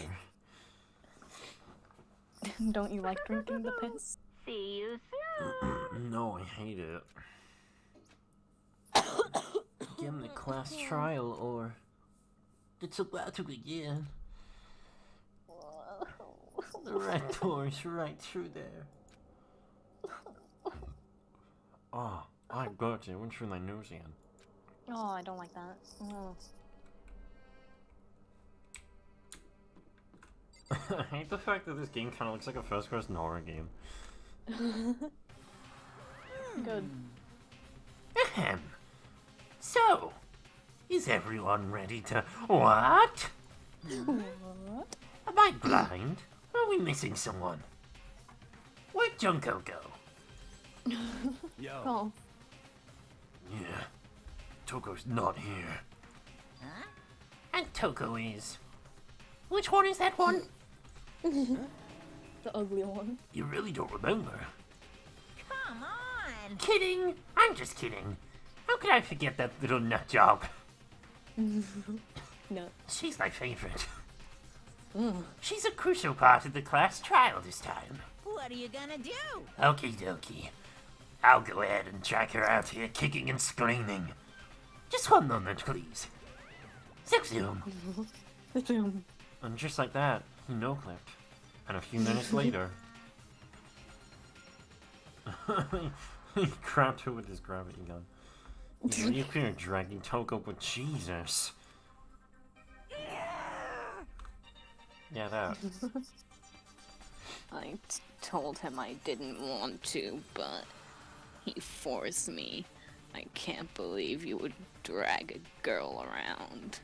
Don't you like drinking the piss? See you soon! No, I hate it. Begin the class trial, or it's about to begin. The red door's right through there. Oh, I got it. Went through my nose again. Oh, I don't like that. Oh. I hate the fact that this game kind of looks like a first-person horror game. Good. Ahem. So, is everyone ready to... What? What? Am I blind? Are we missing someone? Where'd Junko go? Yo. Oh. Yeah, Toko's not here. Huh? And Toko is... Which one is that one? The ugly one. You really don't remember. Come on! Kidding! I'm just kidding. How could I forget that little nut job? No. She's my favorite. She's a crucial part of the class trial this time. What are you gonna do? Okie dokie. I'll go ahead and drag her out here kicking and screaming. Just one moment, please. Zip zoom. And just like that, he no-clipped. And a few minutes later... he grabbed her with his gravity gun. He reappeared dragging Toko with Jesus. Yeah, that. I told him I didn't want to, but he forced me. I can't believe you would drag a girl around.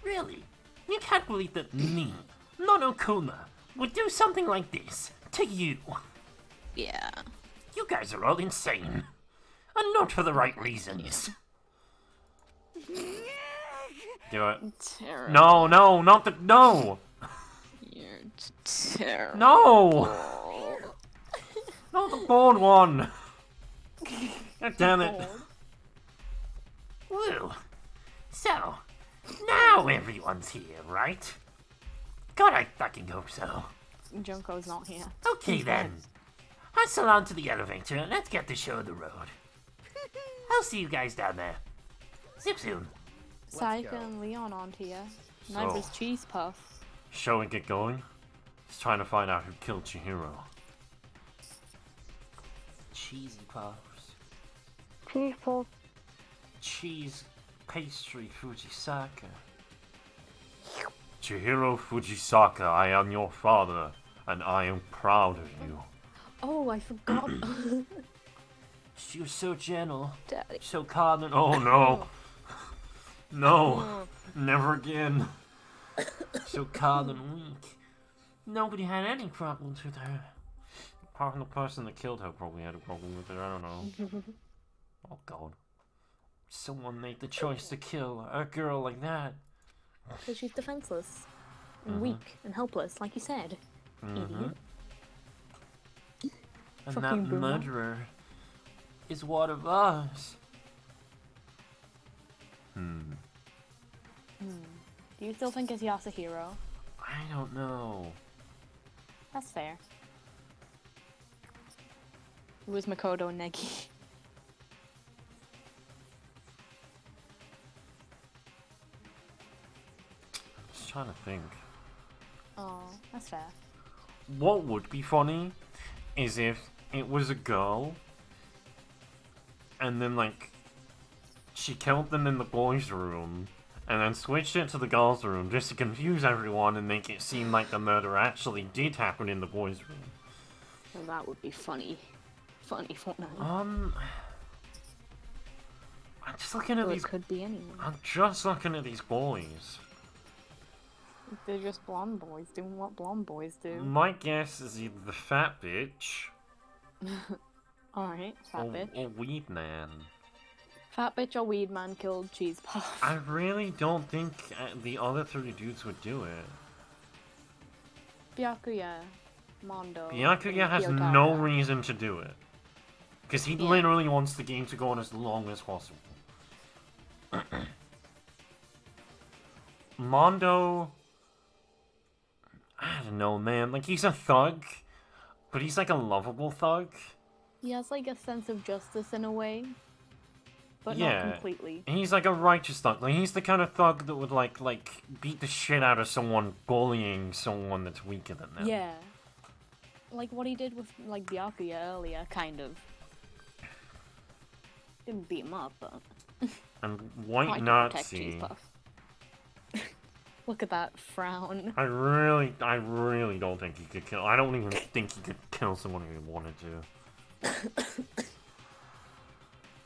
Really? You can't believe that me, Monokuma, would do something like this to you? Yeah. You guys are all insane. And not for the right reasons. Do it. Terrible. No, no, not the... No! You're terrible. No! Not the board one! God damn it. Woo. So, now everyone's here, right? God, I fucking hope so. Junko's not here. Okay then. Hustle on to the elevator and let's get the show on the road. I'll see you guys down there. Zip soon. Saika go. and Leon aren't here. So- Neither's Cheese Puff. Shall we get going? It's time to find out who killed Chihiro. Cheesy puffs. Cheese Puff. Cheese pastry Fujisaka. Chihiro Fujisaka, I am your father, and I am proud of you. Oh, I forgot. You're so gentle, Daddy. so kind. Oh no. No, never again. So kind and weak. Nobody had any problems with her. Apart from the person that killed her probably had a problem with her, I don't know. Oh god. Someone made the choice to kill a girl like that. Because she's defenseless. And weak and helpless, like you said. Idiot. And Fucking that boomer. murderer is one of us. Do you still think it's Yasuhiro? I don't know. That's fair. It was Makoto and Negi. Just trying to think. Oh, that's fair. What would be funny is if it was a girl and then like she killed them in the boys' room and then switched it to the girls' room just to confuse everyone and make it seem like the murder actually did happen in the boys' room. Well, that would be funny. Funny Fortnite. I'm just looking at Well, it these. could be anyone. I'm just looking at these boys. They're just blonde boys doing what blonde boys do. My guess is either the fat bitch Alright, fat bitch. or weed man. Fat bitch or weed man killed Cheese Puff. I really don't think the other three dudes would do it. Byakuya, Mondo. Byakuya and has Kiyotaka. no reason to do it. Because he Yeah. literally wants the game to go on as long as possible. Mondo... I don't know, man. Like, he's a thug, but he's like a lovable thug. He has like a sense of justice in a way, but Yeah. not completely. He's like a righteous thug. Like, he's the kind of thug that would, like beat the shit out of someone bullying someone that's weaker than them. Yeah. Like what he did with like Byakuya earlier, kind of. Didn't beat him up, but And white tried to protect Nazi... Cheese Puff. Look at that frown. I really don't think he could kill... I don't even think he could kill someone if he wanted to.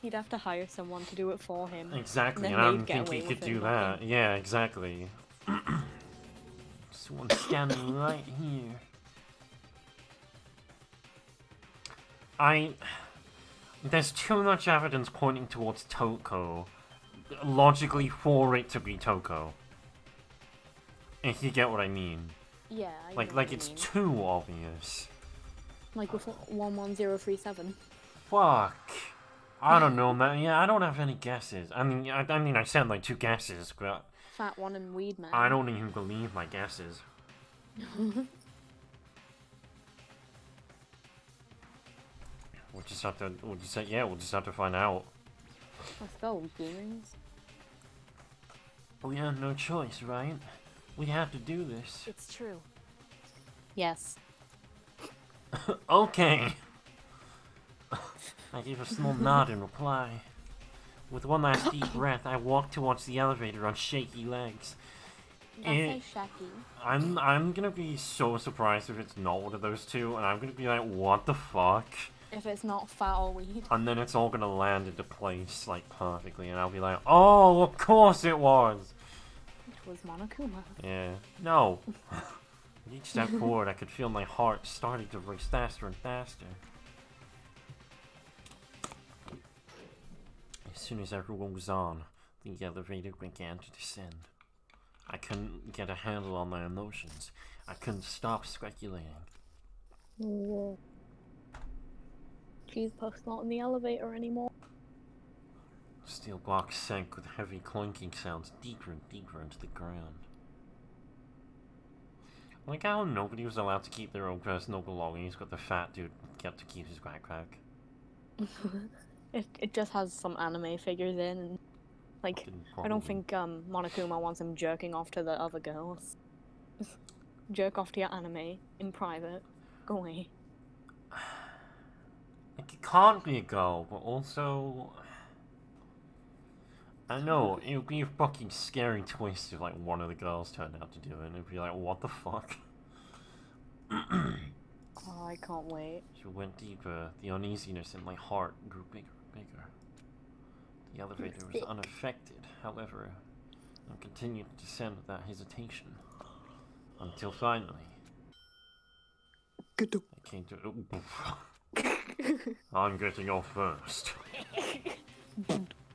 He'd have to hire someone to do it for him. Exactly, And and then I they'd don't get think he away could with do it, that. nothing. Yeah, exactly. Someone standing right here. There's too much evidence pointing towards Toko, logically, for it to be Toko. If you get what I mean. Yeah, I know Like, what you it's mean. too obvious. Like with 11037. Fuck. I don't know, man. Yeah, I don't have any guesses. I mean, I said like 2 guesses, but Fat one and Weed Man. I don't even believe my guesses. We'll just have to. We'll just have to find out. Let's go, humans. We have no choice, right? We have to do this. It's true. Yes. Okay. I gave a small nod in reply. With one last deep breath, I walked towards the elevator on shaky legs. That's so shaky. I'm gonna be so surprised if it's not one of those two, and I'm gonna be like, what the fuck? If it's not fat or weed. And then it's all gonna land into place, like, perfectly, and I'll be like, oh, of course it was! It was Monokuma. Yeah. No. Each step forward, I could feel my heart starting to race faster and faster. As soon as everyone was on, the elevator began to descend. I couldn't get a handle on my emotions. I couldn't stop speculating. Whoa. Cheese Puff's not in the elevator anymore. Steel blocks sank with heavy clanking sounds deeper and deeper into the ground. Like how nobody was allowed to keep their own personal belongings, but the fat dude kept to keep his backpack. It just has some anime figures in and Like, Didn't I don't probably- think Monokuma wants him jerking off to the other girls. Jerk off to your anime in private. Go away. Like, it can't be a girl, but also... I know, it would be a fucking scary twist if, like, one of the girls turned out to do it, and it'd be like, what the fuck? Oh, I can't wait. She went deeper. The uneasiness in my heart grew bigger and bigger. The elevator was unaffected, however, and continued to descend without hesitation. Until finally... I came to... I'm getting off first.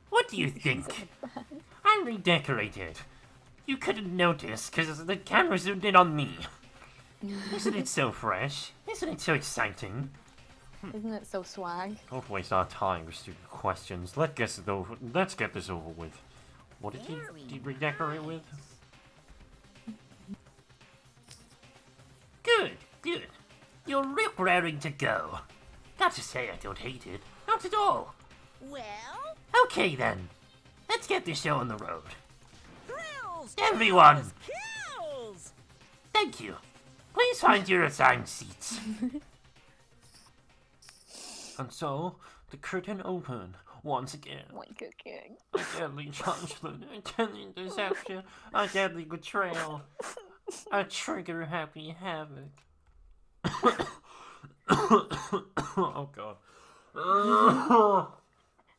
What do you think? I'm redecorated. You couldn't notice because the camera zoomed in on me. Isn't it so fresh? Isn't it so exciting? Isn't it so swag? Don't waste our time with stupid questions. Let's get this over with. What did you redecorate with? Good, good. You're real raring to go. Not to say I don't hate it. Not at all. Well, Okay then. Let's get this show on the road. thrills! Everyone! Kills! Kills! Thank you. Please find your assigned seats. And so, the curtain opened once again. Like a king. A deadly judgment, a deadly deception, a deadly betrayal, a trigger-happy havoc. Oh god.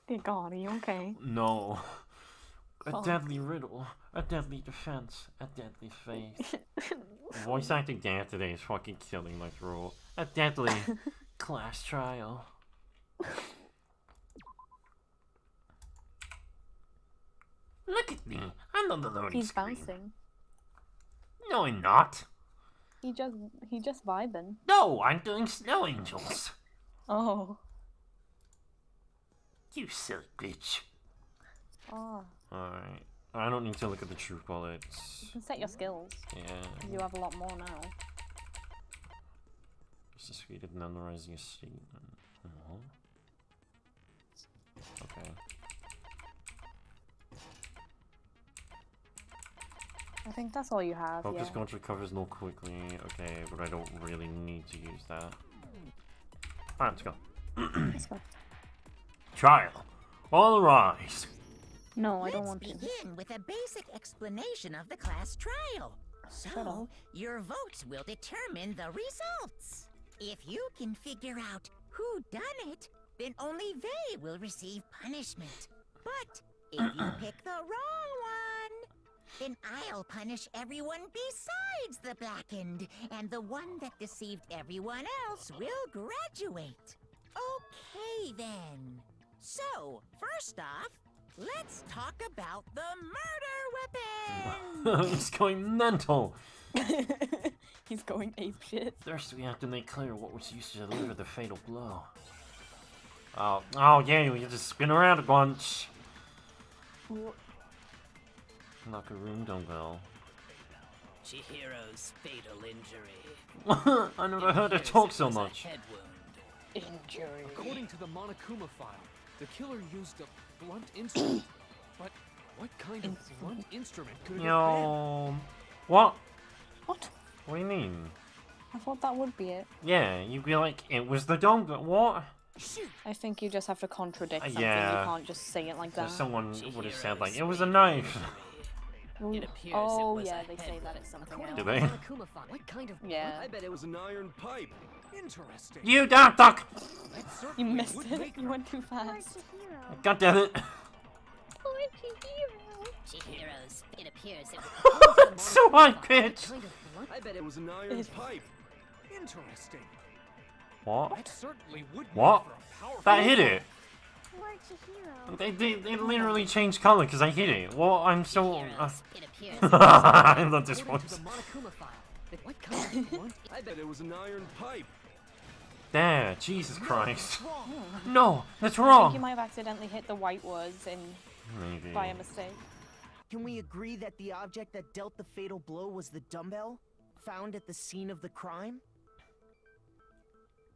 Dear God, are you okay? No. A Fuck. deadly riddle, a deadly defense, a deadly faith. Voice acting Dan today is fucking killing my throat. A deadly class trial. Look at me. I'm on the loading He's screen. bouncing. No, I'm not. He just vibing. No, I'm doing snow angels. Oh. You silly bitch. Oh. Alright. I don't need to look at the truth bullets. You can set your skills. Yeah. You have a lot more now. Just defeated an unrising statement. Okay. I think that's all you have. Focus Yeah. going to recover his null quickly. Okay, but I don't really need to use that. Alright, let's go. Let's go. Trial. All rise. No, I don't want Let's to. begin with a basic explanation of the class trial. Shut So, up. your votes will determine the results. If you can figure out who done it, then only they will receive punishment. But if you pick the wrong one, then I'll punish everyone besides the blackened, and the one that deceived everyone else will graduate. Okay then. So, first off, let's talk about the murder weapon! He's going mental! He's going apeshit. First, we have to make clear what was used to deliver the fatal blow. Oh yeah, we just spin around a bunch. Locker room dumbbell. Chihiro's fatal injury. I never heard her talk so much. Head wound. Injury. According to the Monokuma file, the killer used a blunt instrument. But what kind of blunt instrument could it have Yo, what? What? What do you mean? I thought that would be it. Yeah, you'd be like, it was the dumbbell. What? I think you just have to contradict something. yeah. You can't just say it like So that. someone would have said like, it was a knife. Ooh. It appears Oh it was yeah, a they say head that wound. it's something According Do to they? the Monokuma file, what kind of Yeah. I bet it was an iron pipe. Interesting. You don't talk! That You certainly missed would it. make You her- went too fast. God damn it. Chihiro's, it appears it was So high pitched. Kind of blunt? I bet it was an iron pipe. Interesting. What? That certainly would make What? for a powerful That hit it. Poor Chihiro. They literally changed color because I hit it. Well, I'm so. Chihiro's, it appears I love this one. According to the Monokuma file, that what kind of blunt? I bet it was an iron pipe. There, Jesus Christ. Wrong. No, that's I think you wrong. might have accidentally hit the white words in Maybe. by a mistake. Can we agree that the object that dealt the fatal blow was the dumbbell found at the scene of the crime?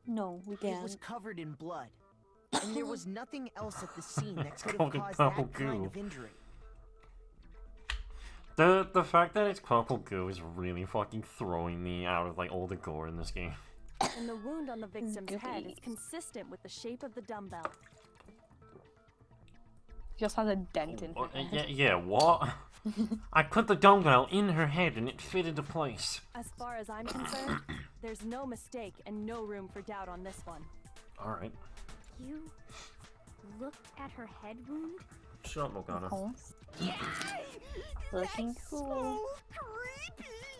No, we It was can't. covered in blood, and there was nothing else at the scene that It's could have covered in caused purple that kind goo. of injury. The fact that it's purple goo is really fucking throwing me out of like all the gore in this game. And the wound on the victim's head is consistent with the shape of the dumbbell. Just has a dent in her head. Yeah, what? I put the dumbbell in her head and it fit into place. As far as I'm concerned, there's no mistake and no room for doubt on this one. Alright. You looked at her head wound? Shut up, Morgana. Looking cool.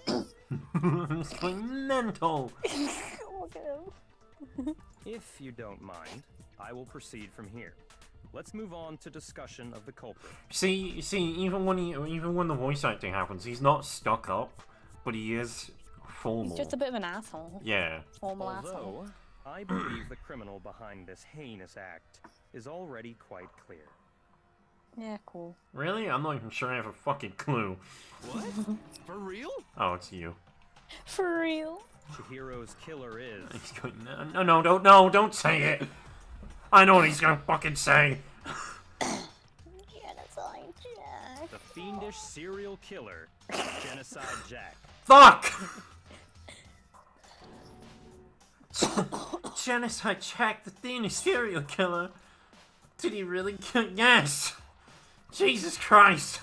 It's going mental. If you don't mind, I will proceed from here. Let's move on to discussion of the culprit. See, even when the voice acting happens, he's not stuck up, but he is formal. He's just a bit of an asshole. Yeah. Formal Although, asshole. I believe the criminal behind this heinous act is already quite clear. Yeah, cool. Really? I'm not even sure I have a fucking clue. What? For real? Oh, it's you. For real? Chihiro's killer is... He's going, no, don't say it. I know what he's gonna fucking say. Genocide Jack. The fiendish serial killer, Genocide Jack. Fuck! Genocide Jack, the fiendish serial killer. Did he really kill? Yes! Jesus Christ!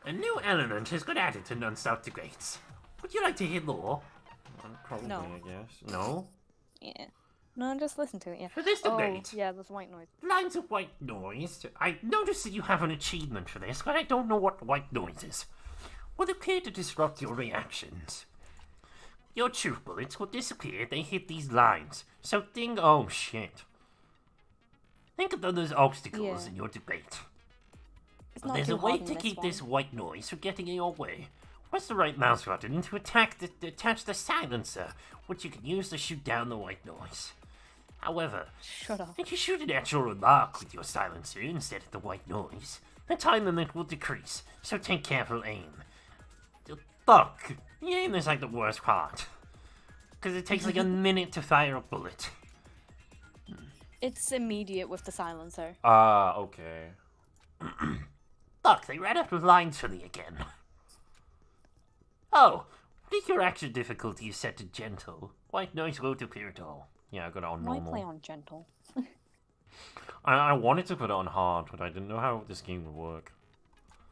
A new element has been added to non-stop debates. Would you like to hear more? Probably, No. I guess. No? Yeah. No, just listen to it, yeah. For this debate, yeah, there's white noise. lines of white noise. I noticed that you have an achievement for this, but I don't know what white noise is. Will appear to disrupt your reactions. Your truth bullets will disappear if they hit these lines. So think, Oh shit. think of those obstacles Yeah. in your debate. It's not There's too a way hard in to this keep one. this white noise from getting in your way. Press the right mouse button to attach the silencer, which you can use to shoot down the white noise. However, Shut up. if you shoot an actual remark with your silencer instead of the white noise, the time limit will decrease, so take careful aim. Fuck! The aim is like the worst part. Because it takes like a minute to fire a bullet. It's immediate with the silencer. Ah, okay. Fuck, they ran out of lines for me again. Oh, if your action difficulty is set to gentle, white noise won't appear at all. Yeah, I got it on Why normal. play on gentle? I wanted to put it on hard, but I didn't know how this game would work.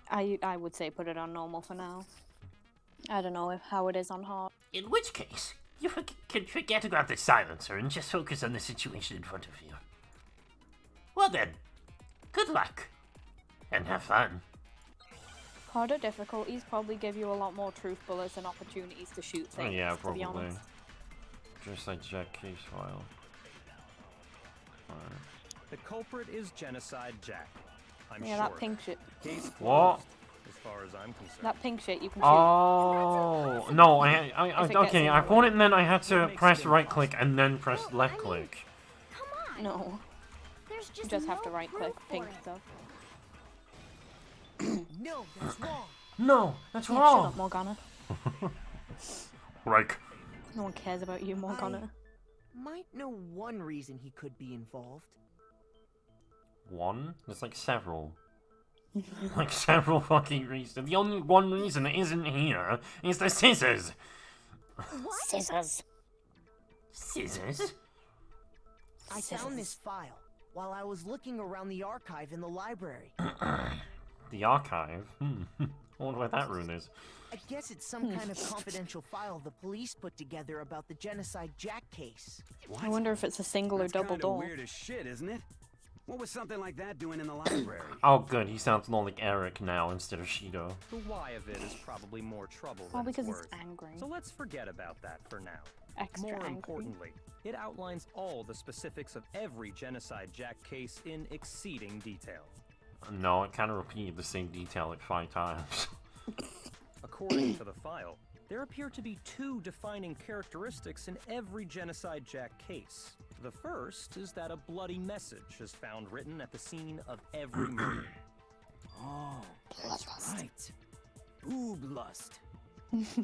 I would say put it on normal for now. I don't know how it is on hard. In which case, you can forget about the silencer and just focus on the situation in front of you. Well then, good luck. And have fun. Harder difficulties probably give you a lot more truth bullets and opportunities to shoot Oh things, yeah, to probably. be honest. Just like Jack case file. Alright. The culprit is Genocide Jack. I'm Yeah, sure. that pink shit. Case What? closed, as far as I'm concerned. That pink shit you can shoot. Oh no! If it gets Okay. in I the thought way. it meant I had to press right click and then press left click. Come on. No, There's you just, just have no to right click proof pink for it. stuff. No, that's wrong. No, that's Yeah, shut wrong. up, Morgana. Like, No one cares about you, Morgana. Might know one reason he could be involved. one? There's like several. Like several fucking reasons. The only one reason that isn't here is the scissors. Scissors. Scissors? I found this file while I was looking around the archive in the library. The archive? I wonder where that rune is. I guess it's some kind of confidential file the police put together about the Genocide Jack case. I wonder if it's a single or double door. Weird as shit, isn't it? What was something like that doing in the library? Oh good, he sounds more like Eric now instead of Shido. The why of it is probably more trouble Well, than because it's it's worth. angry. So let's forget about that for now. Extra More angry. importantly, it outlines all the specifics of every Genocide Jack case in exceeding detail. No, it kind of repeated the same detail like 5 times. According to the file, there appear to be 2 defining characteristics in every Genocide Jack case. The first is that a bloody message is found written at the scene of every murder. Oh, that's right. Boob lust. He's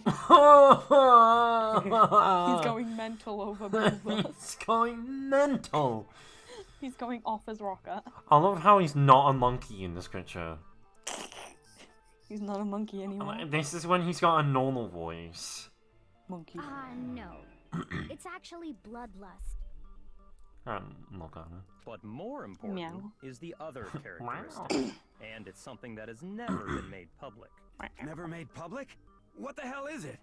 going mental over Rhombus. He's going mental. He's going off his rocker. I love how he's not a monkey in this picture. He's not a monkey anymore. This is when he's got a normal voice. Monkey. No. It's actually bloodlust. I'm not gonna. But more important Meow. is the other characteristic. And it's something that has never been made public. Never made public? What the hell is it?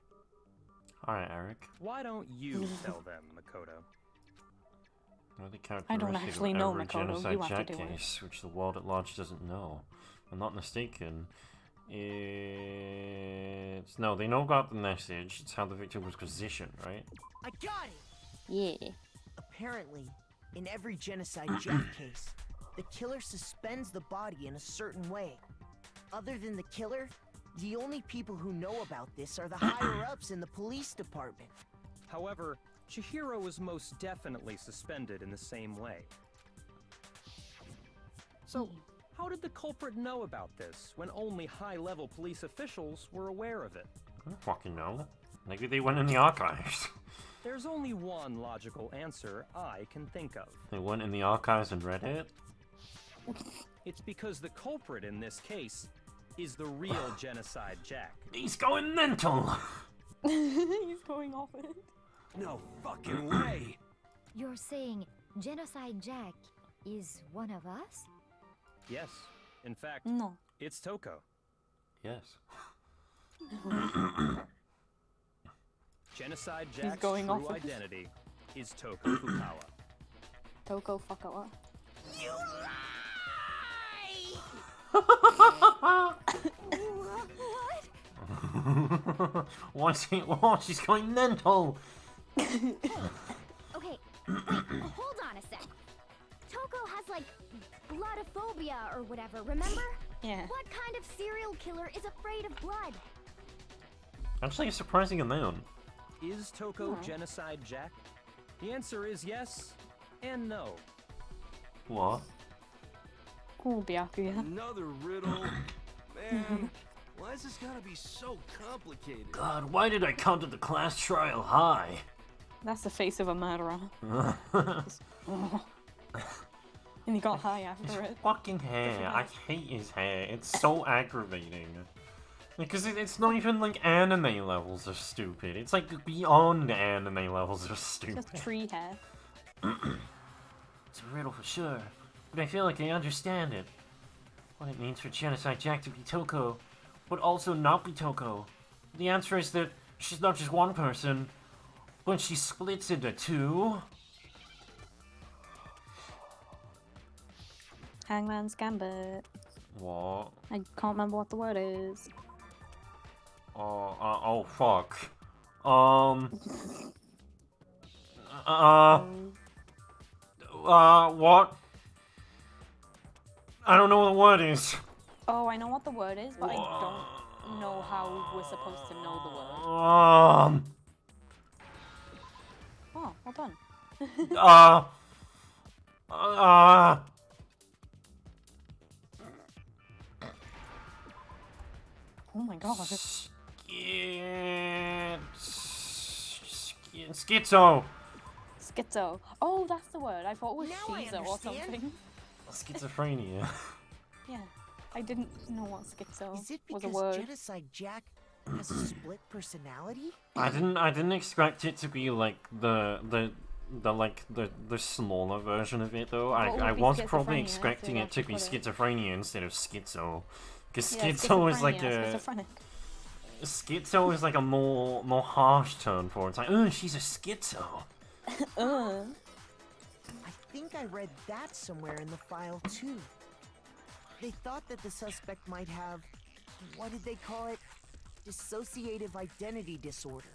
Alright, Eric. Why don't you tell them, Makoto? Well, the I don't characteristic actually of know, every Makoto. genocide You have to Jack do it. case, which the world at large doesn't know. If I'm not mistaken, it's... No, they know about the message. It's how the victim was positioned, right? I got it! Yeah. Apparently, in every genocide Jack case, the killer suspends the body in a certain way. Other than the killer, the only people who know about this are the higher-ups in the police department. However, Chihiro was most definitely suspended in the same way. So, how did the culprit know about this when only high-level police officials were aware of it? I don't fucking know. Maybe they went in the archives. There's only one logical answer I can think of. They went in the archives and read it? It's because the culprit in this case is the real Genocide Jack. He's going mental! He's going off it. No fucking way! You're saying Genocide Jack is one of us? Yes. In fact, No. it's Toko. Yes. Genocide Jack's going true off of it. identity is Toko Fukawa. Toko Fukawa. You What's he? Oh, she's going mental! Okay, wait, hold on a sec. Toko has like bloodophobia or whatever, remember? Yeah. What kind of serial killer is afraid of blood? Actually, a surprising amount. Is Toko Genocide Jack? The answer is yes and no. What? Cool, Byakuya. Another riddle. Man, why is this gotta be so complicated? God, why did I come to the class trial high? That's the face of a murderer. And he got high after it. Fucking hair. I hate his hair. It's so aggravating. Because it's not even like anime levels of stupid. It's like beyond anime levels of stupid. Just tree hair. It's a riddle for sure, but I feel like I understand it. What it means for Genocide Jack to be Toko, but also not be Toko. The answer is that she's not just one person, but she splits into two. Hangman's Gambit. What? I can't remember what the word is. Oh fuck. What? I don't know what the word is. Oh, I know what the word is, but I don't know how we're supposed to know the word. Oh, well done. Oh my god. Schizo. Schizo. Oh, that's the word. I thought it was Now I schizo or understand. something. Schizophrenia. Yeah. I didn't know what schizo Is it was a because word. Genocide Jack has a split personality? I didn't expect it to be like the smaller version of it though. What would I be was probably schizophrenia if expecting they it to be actually put it? schizophrenia instead of schizo. Because Yeah, schizo is like schizophrenia, a schizophrenic. schizo is like a more harsh term for it. It's like, oh, she's a schizo. I think I read that somewhere in the file too. They thought that the suspect might have, what did they call it? Dissociative identity disorder.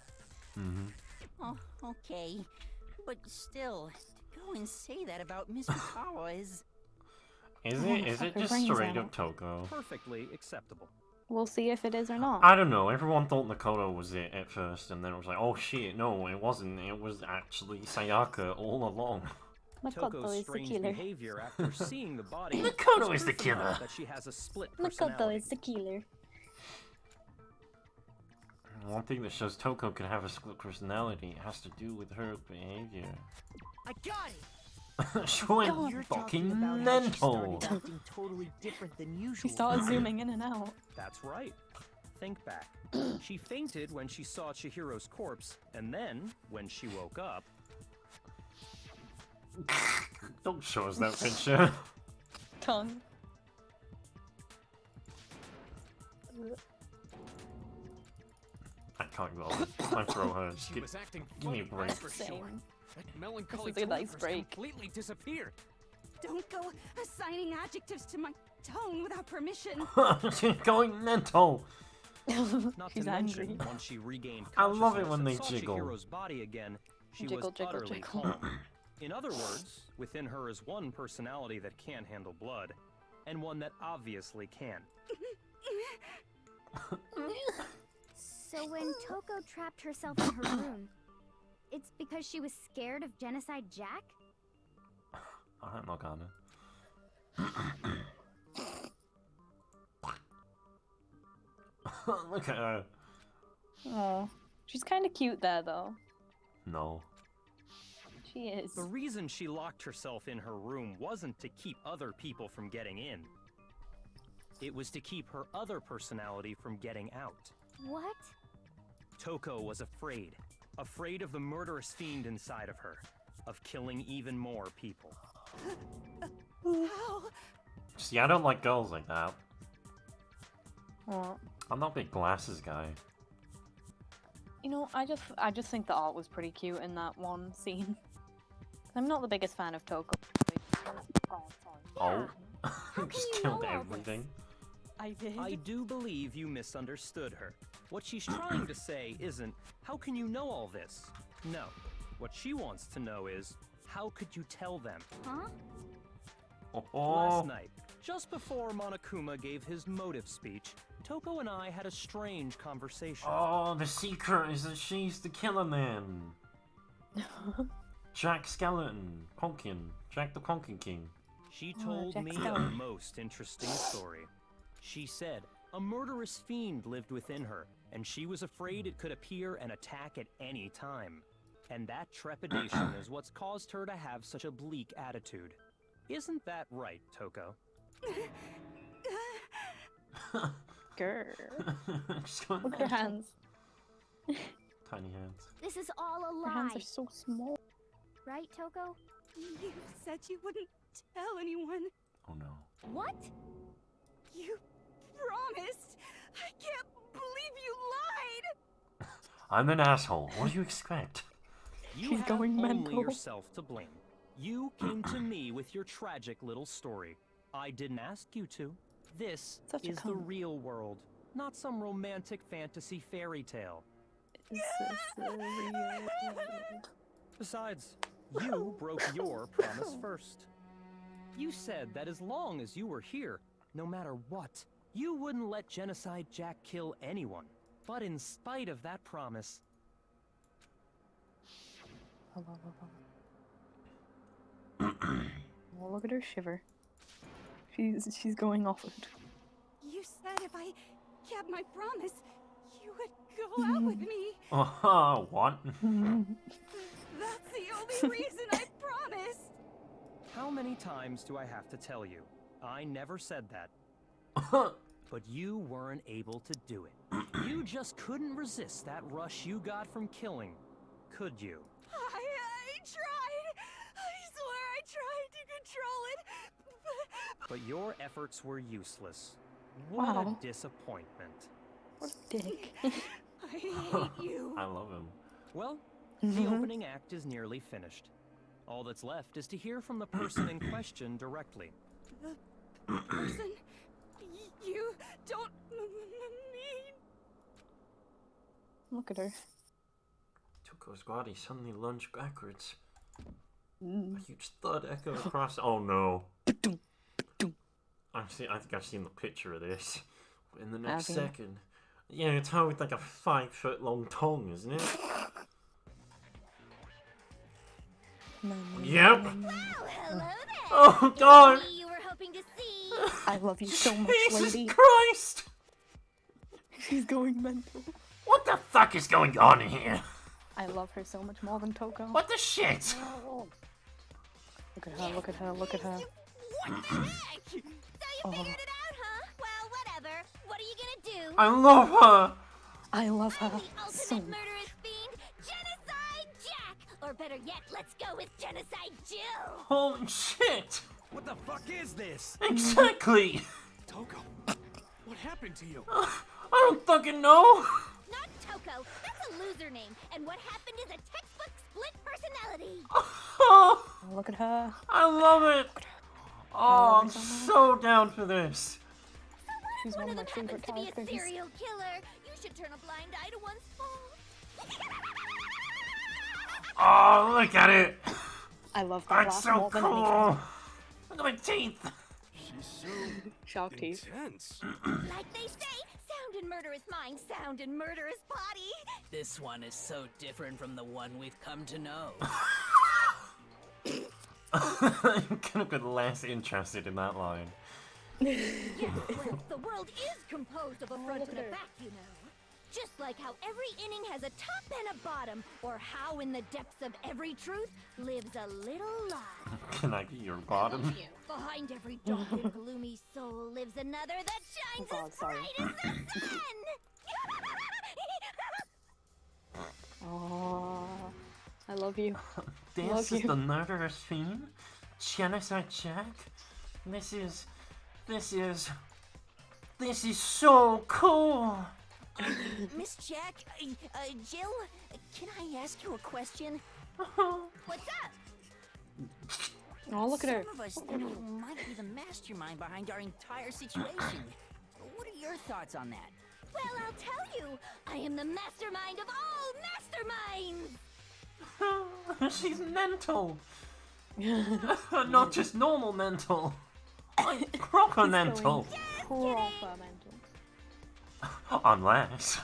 Mm-hmm. Oh, okay. But still, to go and say that about Miss Fukawa is... Is it just brains straight out. up Toko? Perfectly acceptable. We'll see if it is or not. I don't know. Everyone thought Makoto was it at first, and then it was like, oh shit, no, it wasn't. It was actually Sayaka all along. Makoto Toko's is the strange killer. behavior after seeing the body Makoto was is the proof enough killer. that she has a split Makoto personality. is the killer. One thing that shows Toko can have a split personality has to do with her behavior. I got it! She went You're fucking talking about how she mental. started acting totally different than usual. She started zooming in and out. That's right. Think back. She fainted when she saw Chihiro's corpse, and then, when she woke up... Don't show us that picture. Tongue. I can't go. My throat hurts. She was acting Give me a funny, break. that's for sure. That melancholy This is a nice tone break. completely disappeared. Don't go assigning adjectives to my tone without permission. She's going mental. Not She's to angry. mention, once she regained I love it consciousness when and they saw jiggle. Chihiro's body again, she Jiggle, was jiggle, utterly jiggle. calm. In other words, within her is one personality that can't handle blood, and one that obviously can. So when Toko trapped herself in her room, it's because she was scared of Genocide Jack? I'm not gonna. Look at her. Oh, she's kind of cute there, though. No. She is. The reason she locked herself in her room wasn't to keep other people from getting in. It was to keep her other personality from getting out. What? Toko was afraid. Afraid of the murderous fiend inside of her. Of killing even more people. How? See, I don't like girls like that. What? I'm not a big glasses guy. You know, I just think the art was pretty cute in that one scene. I'm not the biggest fan of Toko. Oh, sorry. Oh. Just killed everything. I did. I do believe you misunderstood her. What she's trying to say isn't, how can you know all this? No. What she wants to know is, how could you tell them? Huh? Last night, just before Monokuma gave his motive speech, Toko and I had a strange conversation. Oh, the secret is that she's the killer man. Jack Skeleton. Conkin. Jack the Conkin King. She Oh, told Jack me a Skellington. most interesting story. She said a murderous fiend lived within her, and she was afraid it could appear and attack at any time. And that trepidation is what's caused her to have such a bleak attitude. Isn't that right, Toko? Girl. She's going Look at her mental. hands. Tiny hands. This is all a Her hands lie. are so small. Right, Toko? You said you wouldn't tell anyone. Oh no. What? You promised. I can't believe you lied. I'm an asshole. What do you expect? You She's have going only mental. yourself to blame. You came to me with your tragic little story. I didn't ask you to. This Such a is the cunt. real world, not some romantic fantasy fairy tale. Is this the real world? Besides, you broke your promise first. You said that as long as you were here, no matter what, you wouldn't let Genocide Jack kill anyone. But in spite of that promise, Oh, look at her shiver. She's going off it. You said if I kept my promise, you would go out with me. What? That's the only reason I promised. how many times do I have to tell you? I never said that. But you weren't able to do it. You just couldn't resist that rush you got from killing, could you? I tried. I swear I tried to control it. But your efforts were useless. What Wow. a disappointment. What a dick. I hate you. I love him. Well, the opening act is nearly finished. All that's left is to hear from the person in question directly. The person you don't mean. Look at her. Tuko's body suddenly lunged backwards. Mm. A huge thud echoed across. Oh no. I think I've seen the picture of this. In the next Have you? second. Yeah, it's how with like a 5-foot long tongue, isn't it? Yep. Well, hello there. Oh god. Maybe you were hoping to see. I love you so much, Jesus lady. Christ! She's going mental. What the fuck is going on in here? I love her so much more than Toko. What the shit? Look at her, look at her, look at her. What the heck? So you figured it out, huh? Well, whatever. What are you gonna do? I love her! I love her The so ultimate much. murderous fiend, Genocide Jack! Or better yet, let's go with Genocide Jill! Holy shit! What the fuck is this? Exactly! Toko, what happened to you? I don't fucking know! Not Toko, that's a loser name, and what happened is a textbook split personality! Oh, Look at her. I love it! Oh, I'm so down for this. She's one of my Happens favorite to be a characters. serial killer. You should turn a blind eye to one's fault. Oh, look at it! I love that That's laugh so more than anything. cool! Look at my teeth! She's so Shark teeth. intense. Like they say, sound and murderous mind, sound and murderous body. This one is so different from the one we've come to know. I'm kind of less interested in that line. Yes, well, the world is composed of a front and a back, you know. Just like how every inning has a top and a bottom, or how in the depths of every truth lives a little lie. Can I be your bottom? Behind every dark and gloomy soul lives another that shines as bright as the sun. Oh, I love you. This Love is you. the murderous fiend? Genocide Jack? This is so cool! Miss Jack, Jill, can I ask you a question? What's up? Oh, look at her. Some of us think you might be the mastermind behind our entire situation. What are your thoughts on that? Well, I'll tell you. I am the mastermind of all masterminds. She's mental! Not just normal mental! Like proper mental! Proper mental. Unless.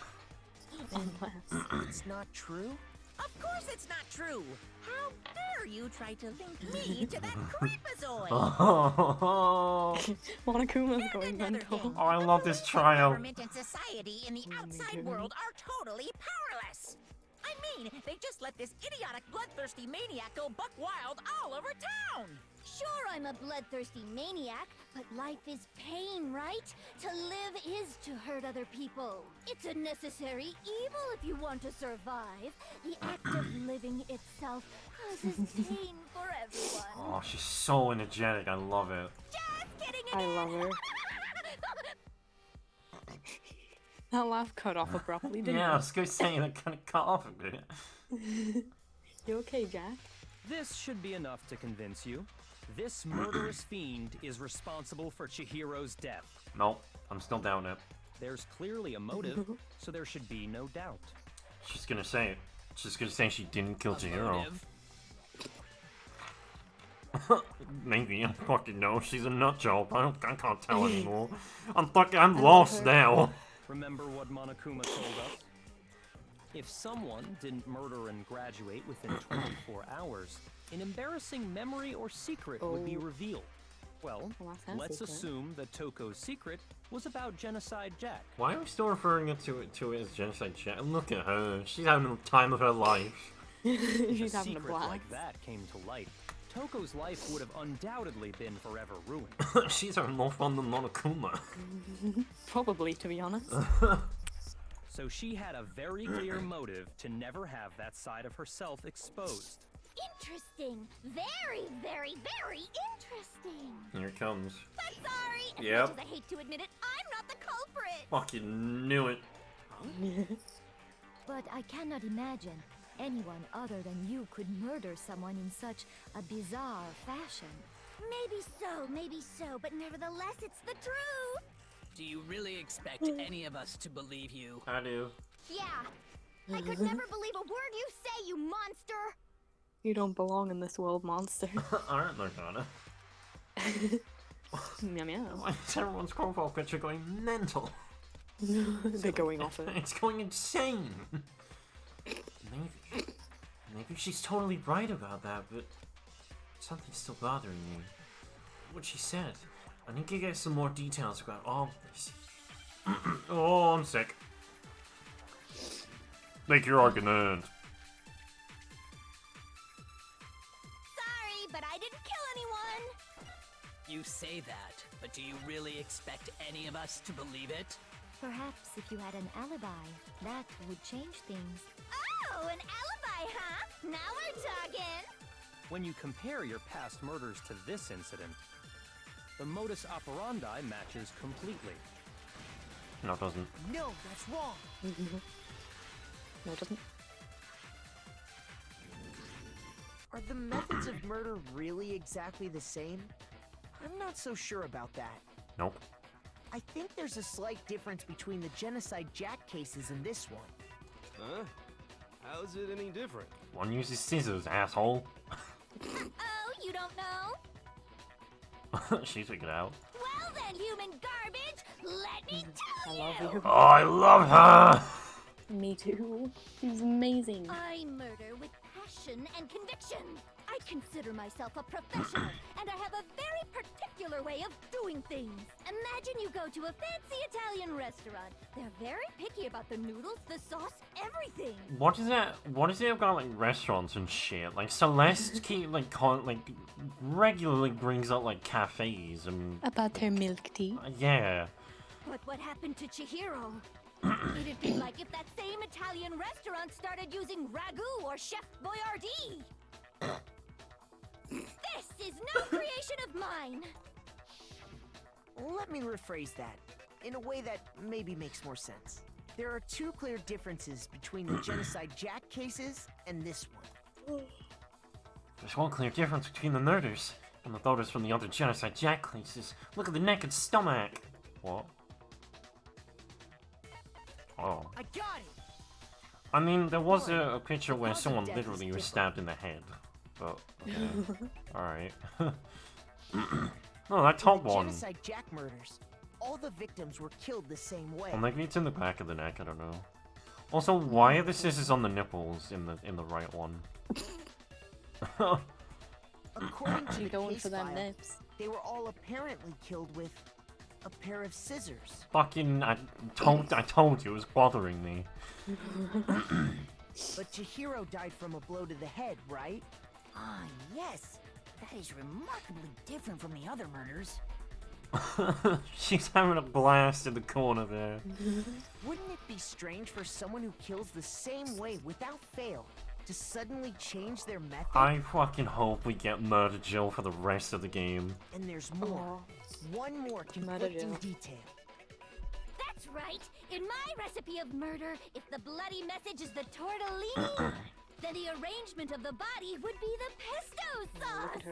It's not true? Of course it's not true! How dare you try to link me to that creepazoid? Oh, Monokuma's going mental. I love this trial. Government and society in the outside world are totally powerless. I mean, they just let this idiotic, bloodthirsty maniac go buck wild all over town. Sure, I'm a bloodthirsty maniac, but life is pain, right? To live is to hurt other people. It's a necessary evil if you want to survive. The act of living itself causes pain for everyone. Oh, she's so energetic. I love it. Just kidding I again. love her. That laugh cut off abruptly, didn't Yeah, I it? was gonna say that kind of cut off a bit. You okay, Jack? This should be enough to convince you. This murderous fiend is responsible for Chihiro's death. Nope, I'm still down it. There's clearly a motive, so there should be no doubt. She's gonna say it. She's gonna say she didn't kill Chihiro. Maybe, I fucking know. She's a nut job. I can't tell anymore. I'm lost now. Remember what Monokuma told us? If someone didn't murder and graduate within 24 hours, an embarrassing memory or secret would be revealed. Well, let's assume that Toko's secret was about Genocide Jack. Why are we still referring to it as Genocide Jack? Look at her. She's having the time of her life. If She's a having a secret blast. like that came to light, Toko's life would have undoubtedly been forever ruined. She's having more fun than Monokuma. Probably, to be honest. So she had a very clear motive to never have that side of herself exposed. Interesting. Very, very, very interesting. Here it comes. But sorry, as Yep. much as I hate to admit it, I'm not the culprit. Fucking knew it. But I cannot imagine anyone other than you could murder someone in such a bizarre fashion. Maybe so, but nevertheless, it's the truth. Do you really expect any of us to believe you? I do. Yeah. I could never believe a word you say, you monster. You don't belong in this world, monster. Alright, Morgana. Meow meow. Why is everyone's profile picture going mental? They're going off it. It's going insane. Maybe she's totally right about that, but something's still bothering me. What she said. I need to get some more details about all this. Oh, I'm sick. Make your argument. Sorry, but but I didn't kill anyone. You say that, but do you really expect any of us to believe it? Perhaps if you had an alibi, that would change things. Oh, an alibi, huh? Now we're talking. When you compare your past murders to this incident, the modus operandi matches completely. No, it doesn't. No, that's wrong. No, it doesn't. Are the methods of murder really exactly the same? I'm not so sure about that. Nope. I think there's a slight difference between the Genocide Jack cases and this one. Huh? How's it any different? One uses scissors, asshole. Oh, you don't know? She figured it out. Well then, human garbage, let me tell you. I love you. Oh, I love her! Me too. She's amazing. I murder with passion and conviction. I consider myself a professional, and I have a very particular way of doing things. Imagine you go to a fancy Italian restaurant. They're very picky about the noodles, the sauce, everything. What is that? What is it about like restaurants and shit? Like Celeste keep like regularly brings up like cafes and About her milk tea. yeah. But what happened to Chihiro? It'd be like if that same Italian restaurant started using ragu or Chef Boyardee. This is no creation of mine. Let me rephrase that in a way that maybe makes more sense. There are two clear differences between the Genocide Jack cases and this one. There's one clear difference between the murders and the photos from the other Genocide Jack cases. Look at the neck and stomach. What? Oh. I got it. I mean, there was a picture where someone literally was stabbed in the head. But, okay. Alright. No, that top one. Genocide Jack murders, all the victims were killed the same way. Well, maybe it's in the back of the neck, I don't know. Also, why are the scissors on the nipples in the right one? According to the going case for them file, nips. they were all apparently killed with a pair of scissors. Fucking, I told you, it was bothering me. But Chihiro died from a blow to the head, right? Ah, yes. That is remarkably different from the other murders. She's having a blast in the corner there. Wouldn't it be strange for someone who kills the same way without fail to suddenly change their method? I fucking hope we get Murder Jill for the rest of the game. And there's more. One more conflicting detail. That's right. In my recipe of murder, if the bloody message is the tortellini, then the arrangement of the body would be the pesto sauce.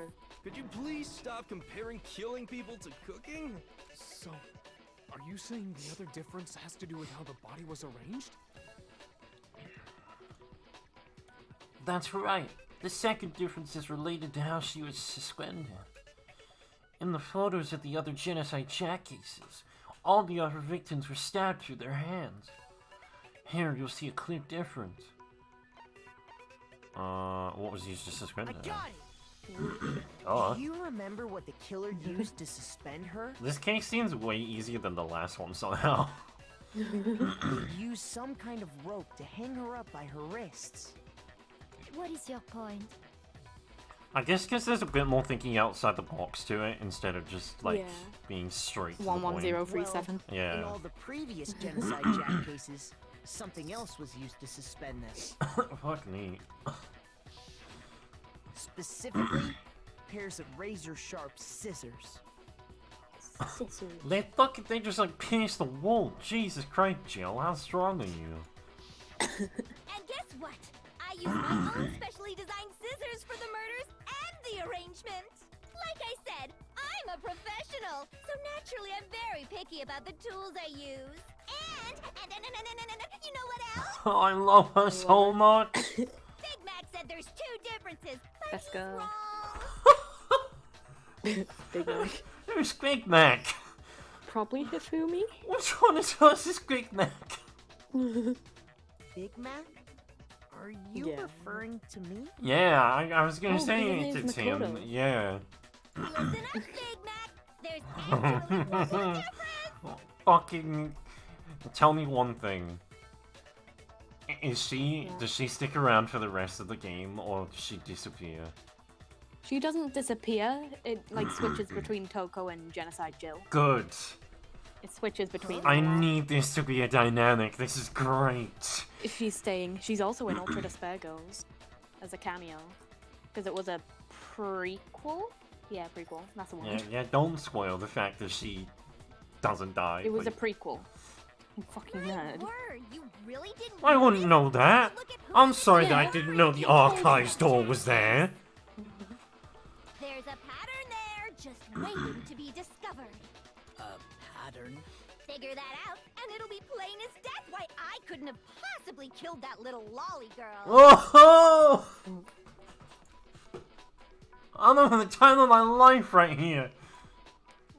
Could you please stop comparing killing people to cooking? So, are you saying the other difference has to do with how the body was arranged? That's right. The second difference is related to how she was suspended. In the photos of the other Genocide Jack cases, all the other victims were stabbed through their hands. Here you'll see a clear difference. What was used to suspend her? I got it. Oh. Do you remember what the killer used to suspend her? This case seems way easier than the last one somehow. He used some kind of rope to hang her up by her wrists. What is your point? I guess because there's a bit more thinking outside the box to it instead of just like being straight to the point. 11037. Yeah. In all the previous Genocide Jack cases, something else was used to suspend them. Fuck me. Specifically, pairs of razor-sharp scissors. They just like pierced the wall. Jesus Christ, Jill, how strong are you? And guess what? I use my own specially designed scissors for the murders and the arrangement. Like I said, I'm a professional, so naturally I'm very picky about the tools I use. And you know what else? Oh, I love her so much. Big Mac said there's two differences, but Let's he's go. wrong. Big Mac. Who's Big Mac? Probably Hifumi. Which one is us is Big Mac? Big Mac? Are you referring to me? Yeah, I was gonna say his it name's to Tim. Makoto. Yeah. Listen up, Big Mac. There's actually one difference. Fucking tell me one thing. Does she stick around for the rest of the game or does she disappear? She doesn't disappear. It like switches between Toko and Genocide Jill. Good. It switches between. I them a lot. need this to be a dynamic. This is great. If she's staying, she's also in Ultra Despair Girls as a cameo because it was a prequel. Yeah, prequel. That's the one. Yeah, don't spoil the fact that she doesn't die. It was a please. prequel. You fucking nerd. You really didn't I wouldn't know that. I'm sorry that I didn't know the archives door was there. There's a pattern there, just waiting to be discovered. Pattern? Figure that out, and it'll be plain as death why I couldn't have possibly killed that little lolly girl. Oh! I'm having the time of my life right here.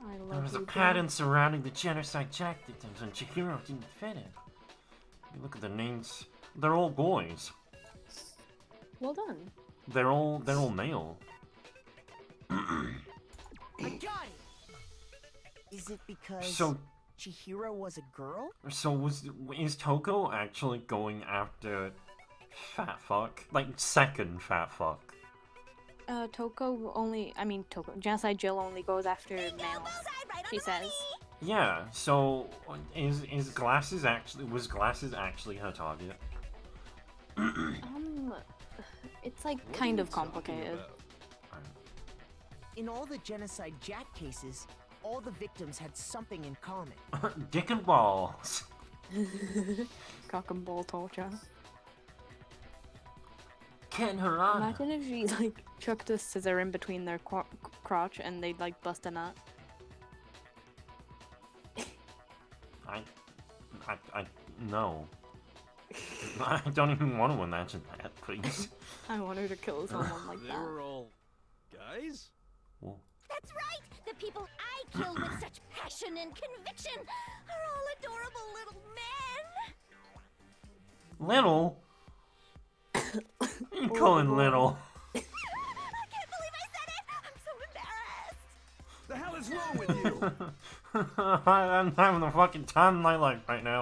I love There was a you, pattern surrounding the Genocide Jack victims, and Chihiro didn't fit it. You look at the names; they're all boys. Well done. They're all male. I got it! Is it because So- Chihiro was a girl? So is Toko actually going after fat fuck? Like second fat fuck? Toko. Genocide Jill only goes after males. She says. Yeah. So was Glasses actually her target? It's like kind of complicated. In all the Genocide Jack cases, all the victims had something in common. Dick and balls. Cock and ball torture. Ken Harada. Imagine if she like chucked a scissor in between their crotch and they'd like bust a nut. No. I don't even want to imagine that, please. I want her to kill someone like They that. were all guys? Whoa. That's right! The people I killed with such passion and conviction are all adorable little men! Little? You call him little? I can't believe I said it! I'm so embarrassed! The hell is wrong with you? I'm having the fucking time of my life right now.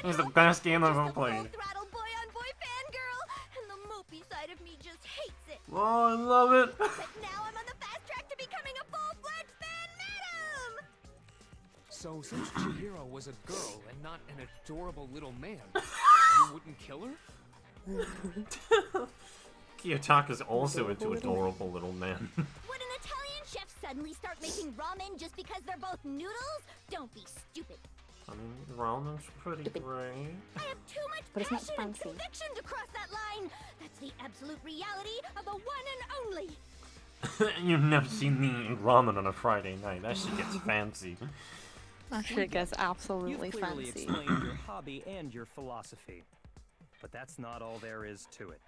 It's the best game I've ever played. Throttle boy on boy fangirl, and the mopey side of me just hates it. Oh, I love it. But now I'm on the fast track to becoming a full-fledged fan madam! So, since Chihiro was a girl and not an adorable little man, you wouldn't kill her? Kiyotaka's also into adorable little men. Would an Italian chef suddenly start making ramen just because they're both noodles? Don't be stupid. I mean, ramen's pretty great. I have too much But it's not passion and fancy. conviction to cross that line. That's the absolute reality of the one and only. You've never seen me eat ramen on a Friday night. That shit gets fancy. That shit gets absolutely You've clearly fancy. explained your hobby and your philosophy. But that's not all there is to it.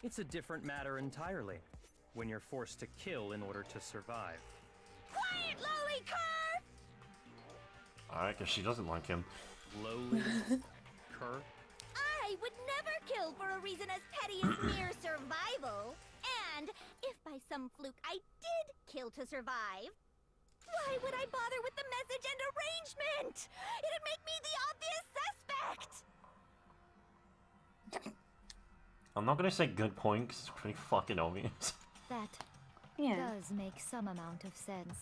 It's a different matter entirely, when you're forced to kill in order to survive. Quiet, lolly cur! Alright, because she doesn't like him. Lowly cur? I would never kill for a reason as petty as mere survival. And if by some fluke I did kill to survive, why would I bother with the message and arrangement? It'd make me the obvious suspect! I'm not gonna say good point, because it's pretty fucking obvious. That does make some amount of sense.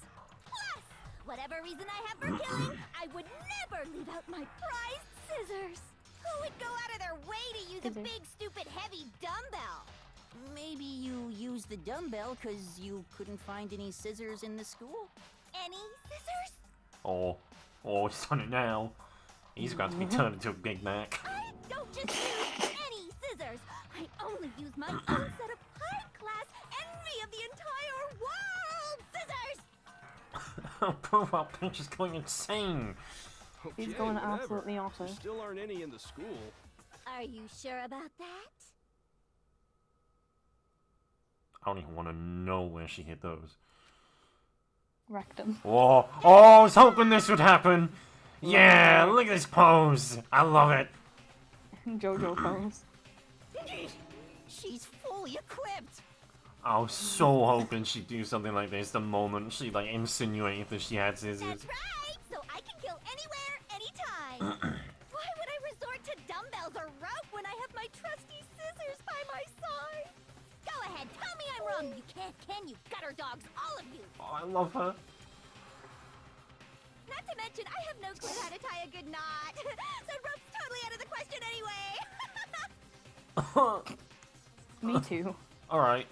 Plus, whatever reason I have for killing, I would never leave out my prized scissors. Who would go out of their way to use a big, stupid, heavy dumbbell? Maybe you used the dumbbell because you couldn't find any scissors in the school? Any scissors? Oh, he's done it now. He's about to be turned into a Big Mac. I don't just use any scissors. I only use my own set of high-class envy of the entire world scissors. Profile picture's going insane. He's Okay, going whatever. absolutely awesome. There still aren't any in the school. Are you sure about that? I don't even want to know where she hit those. Rectum. Whoa! Oh, I was hoping this would happen. Yeah, look at this pose. I love it. Jojo pose. She's fully equipped! I was so hoping she'd do something like this the moment she like insinuated that she had scissors. That's right! So I can kill anywhere, anytime. Why would I resort to dumbbells or rope when I have my trusty scissors by my side? Go ahead, tell me I'm tongue, you can't, can you? Gutter dogs, all of you! Oh, I love her. Not to mention, I have no clue how to tie a good knot. So rope's totally out of the question anyway. Me too. Alright.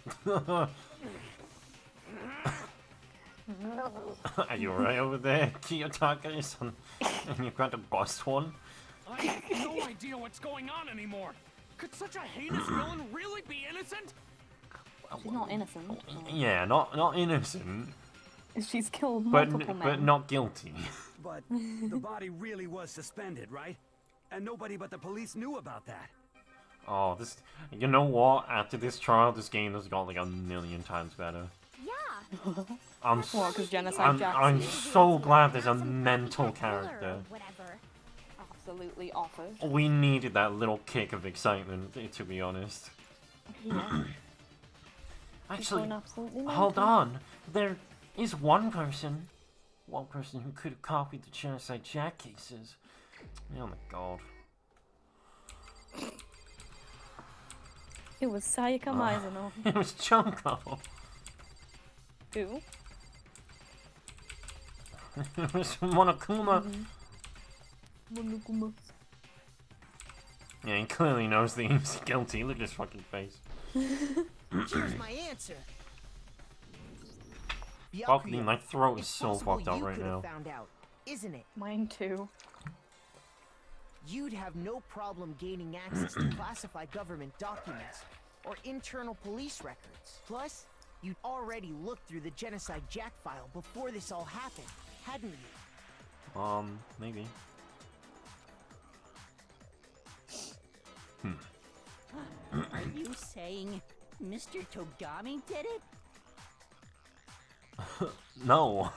Are you alright over there, Kiyotake? And you've got a boss one? I have no idea what's going on anymore. Could such a heinous villain really be innocent? She's not innocent. Yeah, not innocent. She's killed But, multiple but men. not guilty. But the body really was suspended, right? And nobody but the police knew about that. Oh, this... You know what? After this trial, this game has got like 1,000,000 times better. Yeah. I'm Well, 'cause Genocide Jack's I'm here. so glad there's a mental character. Whatever. Absolutely offered. We needed that little kick of excitement, to be honest. Yeah. Actually, going absolutely hold mental. on. There is one person who could have copied the Genocide Jack cases. Oh my god. It was Sayaka Mizuno. It was Chunko. Who? It was Monokuma. Monokuma. Yeah, he clearly knows that he's guilty. Look at his fucking face. Here's my answer. Balcony, my throat is it's so possible fucked up you right could have now. found out, isn't it? Mine too. You'd have no problem gaining access to classified government documents or internal police records. Plus, you'd already looked through the Genocide Jack file before this all happened, hadn't you? Maybe. Are you saying Mr. Togami did it? No.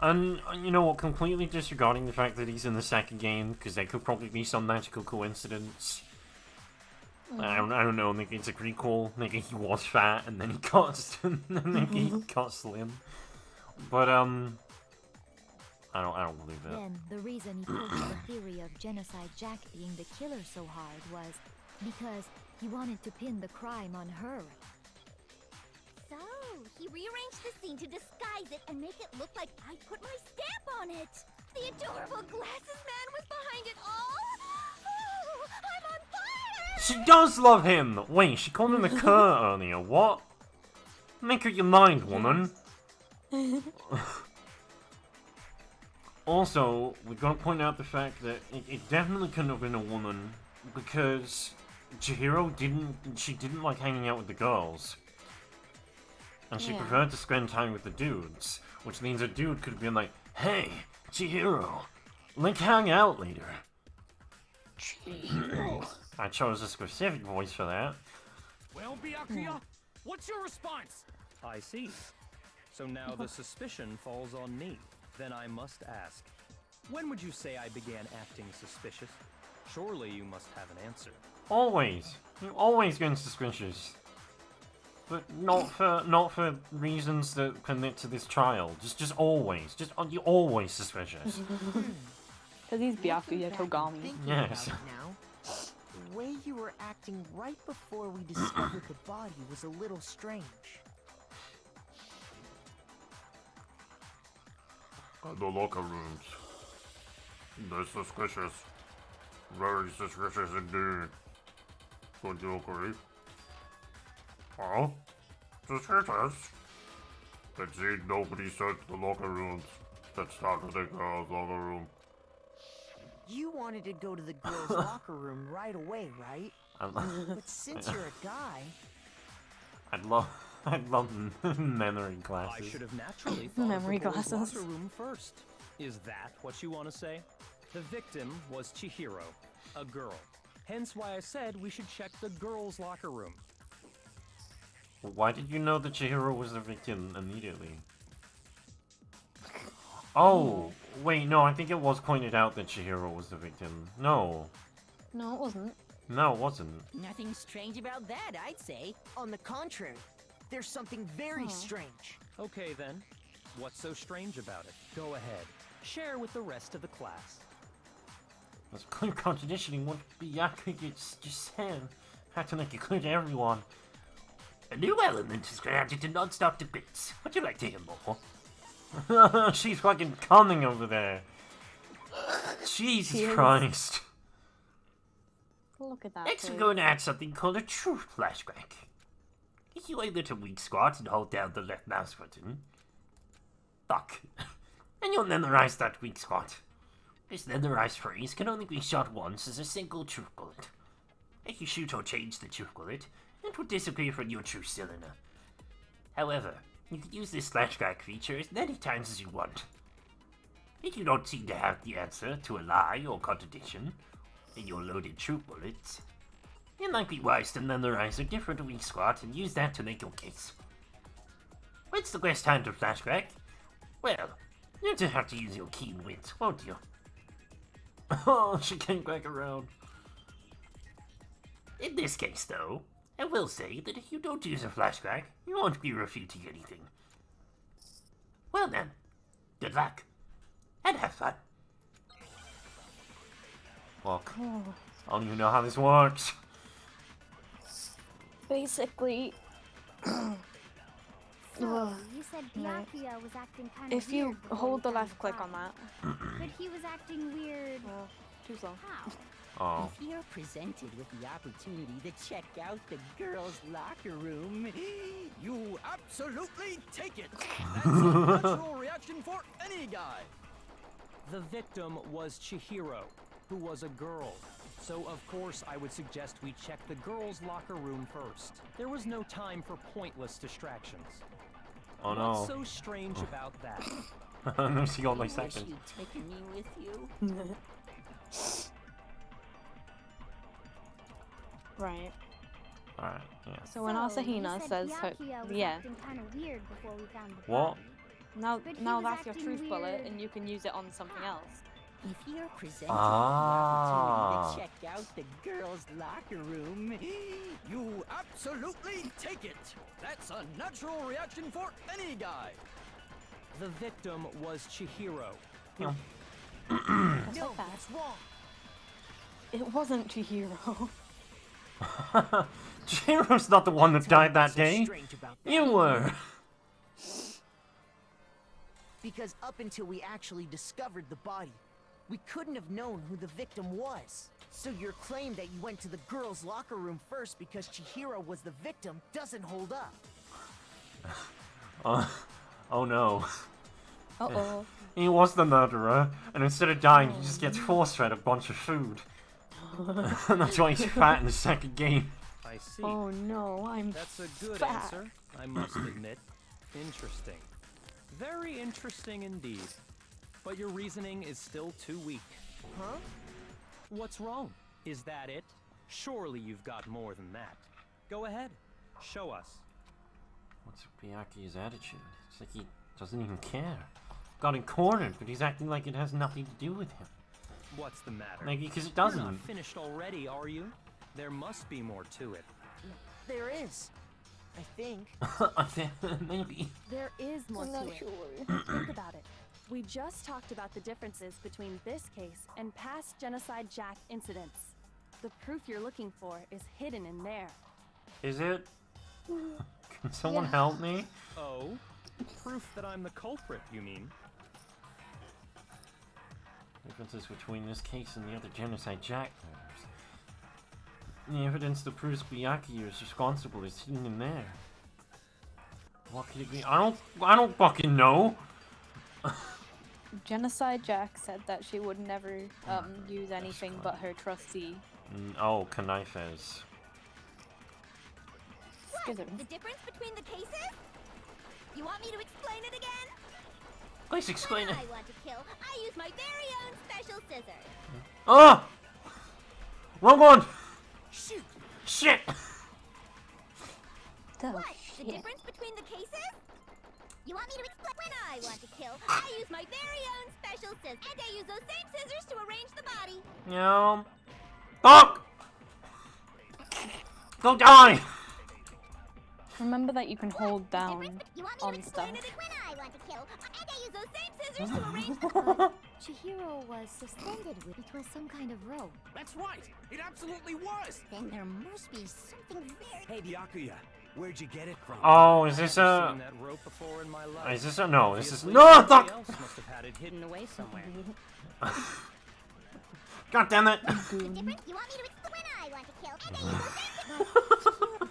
And you know what? Completely disregarding the fact that he's in the second game, because there could probably be some magical coincidence. I don't know. Maybe it's a prequel. Maybe he was fat and then he got maybe he got slim. But I don't believe it. Then the reason he pulled the theory of Genocide Jack being the killer so hard was because he wanted to pin the crime on her. So he rearranged the scene to disguise it and make it look like I put my stamp on it. The adorable glasses man was behind it all. Oh, I'm on fire! She does love him! Wait, she called him a cur earlier. What? Make up your mind, woman. Also, we gotta point out the fact that it definitely couldn't have been a woman, because Chihiro didn't like hanging out with the girls. And she preferred to spend time with the dudes, which means a dude could have been like, hey, Chihiro, let's hang out later. Chihiro. I chose a specific voice for that. Well, Byakuya, what's your response? I see. So now the suspicion falls on me. Then I must ask, when would you say I began acting suspicious? Surely you must have an answer. Always. You're always getting suspicious. But not for reasons that permit to this trial. Just always. You're always suspicious. Because he's Byakuya Togami. Yes. Now, the way you were acting right before we discovered the body was a little strange. The locker rooms. They're suspicious. Very suspicious indeed. Would you agree? Huh? Suspicious? Indeed, nobody searched the locker rooms. That's not the girls' locker room. You wanted to go to the girls' locker room right away, right? But since you're a guy... I'd love memory glasses. I should have naturally thought Memory of the boys' glasses. locker room first. Is that what you want to say? The victim was Chihiro, a girl. Hence why I said we should check the girls' locker room. Why did you know that Chihiro was the victim immediately? Oh, wait, no, I think it was pointed out that Chihiro was the victim. No. No, it wasn't. No, it wasn't. Nothing strange about that, I'd say. On the contrary, there's something very strange. Okay then, what's so strange about it? Go ahead, share with the rest of the class. That's clear contradicting what Byakuya just said. Had to make it clear to everyone. A new element is granted to non-stop debates. Would you like to hear more? She's fucking coming over there. Jesus Christ. Look at that. Next, kid. we're going to add something called a truth flashback. If you aim at a weak spot and hold down the left mouse button, fuck, and you'll memorize that weak spot. This memorized phrase can only be shot once as a single truth bullet. If you shoot or change the truth bullet, it will disappear from your truth cylinder. However, you can use this flashback feature as many times as you want. If you don't seem to have the answer to a lie or contradiction in your loaded truth bullets, it might be wise to memorize a different weak spot and use that to make your case. When's the best time to flashback? Well, you'll just have to use your keen wits, won't you? Oh, she came back around. In this case, though, I will say that if you don't use a flashback, you won't be refuting anything. Well then, good luck, and have fun. Fuck. I don't even know how this works. Basically, So, you said Byakuya was acting kind of if you weird before hold we the found left click body. on that. But he was acting weird. Too slow. How? Oh. If you're presented with the opportunity to check out the girls' locker room, You absolutely take it. That's a natural reaction for any guy. The victim was Chihiro, who was a girl. So, of course, I would suggest we check the girls' locker room first. There was no time for pointless distractions. Oh no. What's so strange about that? No, she got my I wish second. you'd taken me with you. Right. Alright, yeah. So when you Asahina said says her, Byakuya was yeah. acting kind of weird before we found the What? body. Now, But he now was that's your acting truth bullet, weird. and you can use it on something else. If you're presented Ah. with the opportunity to check out the girls' locker room, You absolutely take it. That's a natural reaction for any guy. The victim was Chihiro. No. Just No, like that. that's wrong. It wasn't Chihiro. Chihiro's not the one that died that So day. strange about that. You were. Because up until we actually discovered the body, we couldn't have known who the victim was. So your claim that you went to the girls' locker room first because Chihiro was the victim doesn't hold up. Oh no. Uh-oh. He was the murderer, and instead of dying, he just gets force-fed a bunch of food. And that's why he's fat in the second game. I see. Oh no, I'm That's a good fat. answer, I must admit. Interesting. Very interesting indeed. But your reasoning is still too weak. Huh? What's wrong? Is that it? Surely you've got more than that. Go ahead. Show us. What's Byakuya's attitude? It's like he doesn't even care. Got him cornered, but he's acting like it has nothing to do with him. What's the matter? Maybe because it You're doesn't. not finished already, are you? There must be more to it. There is. I think. Maybe. There is more I'm to not it. sure. Think about it. We just talked about the differences between this case and past Genocide Jack incidents. The proof you're looking for is hidden in there. Is it? Can someone Yeah. help me? Oh? Proof that I'm the culprit, you mean? Differences between this case and the other Genocide Jack murders. The evidence that proves Byakuya is responsible is hidden in there. What could it be? I don't fucking know. Genocide Jack said that she would never use anything but her trusty Oh, Knife-Ez. scissors. The difference between the cases? You want me to explain it again? Please explain it. When I want to kill, I use my very own special scissors. Ah! Wrong one! Shoot! Shit! What? The difference between the cases? You want me to explain? When I want to kill, I use my very own special scissors. And I use those same scissors to arrange the body. No. Fuck! Go die! Remember that you can hold down You want me on to stuff. explain it when I want to kill? And I use those same scissors to arrange the body. Chihiro was suspended with it was some kind of rope. That's right. It absolutely was. Then there must be something very... Hey, Byakuya. Where'd you get it from? Oh, is this Never a... seen that rope before in my life. Is this a... No, this is... Obviously, No, somebody fuck! else must have had it hidden away somewhere. God damn it! The difference? You want me to explain? I want to kill, and then you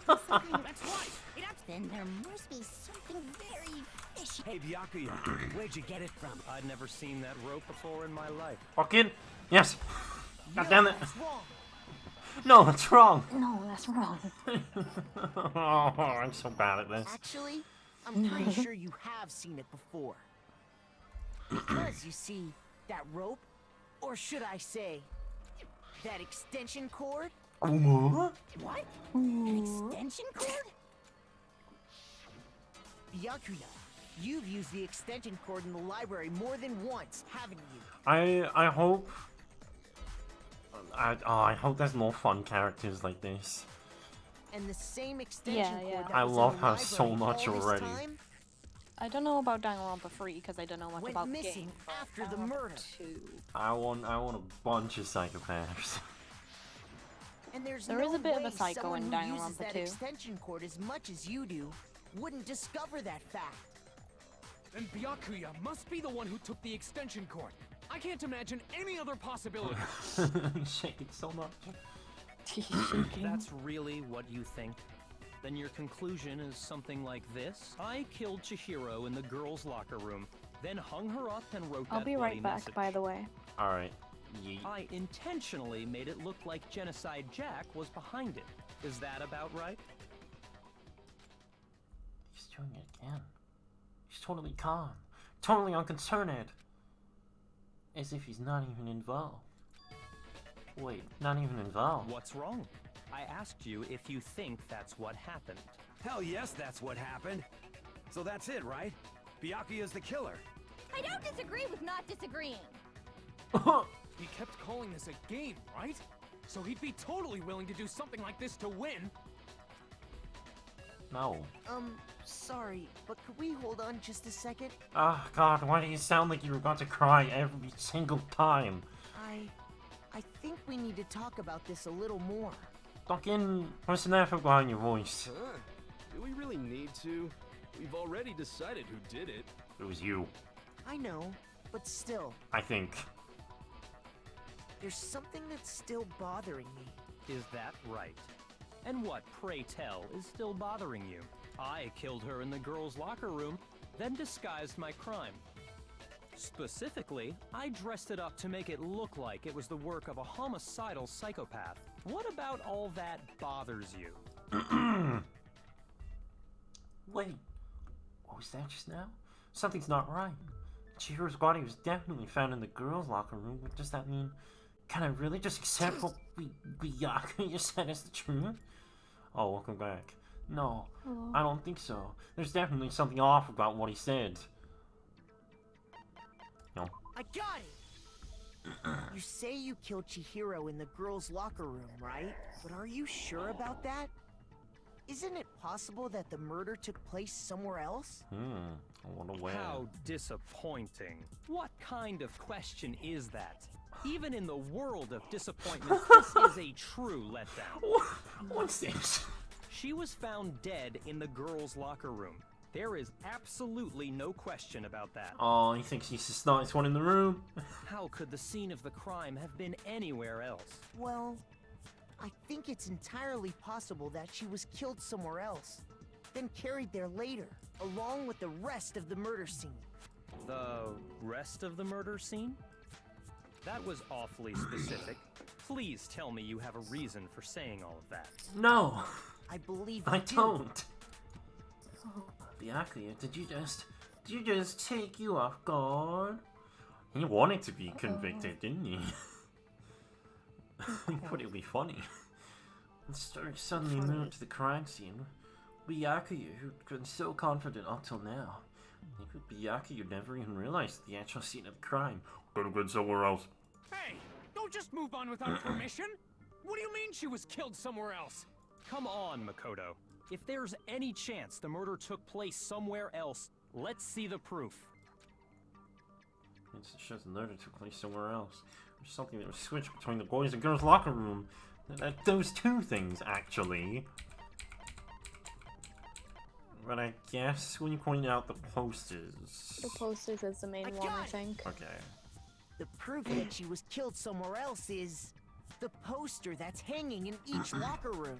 go That's right. Then there must be something very fishy. Hey, Byakuya, where'd you get it from? I'd never seen that rope before in my life. Fucking... Yes! God damn it! That's wrong. No, that's wrong! No, that's wrong. Oh, I'm so bad at this. Actually, I'm pretty sure you have seen it before. Because, you see, that rope, or should I say, that extension cord? What? What? An extension cord? Byakuya, you've used the extension cord in the library more than once, haven't you? I hope... I hope there's more fun characters like this. And the same extension cord that I was love in the her library so much all this already. time I don't know about Danglring 3 because I don't know much went about missing game. after the murder. I want a bunch of psychopaths. And there's There no is a bit of a way psycho someone in who Danglring uses that 2. extension cord as much as you do wouldn't discover that fact. Then Byakuya must be the one who took the extension cord. I can't imagine any other possibility. He's shaking so much. That's really what you think? Then your conclusion is something like this? I killed Chihiro in the girls' locker room, then hung her up and wrote I'll that be bloody right back, message. by the way. Alright. Yeet. I intentionally made it look like Genocide Jack was behind it. Is that about right? He's doing it again. He's totally calm. Totally unconcerned. As if he's not even involved. Wait, not even involved? What's wrong? I asked you if you think that's what happened. Hell yes, that's what happened. So that's it, right? Byakuya's the killer. I don't disagree with not disagreeing. He kept calling this a game, right? So he'd be totally willing to do something like this to win. No. Sorry, but could we hold on just a second? Ah, God, why do you sound like you're about to cry every single time? I think we need to talk about this a little more. Fucking, what's the effort behind your voice? Huh? Do we really need to? We've already decided who did it. It was you, I know, but still, I think. there's something that's still bothering me. Is that right? And what, pray tell, is still bothering you? I killed her in the girls' locker room, then disguised my crime. Specifically, I dressed it up to make it look like it was the work of a homicidal psychopath. What about all that bothers you? Wait, what was that just now? Something's not right. Chihiro's body was definitely found in the girls' locker room. What does that mean? Can I really just accept what Byakuya said as the truth? Oh, welcome back. No, I don't think so. There's definitely something off about what he said. No. I got it! You say you killed Chihiro in the girls' locker room, right? But are you sure about that? Isn't it possible that the murder took place somewhere else? I wonder where. How disappointing. What kind of question is that? Even in the world of disappointment, this is a true letdown. What's this? She was found dead in the girls' locker room. There is absolutely no question about that. Oh, he thinks he's the smartest one in the room. How could the scene of the crime have been anywhere else? Well, I think it's entirely possible that she was killed somewhere else, then carried there later, along with the rest of the murder scene. The rest of the murder scene? That was awfully specific. Please tell me you have a reason for saying all of that. No, I believe I do. don't. Byakuya, did you just take you off guard? He wanted to be convicted, didn't he? But it'd be funny. The story suddenly moved to the crime scene. Byakuya, who'd been so confident up till now. Byakuya never even realized the actual scene of the crime. Could have been somewhere else. Hey, don't just move on without permission. What do you mean she was killed somewhere else? Come on, Makoto. If there's any chance the murder took place somewhere else, let's see the proof. It shows the murder took place somewhere else. There's something that was switched between the boys and girls' locker room. Those two things, actually. But I guess when you point out the posters. The posters is the main one, I think. Okay. The proof that she was killed somewhere else is the poster that's hanging in each locker room.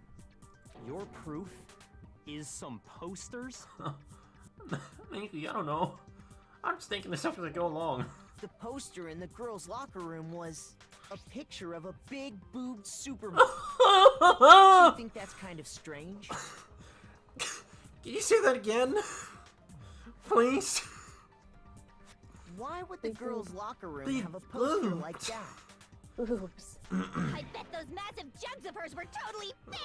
Your proof is some posters? Maybe, I don't know. I'm just thinking this stuff as I go along. The poster in the girls' locker room was a picture of a big boobed Superman. Do you think that's kind of strange? Can you say that again? Please? Why would the girls' locker room have a poster like that? Boobs. I bet those massive jugs of hers were totally fake!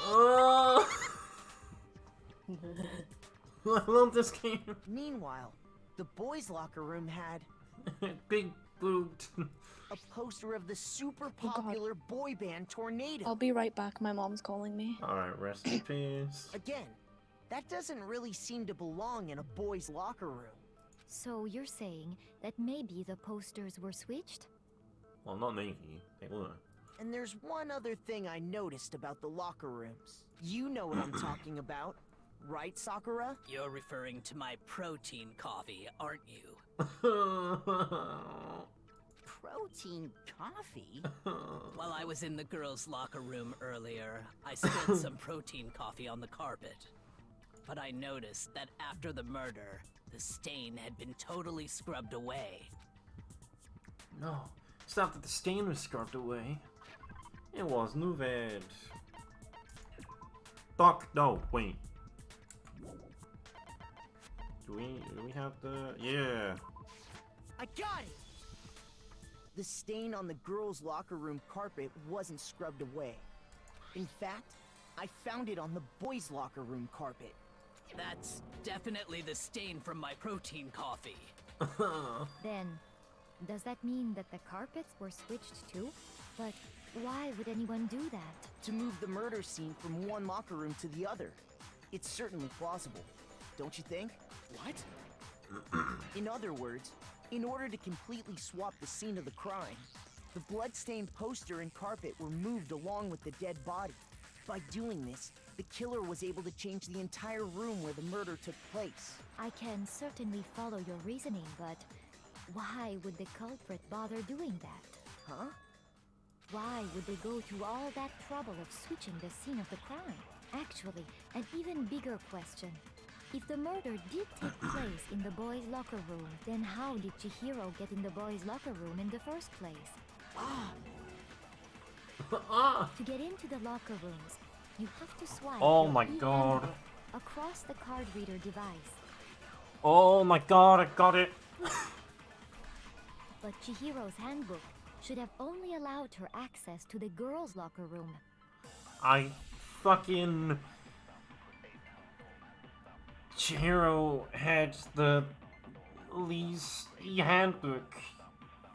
I love this game. Meanwhile, the boys' locker room had big boobed a poster of the super popular boy band Tornado. I'll be right back. My mom's calling me. Alright, rest in peace. Again, that doesn't really seem to belong in a boys' locker room. So you're saying that maybe the posters were switched? Well, not maybe. They were. And there's one other thing I noticed about the locker rooms. You know what I'm talking about, right, Sakura? You're referring to my protein coffee, aren't you? Protein coffee? While I was in the girls' locker room earlier, I spilled some protein coffee on the carpet. But I noticed that after the murder, the stain had been totally scrubbed away. No, it's not that the stain was scrubbed away. It was Nuved. Doc, no, wait. Do we have the... Yeah. I got it! The stain on the girls' locker room carpet wasn't scrubbed away. In fact, I found it on the boys' locker room carpet. That's definitely the stain from my protein coffee. Then, does that mean that the carpets were switched too? But why would anyone do that? To move the murder scene from one locker room to the other. It's certainly plausible, don't you think? What? In other words, in order to completely swap the scene of the crime, the blood-stained poster and carpet were moved along with the dead body. By doing this, the killer was able to change the entire room where the murder took place. I can certainly follow your reasoning, but why would the culprit bother doing that? Huh? Why would they go to all that trouble of switching the scene of the crime? Actually, an even bigger question. If the murder did take place in the boys' locker room, then how did Chihiro get in the boys' locker room in the first place? To get into the locker rooms, you have to swipe Oh your my e-handbook god. across the card reader device. Oh my god, I got it. But Chihiro's handbook should have only allowed her access to the girls' locker room. I fucking... Chihiro had the Lee's handbook.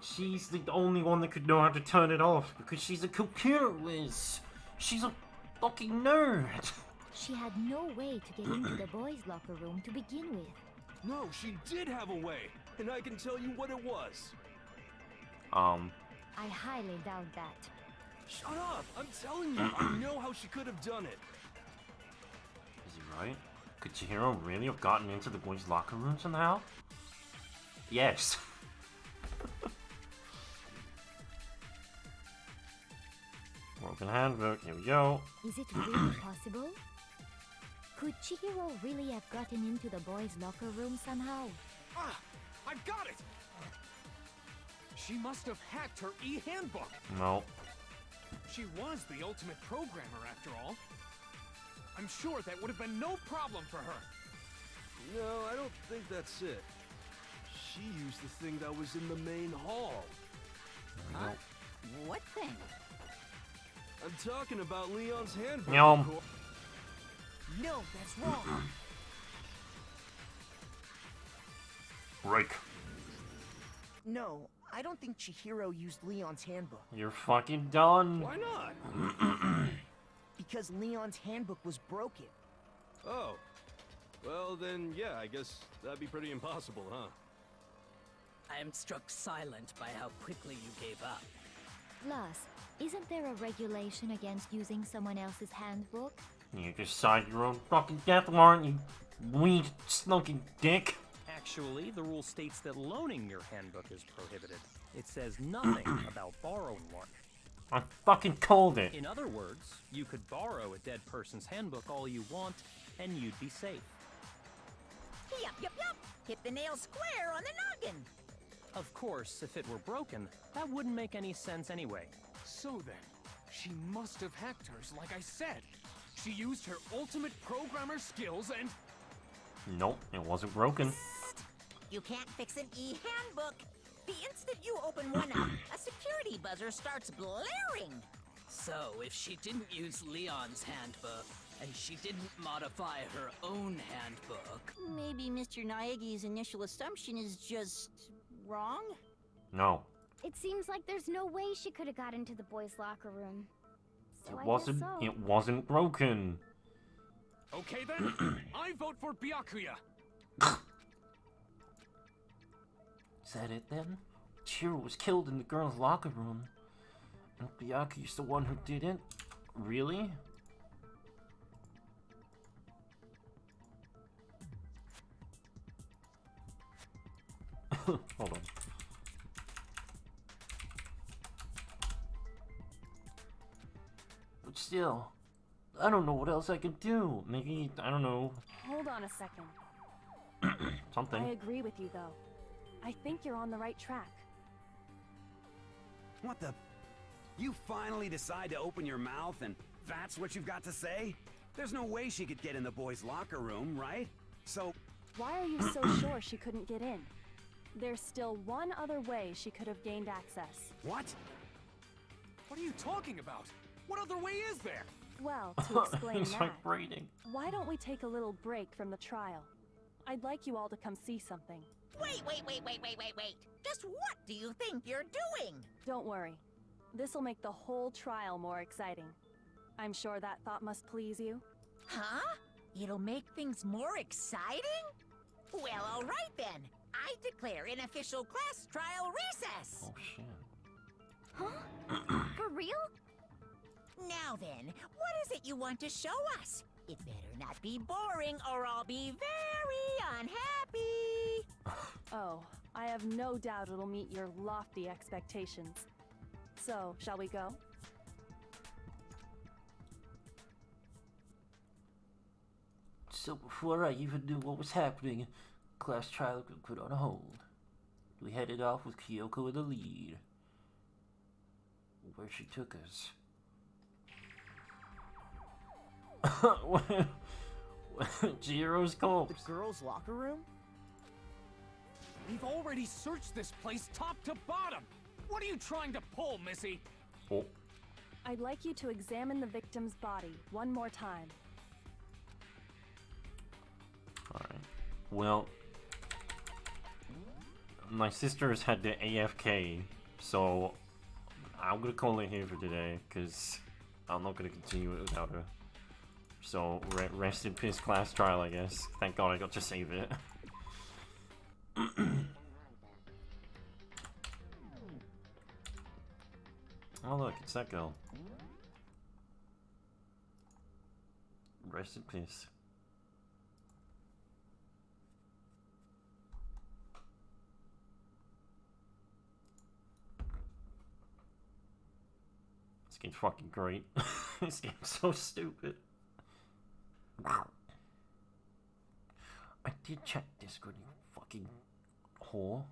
She's the only one that could know how to turn it off because she's a computer whiz. She's a fucking nerd. She had no way to get into the boys' locker room to begin with. No, she did have a way, and I can tell you what it was. I highly doubt that. Shut up! I'm telling you, I know how she could have done it. Is he right? Could Chihiro really have gotten into the boys' locker room somehow? Yes. Broken handbook, here we go. Is it really possible? Could Chihiro really have gotten into the boys' locker room somehow? Ah! I've got it! She must have hacked her e-handbook. No. She was the ultimate programmer, after all. I'm sure that would have been no problem for her. No, I don't think that's it. She used the thing that was in the main hall. Huh? What thing? I'm talking about Leon's handbook. Yum. No, that's wrong. Break. No, I don't think Chihiro used Leon's handbook. You're fucking done. Why not? Because Leon's handbook was broken. Oh. Well, then, yeah, I guess that'd be pretty impossible, huh? I am struck silent by how quickly you gave up. Plus, isn't there a regulation against using someone else's handbook? You just signed your own fucking death warrant, you weed smoking dick. Actually, the rule states that loaning your handbook is prohibited. It says nothing about borrowing one. I fucking called it. In other words, you could borrow a dead person's handbook all you want, and you'd be safe. Yup, yup, yup. Hit the nail square on the noggin. Of course, if it were broken, that wouldn't make any sense anyway. So then, she must have hacked hers like I said. She used her ultimate programmer skills and... Nope, it wasn't broken. You can't fix an e-handbook. The instant you open one up, a security buzzer starts blaring. So, if she didn't use Leon's handbook, and she didn't modify her own handbook... Maybe Mr. Naegi's initial assumption is just... wrong? No. It seems like there's no way she could have got into the boys' locker room. So It wasn't broken. Okay then, I vote for Byakuya. Is that it then? Chiro was killed in the girls' locker room. And Byakuya's the one who didn't? Really? Hold on. But still, I don't know what else I can do. Maybe, I don't know, Hold on a second. something. I agree with you, though. I think you're on the right track. What the? You finally decide to open your mouth and that's what you've got to say? There's no way she could get in the boys' locker room, right? So... Why are you so sure she couldn't get in? There's still one other way she could have gained access. What? What are you talking about? What other way is there? Well, to explain He's that, vibrating. why don't we take a little break from the trial? I'd like you all to come see something. Wait. Just what do you think you're doing? Don't worry. This'll make the whole trial more exciting. I'm sure that thought must please you. Huh? It'll make things more exciting? Well, all right then. I declare an official class trial recess. Oh shit. Huh? For real? Now then, what is it you want to show us? It better not be boring or I'll be very unhappy. Oh, I have no doubt it'll meet your lofty expectations. So, shall we go? So before I even knew what was happening, class trial got put on hold. We headed off with Kyoko in the lead. Where she took us. Jiro's corpse. The girls' locker room? We've already searched this place top to bottom. What are you trying to pull, Missy? Oh. I'd like you to examine the victim's body one more time. Alright. Well, my sisters had the AFK, so I'm gonna call it here for today, because I'm not gonna continue it without her. So, rest in peace, class trial, I guess. Thank God I got to save it. Oh look, it's that girl. Rest in peace. This game's fucking great. This game's so stupid. Wow. I did check Discord, you fucking whore.